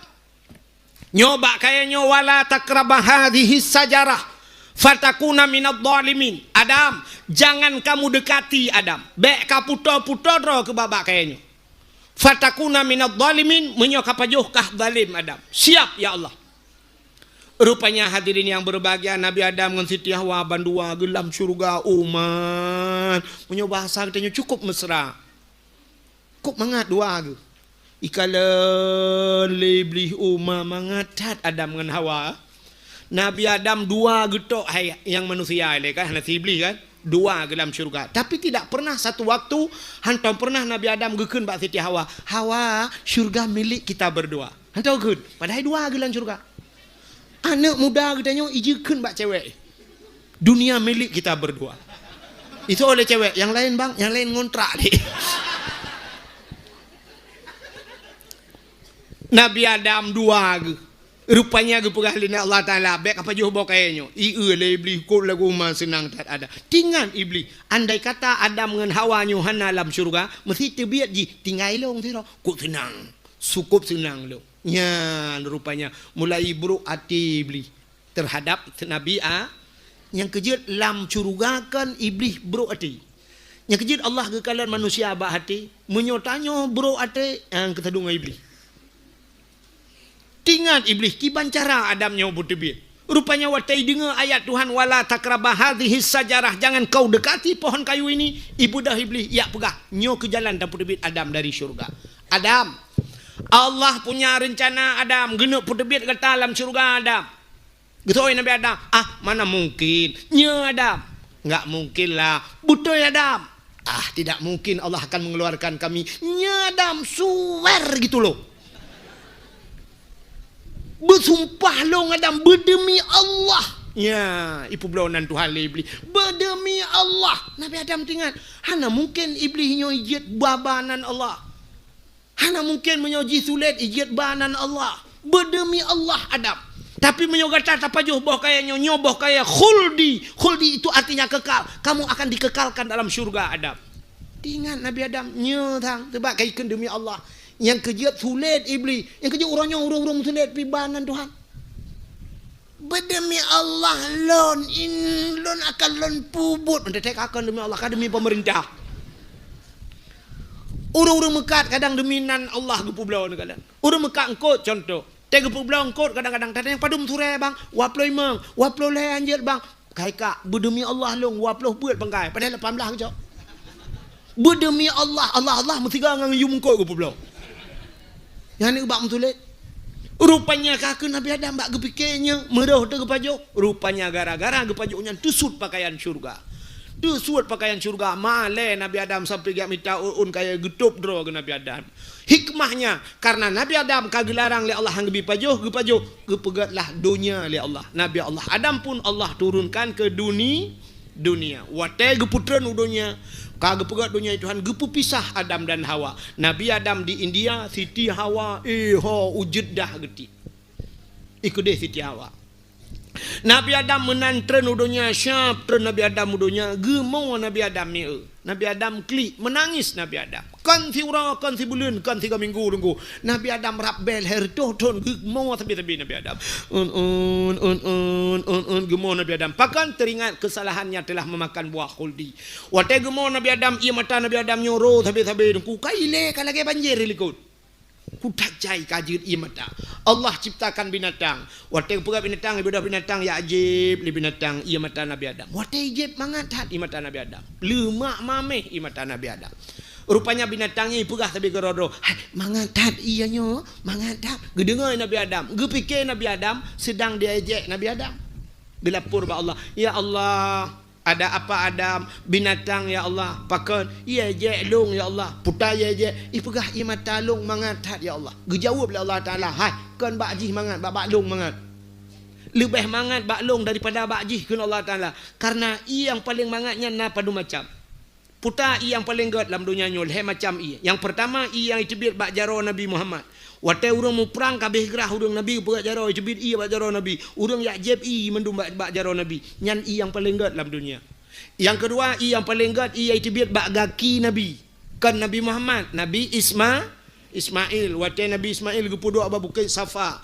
nyoba kayaknya wala takrabah hadhihi sajarah fatakuna minadh dhalimin. Adam, jangan kamu dekati Adam. Bek ka puto-puto dro ke babak kayaknya. Fatakuna minadh dhalimin, menyokapajuh kah zalim Adam. Siap ya Allah. Rupanya hadirin yang berbahagia Nabi Adam dengan Siti Hawa bandua gelam syurga uman. Punya bahasa katanya cukup mesra. Kok mangat dua ke? Ikala lebih umma mangatat Adam dengan Hawa. Nabi Adam dua getok yang manusia kan nasi iblis kan dua ke dalam syurga. Tapi tidak pernah satu waktu hantam pernah Nabi Adam gekeun bak Siti Hawa. Hawa, syurga milik kita berdua. Hantam gekeun. Padahal dua ke dalam syurga. Anak muda katanya ijekeun bak cewek. Dunia milik kita berdua. Itu oleh cewek. Yang lain bang, yang lain ngontrak deh. Nabi Adam dua ke. Rupanya ke pergalina Allah Ta'ala. Baik apa jauh bawa kayaknya. Iya lah iblis. Kau lagu rumah senang tak ada. Tinggal iblis. Andai kata Adam dengan Hawa nyuhana dalam syurga. Mesti terbiat je. Tinggal long tira. Kau senang. Cukup senang lo. Ya rupanya. Mulai buruk hati iblis. Terhadap Nabi A. Yang kejut lam syurga kan iblis buruk hati. Yang kejut Allah kekalan manusia abah hati. Menyotanya buruk hati. Yang ketadungan iblis. Tinggal iblis kiban cara Adam nyobut tebit. Rupanya watai dengar ayat Tuhan wala takrabah hadhihi sajarah, jangan kau dekati pohon kayu ini. Ibu dah iblis ya pegah nyo ke jalan dapur tebit Adam dari syurga. Adam, Allah punya rencana Adam genep tebit ke dalam syurga Adam. Getoi Nabi Adam, mana mungkin. Nya Adam, enggak mungkin lah. Betul Adam. Tidak mungkin Allah akan mengeluarkan kami. Nya Adam, swear gitu loh. Bersumpah lo Adam berdemi Allah. Ya, ipu belaunan Tuhan iblis. Berdemi Allah. Nabi Adam tinggal. Hana mungkin iblis nyojit babanan Allah. Hana mungkin menyoji sulit ijit banan Allah. Berdemi Allah Adam. Tapi menyogata apa jauh boh kayaknya nyoboh kayak khuldi. Khuldi itu artinya kekal. Kamu akan dikekalkan dalam syurga Adam. Tinggal Nabi Adam nyetang tebak kaikan demi Allah. Yang kejut sulit iblis. Yang kejut orangnya urung-urung sulit pibanan Tuhan. Berdemi Allah lon akan lon pubut. Mendetek akan demi Allah. Kadang demi pemerintah. Urung-urung mekat kadang deminan Allah gepu belau kadang. Urung mekat engkot contoh. Tega gepu belau engkot kadang-kadang. Tadi yang padum sure bang. Waploi meng. Waploi anjir bang. Kaika berdemi Allah long. Waploi buat pengkai. Padahal 18 kejok. Berdemi Allah. Allah mesti gangang yum engkot gepu belau. Yang ni ubak mentulit. Rupanya kakak Nabi Adam bak kepikirnya merah tu kepajuk. Rupanya gara-gara kepajuknya tusut pakaian syurga. Tusut pakaian syurga. Malai Nabi Adam sampai gak minta kaya getup draw ke Nabi Adam. Hikmahnya karena Nabi Adam kagelarang le Allah yang gepajuk. Gepegatlah dunia le Allah. Nabi Allah Adam pun Allah turunkan ke dunia. Watai geputran dunia. Kagak pegat dunia Tuhan gepu pisah Adam dan Hawa. Nabi Adam di India, Siti Hawa ujud dah geti. Ikut deh Siti Hawa. Nabi Adam menantren udonya syap tren Nabi Adam udonya gemau Nabi Adam ni. Nabi Adam klik menangis Nabi Adam. Kan si orang kan si bulan kan 3 minggu tunggu. Nabi Adam rabbel hertoh ton gemau tapi Nabi Adam. Gemau Nabi Adam. Pakan teringat kesalahannya telah memakan buah khuldi. Watai gemau Nabi Adam ia mata Nabi Adam nyoro tapi tunggu kaile kalage banjir likut. Kudak jai kajir ia mata. Allah ciptakan binatang. Watai pegat binatang ibadah binatang ya ajib li binatang ia mata Nabi Adam. Watai ajib mangatat ia mata Nabi Adam. Lemak mameh ia mata Nabi Adam. Rupanya binatangnya pegah tapi gerodo. Mangatat ianya, mangatat. Gedengar Nabi Adam. Gepikir Nabi Adam sedang diajak Nabi Adam. Dilapor ba Allah. Ya Allah, Ada apa? Ada binatang ya Allah. Pakan ya je long ya Allah. Putai ya je. Ipegah i mata long mangat ya Allah. Gejawab oleh Allah Taala. Hai, kan bak jih mangat, bak long mangat. Lebih mangat bak long daripada bak jih kun Allah Taala. Karena i yang paling mangatnya na padu macam. Puta i yang paling god dalam dunia nyul he macam i. Yang pertama i yang itibir bak jaro Nabi Muhammad. Watai urang mu perang kabeh gerah urang Nabi bak jaro itibir i bak jaro Nabi. Urang yak jeb i mendum bak jaro Nabi. Nyan i yang paling god dalam dunia. Yang kedua i yang paling god i itibir bak gaki Nabi. Kan Nabi Muhammad, Nabi Ismail, watai Nabi Ismail gepuduk aba bukit Safa.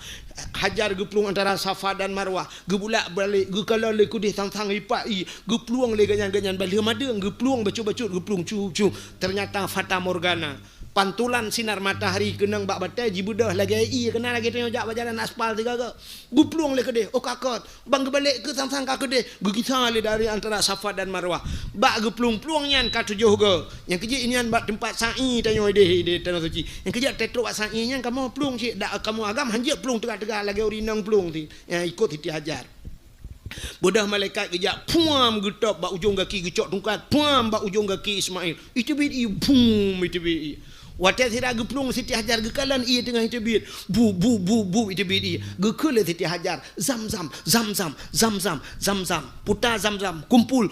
Hajar geplung antara Safa dan Marwah. Gebulak balik, gekala le kudih tang-tang ipak i, gepluang le ganyan-ganyan balik madeng, gepluang bacut-bacut, gepluang cu-cu. Ternyata Fata Morgana. Pantulan sinar matahari kenang bak batai jibudah lagi i kena lagi tengok jak berjalan aspal tiga ke. Gepluang le kedeh, oh kakot. Bang gebalik ke tang-tang ka kedeh, gekisah le dari antara Safa dan Marwah. Bak gepluang-pluang nyan ka tujuh ke. Yang kerja ini an bak tempat sa'i tanya ide tanah suci. Yang kerja tetruk bak sa'i nyan kamu pluang cik dak kamu agam hanjak pluang tegak-tegak lagi urinang pluang ti. Yang ikut Siti Hajar. Bodah malaikat kejap puam getop bak ujung kaki gecok tungkat puam bak ujung kaki Ismail. Itu bid bum itu bid. Watai sira geplung Siti Hajar gekalan ia tengah itu bid. Bu itu bid. Gekul Siti Hajar zam. Puta zam. Kumpul.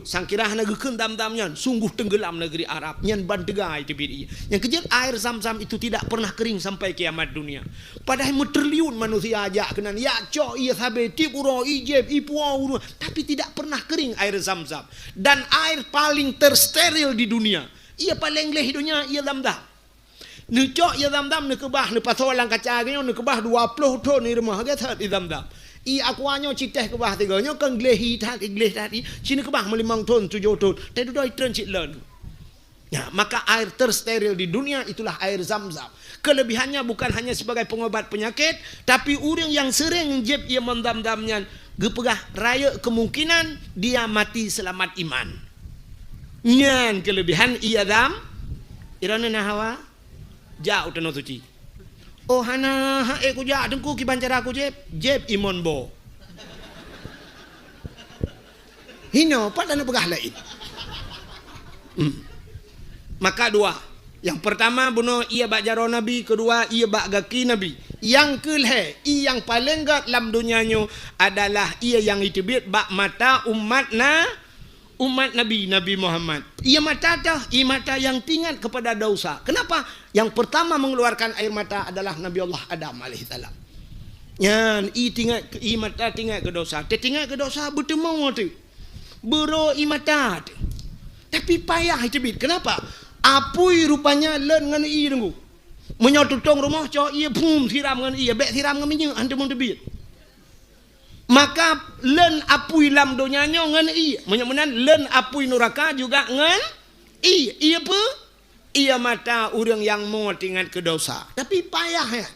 Sangkirah na gekun dam-dam nyan sungguh tenggelam negeri Arab. Nyan bandega itu bid. Yang kejap air zam itu tidak pernah kering sampai kiamat dunia. Padahal triliun manusia ajak kenan ya cok ia sabe tipuro ijeb ipuau tapi tidak pernah kering air zam. Dan air paling tersteril di dunia. Ia paling leh hidupnya ia zamdam. Necok ia zamdam ne kebah ne pasolang kacaganyo ne kebah 20 ton ni rumah gatat i zamdam. I akuanyo citeh kebah tiganyo kan glehi tak igleh tadi sini kebah 5 ton 7 ton. Tadi doi tren cik len. Ya, maka air tersteril di dunia itulah air Zam-Zam. Kelebihannya bukan hanya sebagai pengobat penyakit, tapi orang yang sering jeb ia mendam-damnya gepegah raya kemungkinan dia mati selamat iman. Nyan kelebihan ia dam irana nahawa jauh tanah suci. Oh hana ku ja dengku ki bancara aku jeb imon bo. Hino padana pegah lain. Maka dua. Yang pertama bunuh ia bak jaro Nabi, kedua ia bak gaki Nabi. Yang kelhe, yang paling gat dalam dunianya adalah ia yang itibit bak mata umat Nabi Muhammad. Ia mata yang tingkat kepada dosa. Kenapa? Yang pertama mengeluarkan air mata adalah Nabi Allah Adam alaihissalam. Yan i mata tingkat ke dosa. Tingkat ke dosa bertemu tu. Bero i mata tu. Tapi payah itu bit. Kenapa? Apui rupanya len ngan i tunggu. Menyotutong rumah cok ia pum siram ngan i, bek siram ngan minyak antum bit. Maka len apui lam donyanya ngan i, menyamanan len apui neraka juga ngan i. Ia apa? Ia mata orang yang mau ingat ke dosa. Tapi payah ya.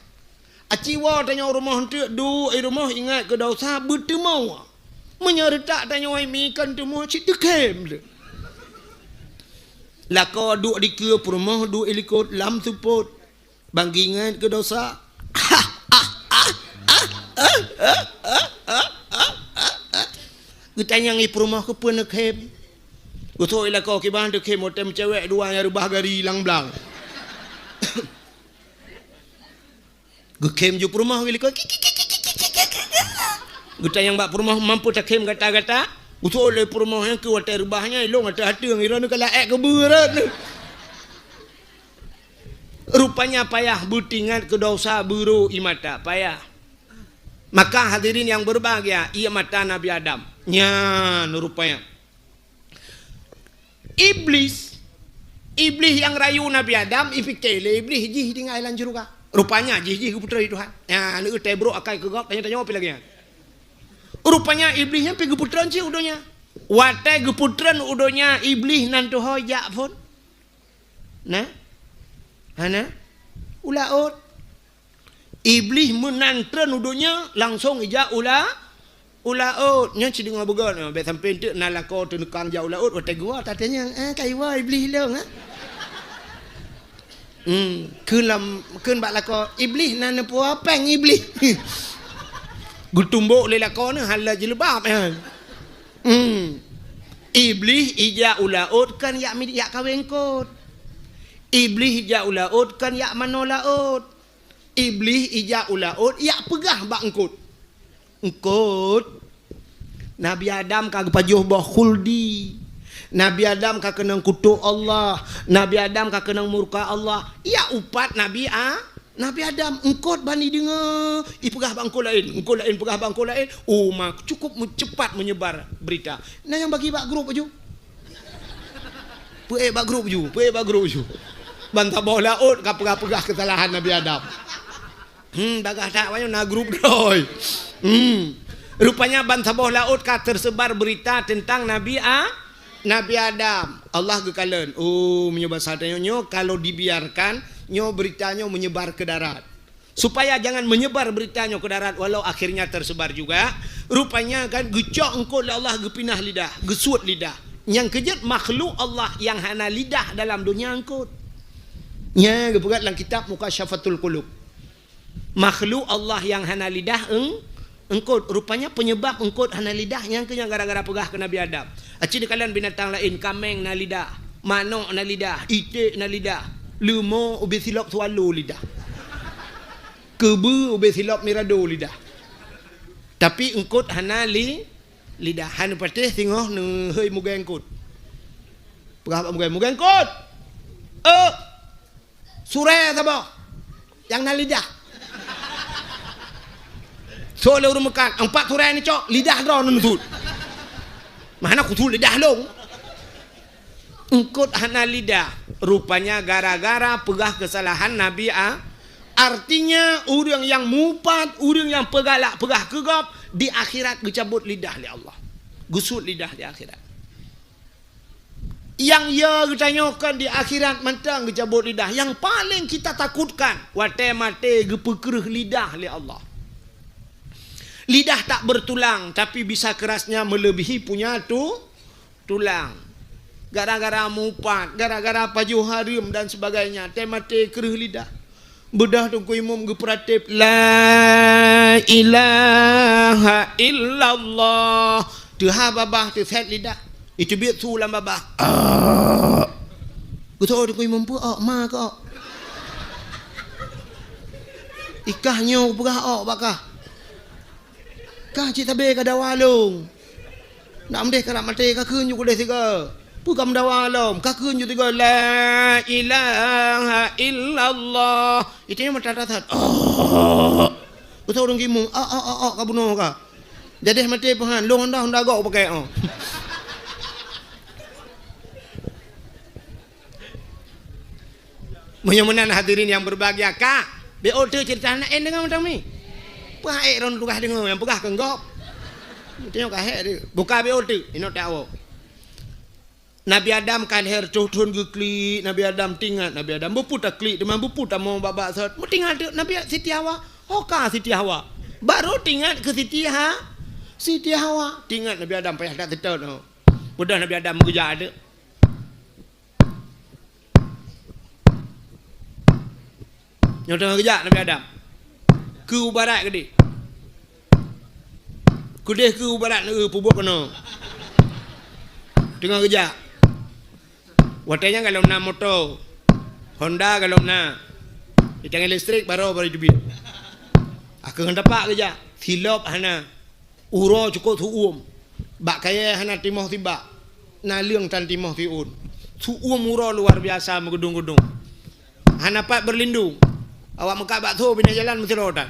Aciwa tanya rumah tu rumah ingat ke dosa bertemu. Menyertak tanya mi kan temu cik dekem. Lako duk di ke rumah duk ilikot lam support. Banggingan ke dosa. Kita yang rumah ke pun kem. Gutoi lah kau kiban tu kem motem cewek dua yang rubah gari lang blang. Gekem ju rumah gili kau. Kita yang bak rumah mampu tak kem kata-kata. Gutoi le rumah yang ke watai rubahnya ilong hati-hati yang irana kala ek keberat. Rupanya payah butingan ke dosa buru imata payah. Maka hadirin yang berbahagia, ia mata Nabi Adam. Nyan rupanya. Iblis yang rayu Nabi Adam, ipikele iblis jih tinggal ailan juruka. Rupanya jih ke putra Tuhan. Ya, lu tebro akai ke gok tanya-tanya apa lagi. Rupanya iblisnya pergi putran sih udonya. Watai ke putran udonya iblis nantu hoyak pun. Nah. Hana ulaut iblis menantran udonya langsung ija ulaut nya ci dengar begon be sampai tu nalako tu nekang ja ulaut watai gua tatanya kaiwa iblis leung keun bak lako iblis nan puah peng iblis gutumbuk le lako ne hala jilbab Iblis ija ulaut kan yak kawin kot. Iblis ija ulaut kan yak mano laut. Iblis ija ulaut yak pegah bak engkut. Engkut Nabi Adam kagak pajuh bah khuldi. Nabi Adam kagak kenang kutuk Allah. Nabi Adam kagak kenang murka Allah. Ya upat Nabi Adam engkot bani dengar pegah bangko lain, engkau lain pegah bangko lain. Oh mak cukup cepat menyebar berita. Nah yang bagi bak grup aja. Bak grup ju. Bantah bawah laut pegah kesalahan Nabi Adam. Bagah tak wayo na grup doi. Rupanya bantah bawah laut tersebar berita tentang Nabi Adam. Allah gekalen. Oh menyebar satanya kalau dibiarkan nyo beritanya menyebar ke darat. Supaya jangan menyebar beritanya ke darat walau akhirnya tersebar juga. Rupanya kan gecok engkau Allah gepinah lidah, gesuat lidah. Yang kejut makhluk Allah yang hana lidah dalam dunia engkau. Nya gepegat dalam kitab Mukasyafatul Qulub. Makhluk Allah yang hana lidah engkau rupanya penyebab engkau hana lidah yang kenya gara-gara pegah ke Nabi Adam. Aci kalian binatang lain kameng na lidah, manok na lidah, itik na lidah. Lumo ube silap swallow lidah. Kebu ube silap mirado lidah. Tapi engkut hana lidah. Hana patih tengok ne hei muga engkut. Pegah muga engkut. Sure sabah. Yang na lidah. So le urung mekan, 4 sure ni cok, lidah draw nutut. Mana kutul lidah long. Engkut hana lidah. Rupanya gara-gara pegah kesalahan Nabi artinya orang yang mupat, orang yang pegah kegap di akhirat dicabut lidah oleh Allah. Gusut lidah di akhirat. Yang ya ditanyakan di akhirat mentang dicabut lidah. Yang paling kita takutkan wate mate gepekereh lidah oleh Allah. Lidah tak bertulang tapi bisa kerasnya melebihi punya tulang. Gara-gara mupat, gara-gara pajuh harim dan sebagainya, temate kereh lidah. Bedah tungku imam gepratip la ilaha illallah. Tuha babah tu set lidah. Itu biar sulam babah. Betul tungku imam pu ma ka. Ikahnya pegah bakah. Kah cik tabe ka dawalung. Nak mendeh ka nak mati ka keun ju deh tiga. Bukan dawalum, kakun ju tiga la ilaha illallah. Itu yang matatat. Betul orang kimung. Ka bunuh ka. Jadi mati pahan, lu honda gok pakai Menyemenan hadirin yang berbahagia kak. BO tu cerita anak dengan macam ni. Pakai ron tukah dengar yang pegah kenggok. Tengok kahek dia. Buka BO tu, ini tak awak. Nabi Adam kan her cohun ke klik, Nabi Adam tinggal, Nabi Adam berputar klik, teman berputar mau babak sat. Mau tinggal tu Nabi Siti Hawa. Hoka Siti Hawa. Baru tinggal ke Siti Hawa. Tinggal Nabi Adam payah tak tetap tu. Mudah Nabi Adam kerja ada. Yang tengah kerja Nabi Adam. Ke barat ke dia. Kudih ke barat negeri pubuk kena. Tengah kerja. Watanya kalau nak motor, Honda kalau nak, ditangin listrik baru itu. Aku hendak pak kerja, silap hana, uro cukup suum, bak kaya hana timah tiba, naliang tan timah tiun, suum uro luar biasa menggedung-gedung, hana pak berlindung, awak muka bak tu bina jalan mesti roda,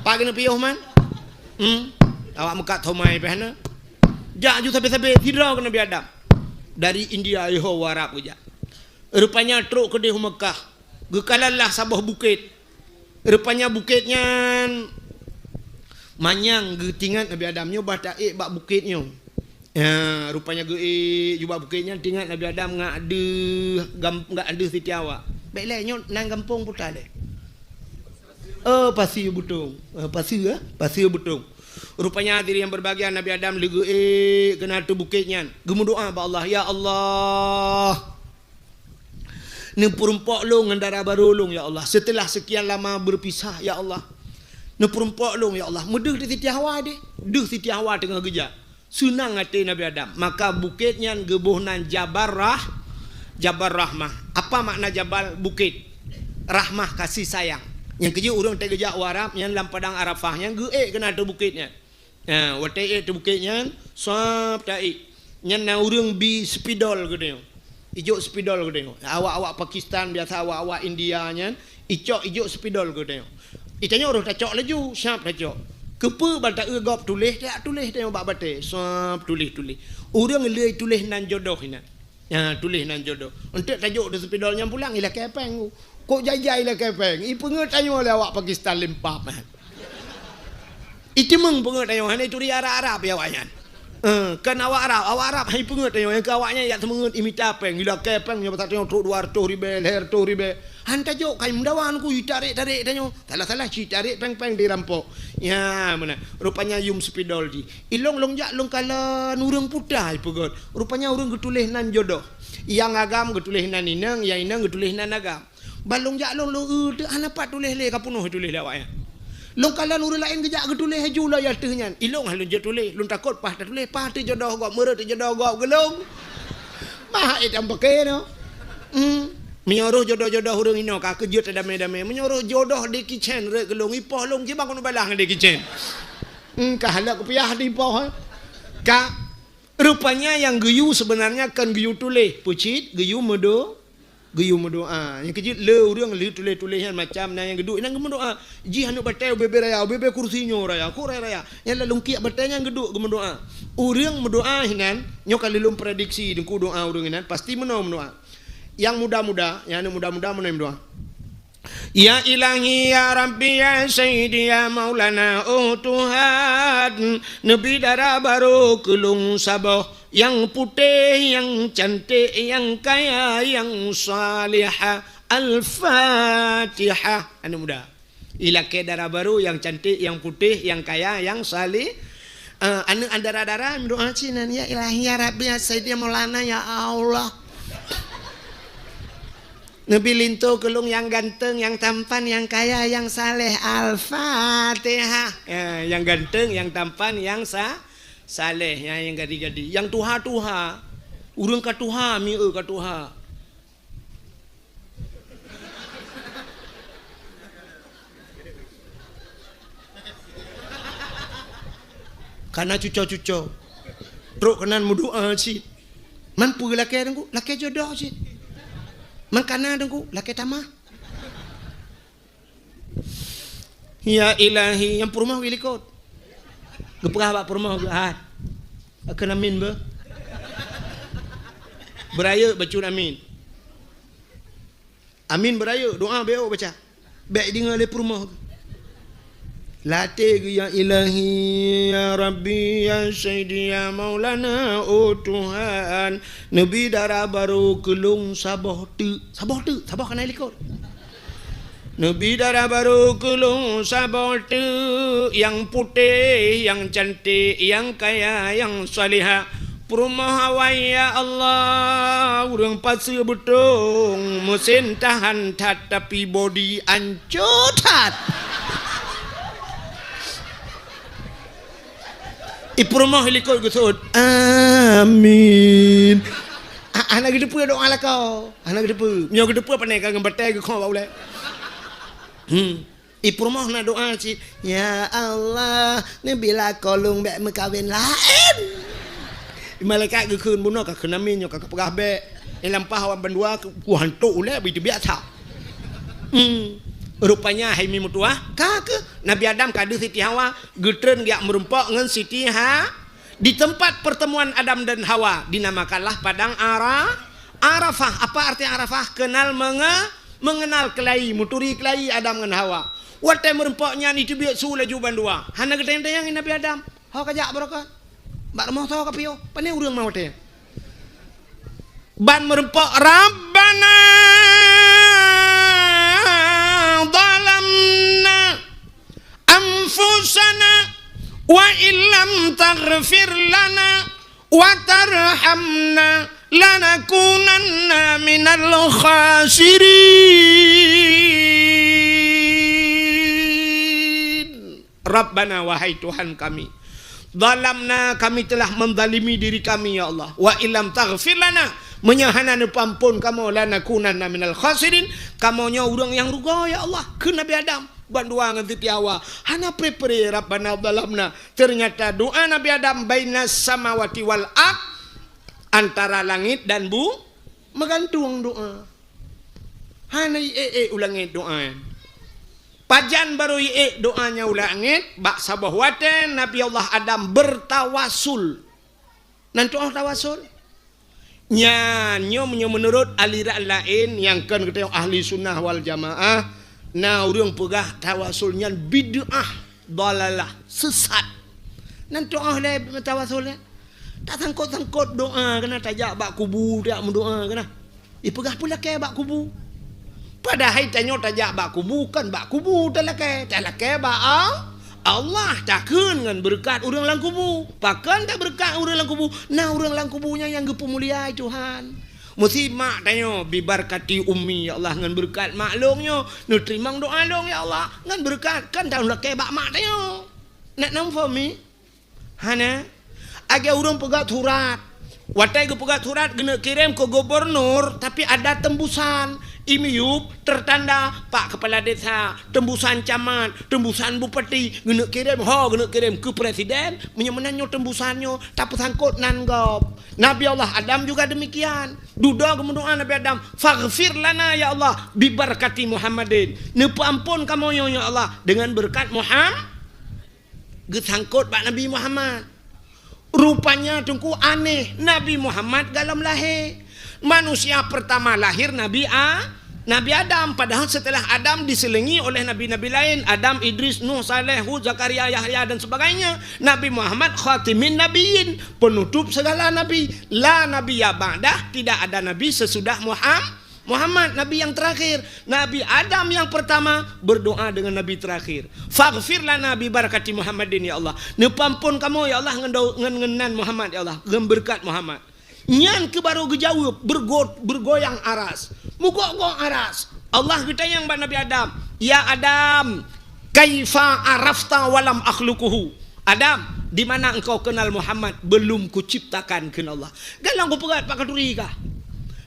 pak kena piuh man, awak muka thomai pehana, jak ju sampai tidak kena biadam. Dari India iho warap aja. Rupanya truk ke di Mekah. Gekalalah sabah bukit. Rupanya bukitnya manyang getingat Nabi Adam nyoba taik bak bukitnya. Ya, rupanya juga bukitnya tinggal Nabi Adam ngak ada Siti Hawa. Baiklah nyo nang kampung putar le. Pasir butung. Pasir butung. Rupanya diri yang berbahagia Nabi Adam lege kena tu bukitnya. Gemu doa ba Allah, ya Allah. Ni perumpok lu ngendara baru lu ya Allah. Setelah sekian lama berpisah ya Allah. Ni perumpok lu ya Allah. Medeh di Siti Hawa dia. Deh Siti Hawa tengah kerja. Senang hati Nabi Adam. Maka bukitnya gebuhnan Jabal Rahmah. Apa makna Jabal bukit? Rahmah, kasih sayang. Yang kerja orang tak kerja Arab, yang dalam padang Arafah, yang geek kena ada bukitnya. Watai itu bukitnya, sop taik. Yang na orang bi spidol gitu. Ijo spidol gitu. Awak-awak Pakistan biasa awak-awak India nya, ijo spidol gitu. Itanya orang tak cok laju, siap tak cok. Kepa balta gop tulis tengok bak bate. Sop tulis. Orang lei tulis nan jodoh ina. Tulis nan jodoh. Untuk tajuk tu spidolnya pulang ilah kepeng. Kok jajai lah kepeng. I pengut tanya oleh awak Pakistan limpap. Itu meng pengut tanya hanya itu dia Arab ya awaknya. Kan awak Arab hai pengut tanya yang ke awaknya ya semengut imita peng ilah kepeng nya patah tengok 200 ribu leher 2 ribu. Han tajuk kai mendawan ku tarik tanya. Salah tarik peng dirampok. Ya mana. Rupanya yum spidol di. Ilong jak long kala nurung putah pegot. Rupanya urang getulis nan jodoh. Yang agam getulis nan inang, yang inang getulis nan agam. Balong jak long anapat tulis le kapunuh tulis le awaknya. Long kala nurung lain gejak getulis haju lah ya tehnya. Ilong halun je tulis, lun takut pah tulis pah tu jodoh gop meureut tu jodoh gop gelong. Mah itu pakai no. Menyuruh jodoh-jodoh hurung ino ka kejut damai-damai. Menyuruh jodoh di kitchen rek gelong ipoh long je bangun balang di kitchen. Ka halak piah di ipoh. Ka rupanya yang geyu sebenarnya kan geyu tulis. Pucit geyu mendoa. Yang kejut le urang le tulis-tulisan macam na yang geduk nang mendoa. Ji hanu batai bebe raya, bebe kursinya raya, kurai raya. Yang lalu kiak batai yang geduk mendoa. Urang mendoa hinan nyo kalilum prediksi dengku doa urang hinan pasti mendoa. Yang muda-muda menem doa. Ya ilahi ya Rabbi ya Sayyidi ya Maulana oh Tuhan Nabi darah baru kelung sabah yang putih yang cantik yang kaya yang salihah Al-Fatihah. Anu muda ilake darah baru yang cantik yang putih yang kaya yang salih anu darah-darah doa cinan ya ilahi ya Rabbi ya Sayyidi ya Maulana ya Allah. Nabi lintu kelung yang ganteng, yang tampan, yang kaya, yang saleh. Al-Fatihah. Yang ganteng, yang tampan, yang saleh. Yang gadi-gadi. Yang tuha-tuha. Urang ka tuha, mi'e ka tuha. Karena cuco-cuco. Truk kanan mudu'a cik. Man pui laki dengku, laki jodoh cik. Makana dengku laki tamah. Ya ilahi yang purmah gilikot. Geprah bak purmah gehat. Akan amin be. Beraya baca amin. Amin beraya doa beo baca. Baik dengar le purmah. Latih ya ilahi ya Rabbi ya Sayyidi ya Maulana oh Tuhan Nabi darah baru kelung sabah kena likut Nabi darah baru kelung sabah yang putih yang cantik yang kaya yang salihah Perumah hawai ya Allah urang pasir betung mesin tahan tat tapi body ancut hat Ipurmah helikot gusud. Amin. Anak gedepu doa lah kau. Anak gedepu. Nyo gedepu apa nih kagak batai ke kau boleh. Ipurmah na doa cik. Ya Allah, ni bila kolong bek mekawin lain. Malaikat ke kun bunuh ka kenamin nyo ka pegah bek. Lampah awan bandua ku hantu le bitu biasa. Rupanya haimi mutua kake Nabi Adam kadu Siti Hawa getreun giak merempok ngan Siti di tempat pertemuan Adam dan Hawa dinamakanlah padang Arafah. Apa arti Arafah? Mengenal kelai muturi kelai Adam ngan Hawa. Wate merempoknya itu biak su laju bandua. Hana geteng-teng Nabi Adam. Hawa kajak barokah. Bak mau tahu kapio. Pane urang mau teh. Ban merempok Rabbana ظلمنا أنفسنا وإن لم تغفر لنا وترحمنا لنكونن من الخاسرين. Rabbana wahai Tuhan kami zalamna, kami telah menzalimi diri kami ya Allah. Wa illam taghfir lana, menyahana pampun kamu lanakunanna minal khasirin, kamunya orang yang ruga ya Allah ke Nabi Adam. Bandua nganti tiawa hana prepare rabbana zalamna, ternyata doa Nabi Adam bainas samawati wal ard, antara langit dan menggantung doa. Hana ulangi doa. Pajan baru doanya ulangit bak sabah waten Nabi Allah Adam bertawasul. Nanti tawasul. Nyo menurut aliran lain yang kan kita ahli sunnah wal jamaah, nah orang pegah tawasulnya bid'ah, dalalah, sesat. Nanti tawasulnya tak sangkut doa kena tajak bak kubu tak mendoa kena. Pegah pula ke bak kubu. Padahal tanya tajak bak kubu, kan bak kubu talakai bak Allah takkan dengan berkat orang lang kubu. Pakan tak berkat orang lang kubu. Nah orang lang kubunya yang gepemulia Tuhan. Mesti mak tanya bibarkati ummi ya Allah dengan berkat maklongnya. Nu terimang doa dong ya Allah dengan berkat kan tak lakai bak mak tanya. Nak namfami? Hana agak orang pegat surat. Watai ke pegat surat kena kirim ke gubernur tapi ada tembusan. Imiup tertanda Pak Kepala Desa, tembusan camat, tembusan bupati, kena kirim ke presiden, menyemenannya tembusannya, tak sangkut nanggap. Nabi Allah Adam juga demikian. Duda kemendoa Nabi Adam, faghfir lana ya Allah bibarkati Muhammadin. Nepa ampun kamu ya Allah dengan berkat Muhammad. Gesangkut Pak Nabi Muhammad. Rupanya tungku aneh, Nabi Muhammad dalam lahir. Manusia pertama lahir Nabi Adam. Padahal setelah Adam diselingi oleh nabi-nabi lain, Adam, Idris, Nuh, Saleh, Hud, Zakaria, Yahya dan sebagainya. Nabi Muhammad khatimin nabiyyin, penutup segala nabi. La nabiyya ba'dah, tidak ada nabi sesudah Muhammad, nabi yang terakhir. Nabi Adam yang pertama berdoa dengan nabi terakhir. Faghfir lana bi barakati Muhammadin ya Allah. Nepampun kamu ya Allah ngenan Muhammad ya Allah, berkat Muhammad. Nyan ke baru gejawab bergoyang aras. Mugok-gok aras. Allah bertanya kepada Nabi Adam, "Ya Adam, kaifa arafta walam akhluquhu?" Adam, di mana engkau kenal Muhammad belum kuciptakan kenal Allah? Galang ku pegat Pak Kaduri kah?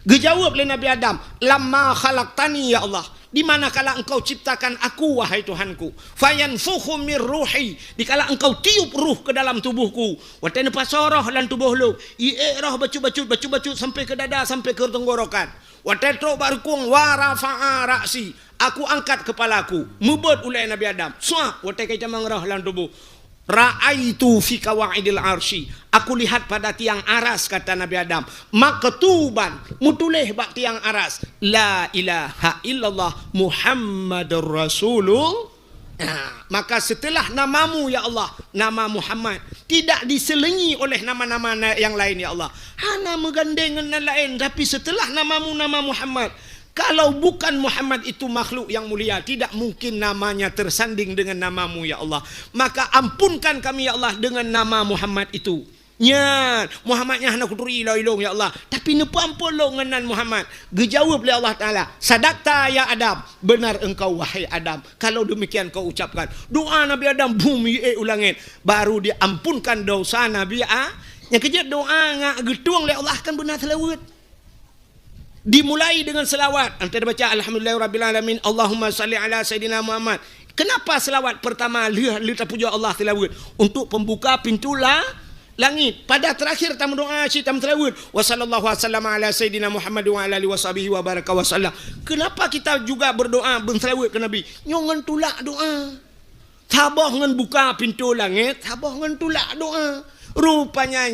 Gejawab oleh Nabi Adam, "Lamma khalaqtani ya Allah." Di mana kala engkau ciptakan aku wahai Tuhanku, fayanfukhu mir ruhi, dikala engkau tiup ruh ke dalam tubuhku, watene pasoroh lan tubuh lu roh bacut sampai ke dada sampai ke tenggorokan, watetro barkung warafa'a ra'si, aku angkat kepalaku, mubot ulai Nabi Adam suap wate kecamang roh lan tubuh. Ra'aitu fi kawaidil arsy, aku lihat pada tiang aras kata Nabi Adam, maktuban mutulih bak tiang aras, la ilaha illallah Muhammadur Rasulullah. Nah, maka setelah namamu ya Allah, nama Muhammad tidak diselingi oleh nama-nama yang lain ya Allah. Hana menggandeng dengan lain, tapi setelah namamu nama Muhammad. Kalau bukan Muhammad itu makhluk yang mulia, tidak mungkin namanya tersanding dengan namamu ya Allah. Maka ampunkan kami ya Allah dengan nama Muhammad itu. Nya Muhammadnya hana kuturi ilong ya Allah, tapi nepa ampun lo ngenan Muhammad. Gejawab oleh Allah Ta'ala, sadaqta ya Adam, benar engkau wahai Adam. Kalau demikian kau ucapkan doa Nabi Adam bumi ulangin, baru diampunkan dosa Nabi yang kejap doa ngak getuang oleh Allah kan benar selawat. Dimulai dengan selawat. Anda baca alhamdulillahirabbil alamin, Allahumma salli ala sayidina Muhammad. Kenapa selawat pertama kita puja Allah selawat? Untuk pembuka pintu langit. Pada terakhir tamu doa kita selawat. Wa sallallahu wasallam ala sayidina Muhammad wa ala alihi washabihi wa baraka wa sallam. Kenapa kita juga berdoa berselawat ke Nabi? Nyongan tulak doa. Tabah ngan buka pintu langit, tabah ngan tulak doa. Rupanya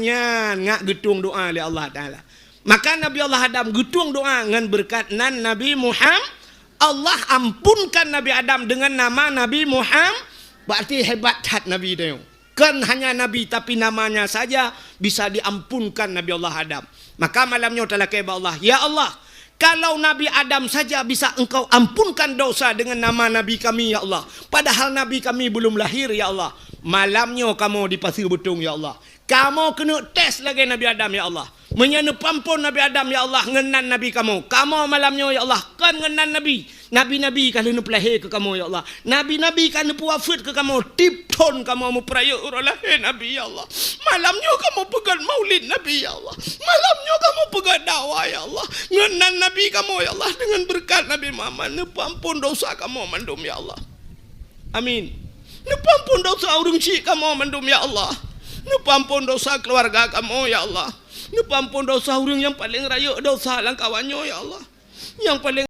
ngak getung doa oleh Allah Ta'ala. Maka Nabi Allah Adam getung doa dengan berkat nan Nabi Muhammad. Allah ampunkan Nabi Adam dengan nama Nabi Muhammad. Berarti hebat hat Nabi itu. Kan hanya Nabi tapi namanya saja bisa diampunkan Nabi Allah Adam. Maka malamnya telah kepada Allah, ya Allah, kalau Nabi Adam saja bisa engkau ampunkan dosa dengan nama Nabi kami ya Allah. Padahal Nabi kami belum lahir ya Allah. Malamnya kamu di pasir betung ya Allah. Kamu kena tes lagi Nabi Adam ya Allah. Menyana pampun Nabi Adam ya Allah ngenan Nabi kamu. Kamu malamnya ya Allah kan ngenan Nabi. Nabi-nabi kan nu pelahir ke kamu ya Allah. Nabi-nabi kan nu wafat ke kamu. Tipton kamu mu peraya lahir Nabi ya Allah. Malamnya kamu pegang maulid Nabi ya Allah. Malamnya kamu pegang dakwah ya Allah. Ngenan Nabi kamu ya Allah dengan berkat Nabi Muhammad. Nu ampun dosa kamu mandum ya Allah. Amin. Nu ampun dosa urang cik kamu mandum ya Allah. Nu ampun dosa keluarga kamu ya Allah. Nu ampun dosa urang yang paling raya dosa langkawannya ya Allah. Yang paling